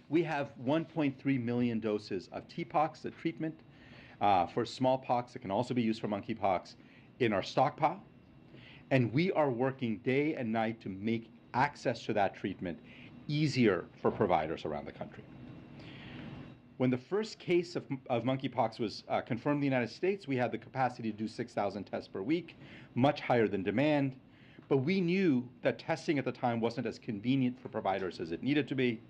We have 1.3 million doses of TPOXX, the treatment for smallpox that can also be used for monkeypox, in our stockpile. And we are working day and night to make access to that treatment easier for providers around the country. When the first case of monkeypox was confirmed in the United States, we had the capacity to do 6,000 tests per week, much higher than demand. But we knew that testing at the time wasn't as convenient for providers as it needed to be.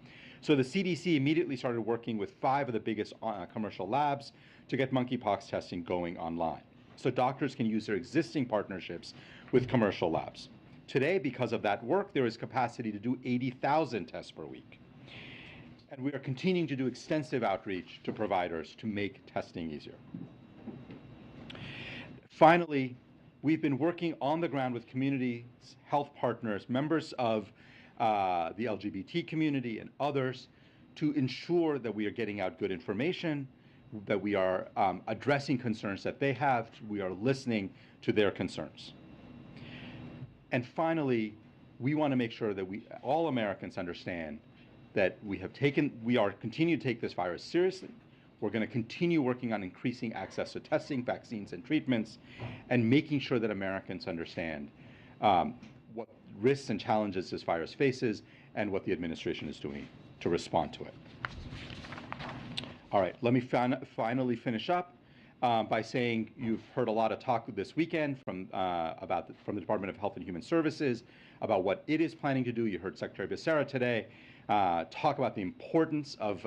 So the CDC immediately started working with 5 of the biggest commercial labs to get monkeypox testing going online, so doctors can use their existing partnerships with commercial labs. Today, because of that work, there is capacity to do 80,000 tests per week. And we are continuing to do extensive outreach to providers to make testing easier. Finally, we've been working on the ground with communities, health partners, members of the LGBT community and others to ensure that we are getting out good information, that we are addressing concerns that they have, we are listening to their concerns. And finally, we want to make sure that all Americans understand that we are continuing to take this virus seriously. We're going to continue working on increasing access to testing, vaccines, and treatments, and making sure that Americans understand what risks and challenges this virus faces and what the administration is doing to respond to it. All right, let me finally finish up. by saying you've heard a lot of talk this weekend from the Department of Health and Human Services about what it is planning to do. You heard Secretary Becerra today talk about the importance of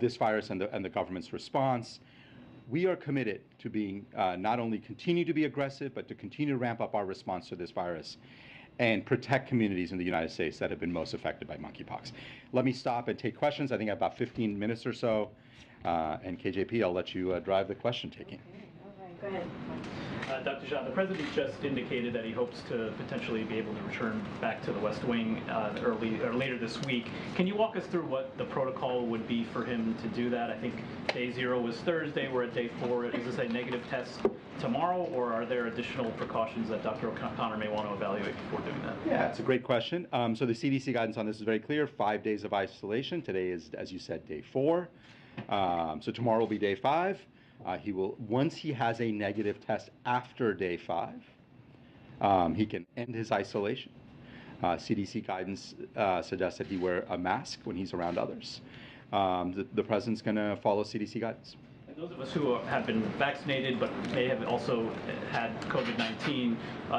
this virus and the government's response. We are committed to being not only continue to be aggressive, but to continue to ramp up our response to this virus and protect communities in the United States that have been most affected by monkeypox. Let me stop and take questions. I think I have about 15 minutes or so. And KJP, I'll let you drive the question taking. Go ahead. Dr. Jha, the president just indicated that he hopes to potentially be able to return back to the West Wing later this week. Can you walk us through what the protocol would be for him to do that? I think day 0 was Thursday. We're at day 4. Is this a negative test tomorrow, or are there additional precautions that Dr. O'Connor may want to evaluate before doing that? Yeah, it's a great question. So the CDC guidance on this is very clear. 5 days of isolation. Today is, as you said, day 4. So tomorrow will be day 5. He will, once he has a negative test after day 5, he can end his isolation. CDC guidance suggests that he wear a mask when he's around others. The president's going to follow CDC guidance. Those of us who have been vaccinated but may have also had COVID-19,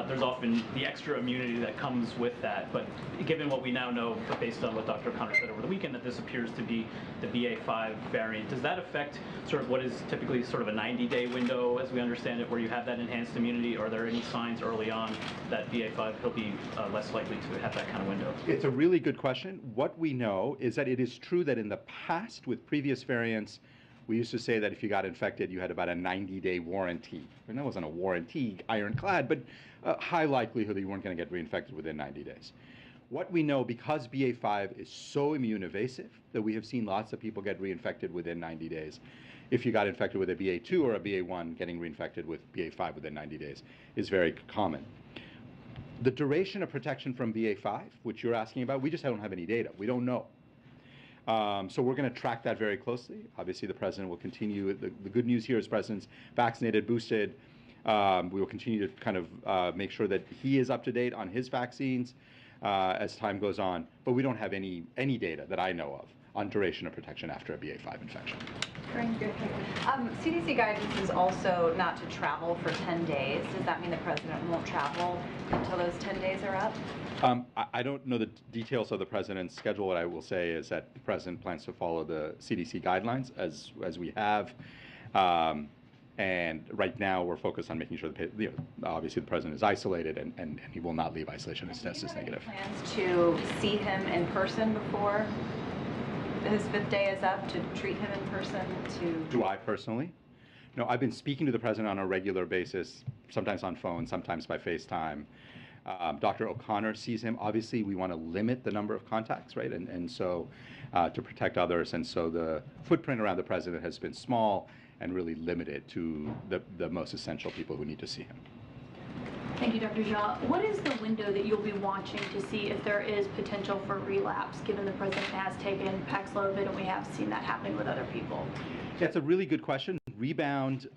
there's often the extra immunity that comes with that. But given what we now know, based on what Dr. O'Connor said over the weekend, that this appears to be the BA.5 variant, does that affect sort of what is typically sort of a 90-day window, as we understand it, where you have that enhanced immunity? Are there any signs early on that BA.5 he'll be less likely to have that kind of window? It's a really good question. What we know is that it is true that in the past, with previous variants, we used to say that if you got infected, you had about a 90-day warranty. And that wasn't a warranty, ironclad, but a high likelihood that you weren't going to get reinfected within 90 days. What we know, because BA.5 is so immune evasive, that we have seen lots of people get reinfected within 90 days. If you got infected with a BA.2 or a BA.1, getting reinfected with BA.5 within 90 days is very common. The duration of protection from BA.5, which you're asking about, we just don't have any data. We don't know. So we're going to track that very closely. Obviously, the president will continue. The good news here is the president's vaccinated, boosted. We will continue to kind of make sure that he is up to date on his vaccines as time goes on. But we don't have any data that I know of on duration of protection after a BA.5 infection. Very good. CDC guidance is also not to travel for 10 days. Does that mean the president won't travel until those 10 days are up? I don't know the details of the president's schedule. What I will say is that the president plans to follow the CDC guidelines as we have. And right now we're focused on making sure that obviously the president is isolated and he will not leave isolation. His test is negative. Plans to see him in person before his 5th day is up, to treat him in person? Do I personally? No, I've been speaking to the president on a regular basis, sometimes on phone, sometimes by FaceTime. Dr. O'Connor sees him. Obviously, we want to limit the number of contacts, right? And so to protect others. And so the footprint around the president has been small and really limited to the most essential people who need to see him. Thank you, Dr. Jha. What is the window that you'll be watching to see if there is potential for relapse, given the president has taken Paxlovid and we have seen that happening with other people? That's a really good question. Rebound,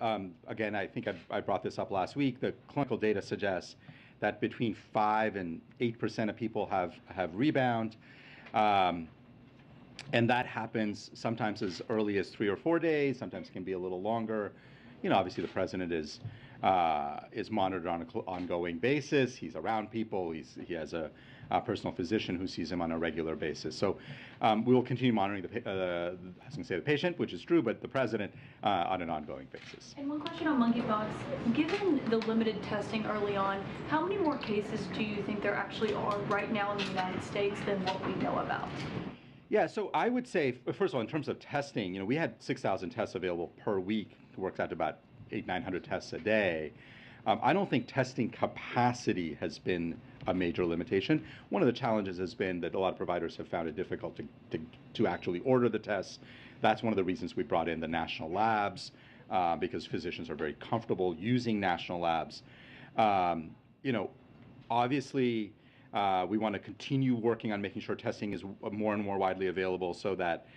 again, I think I brought this up last week. The clinical data suggests that between 5 and 8% of people have rebound. And that happens sometimes as early as 3 or 4 days, sometimes can be a little longer. Obviously the president is monitored on an ongoing basis. He's around people. He has a personal physician who sees him on a regular basis. So we will continue monitoring I was going to say the patient, which is true, but the president on an ongoing basis. And one question on monkeypox. Given the limited testing early on, how many more cases do you think there actually are right now in the United States than what we know about? Yeah, so I would say, first of all, in terms of testing, we had 6,000 tests available per week. It works out to about 800-900 tests a day. I don't think testing capacity has been a major limitation. One of the challenges has been that a lot of providers have found it difficult to actually order the tests. That's one of the reasons we brought in the national labs, because physicians are very comfortable using national labs. Obviously, we want to continue working on making sure testing is more and more widely available so that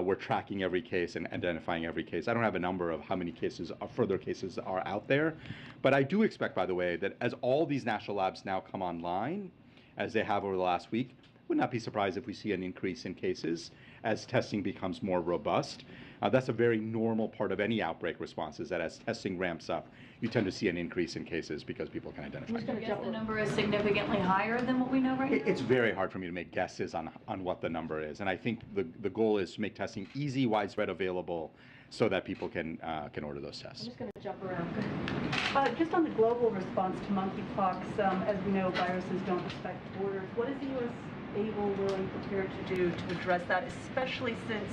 we're tracking every case and identifying every case. I don't have a number of how many cases, further cases are out there, but I do expect, by the way, that as all these national labs now come online, as they have over the last week, would not be surprised if we see an increase in cases as testing becomes more robust. That's a very normal part of any outbreak response, is that as testing ramps up, you tend to see an increase in cases because people can identify. I guess the number is significantly higher than what we know right now? It's very hard for me to make guesses on what the number is, and I think the goal is to make testing easy, widespread, available, so that people can order those tests. I'm just going to jump around. Just on the global response to monkeypox, as we know, viruses don't respect borders. What is the U.S. able, willing, prepared to do to address that, especially since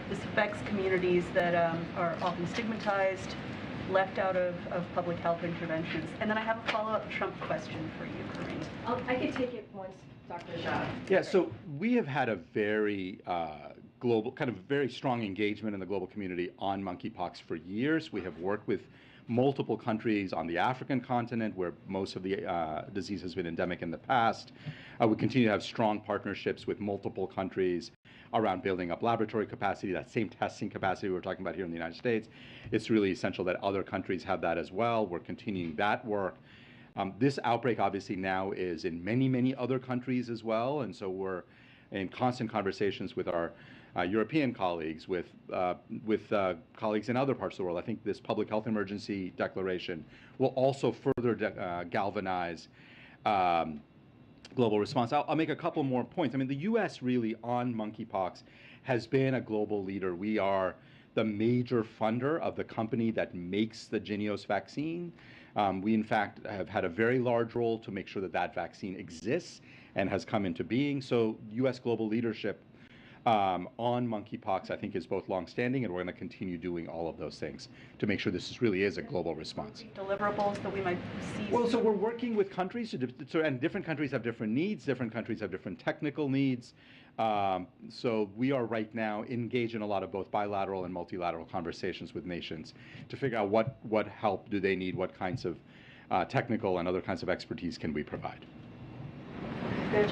this affects communities that are often stigmatized, left out of public health interventions? And then I have a follow-up Trump question for you, Corinne. I can take it once, Dr. Azar. Yeah, so we have had a very global, kind of very strong engagement in the global community on monkeypox for years. We have worked with multiple countries on the African continent, where most of the disease has been endemic in the past. We continue to have strong partnerships with multiple countries around building up laboratory capacity, that same testing capacity we're talking about here in the United States. It's really essential that other countries have that as well. We're continuing that work. This outbreak obviously now is in many, many other countries as well, and so we're in constant conversations with our European colleagues, with colleagues in other parts of the world. I think this public health emergency declaration will also further galvanize global response. I'll make a couple more points. I mean, the U.S. really on monkeypox has been a global leader. We are the major funder of the company that makes the Jynneos vaccine. We, in fact, have had a very large role to make sure that that vaccine exists and has come into being. So U.S. global leadership on monkeypox, I think, is both longstanding, and we're going to continue doing all of those things to make sure this really is a global response. Deliverables that we might see? Well, so we're working with countries, and different countries have different needs, different countries have different technical needs. So we are right now engaged in a lot of both bilateral and multilateral conversations with nations to figure out what help do they need, what kinds of technical and other kinds of expertise can we provide. Yeah,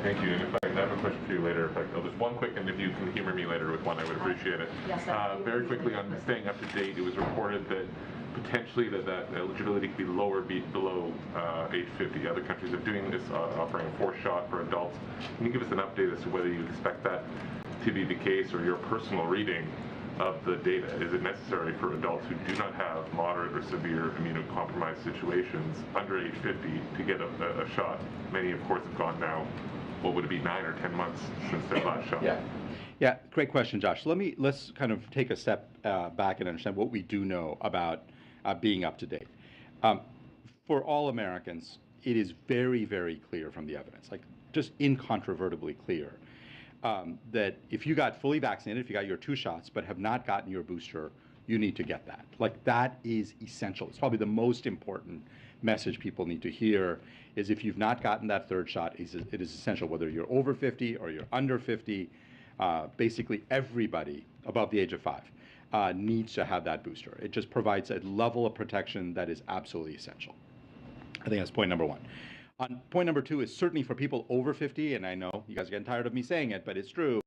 thank you. And in fact, I have a question for you later. In fact, just one quick, and if you can humor me later with one, I would appreciate it. Yes, very quickly on staying up to date, it was reported that potentially that eligibility could be lower below age 50. Other countries are doing this, offering a 4th shot for adults. Can you give us an update as to whether you expect that to be the case, or your personal reading of the data? Is it necessary for adults who do not have moderate or severe immunocompromised situations under age 50 to get a shot? Many, of course, have gone now, what would it be, 9 or 10 months since their last shot? Yeah, great question, Josh. Let's kind of take a step back and understand what we do know about being up to date. For all Americans, it is very, very clear from the evidence, like just incontrovertibly clear, that if you got fully vaccinated, if you got your 2 shots but have not gotten your booster, you need to get that. Like, that is essential. It's probably the most important message people need to hear, is if you've not gotten that 3rd shot, it is essential, whether you're over 50 or you're under 50. Basically everybody above the age of 5 needs to have that booster. It just provides a level of protection that is absolutely essential. I think that's point number 1. Point number 2 is certainly for people over 50, and I know you guys are getting tired of me saying it, but it's true.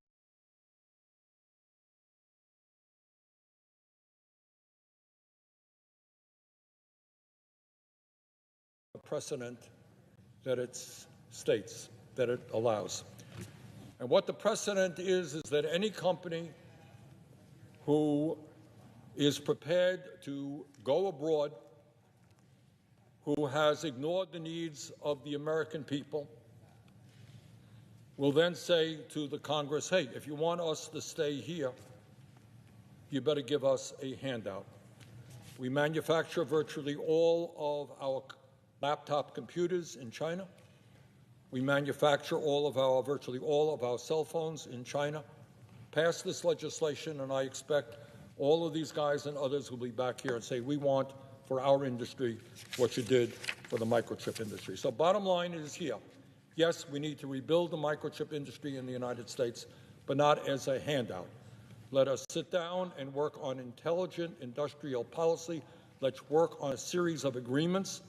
Precedent that it states, that it allows. And what the precedent is that any company who is prepared to go abroad, who has ignored the needs of the American people, will then say to the Congress, hey, if you want us to stay here, you better give us a handout. We manufacture virtually all of our laptop computers in China. We manufacture virtually all of our cell phones in China. Pass this legislation, and I expect all of these guys and others will be back here and say, we want for our industry what you did for the microchip industry. So bottom line is here. Yes, we need to rebuild the microchip industry in the United States, but not as a handout. Let us sit down and work on intelligent industrial policy. Let's work on a series of agreements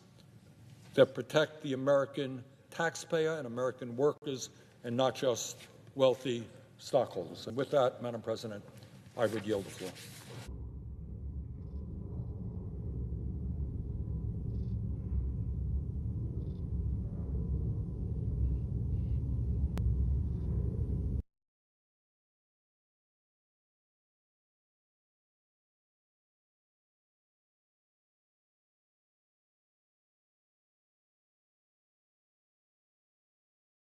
that protect the American taxpayer and American workers, and not just wealthy stockholders. And with that, Madam President, I would yield the floor.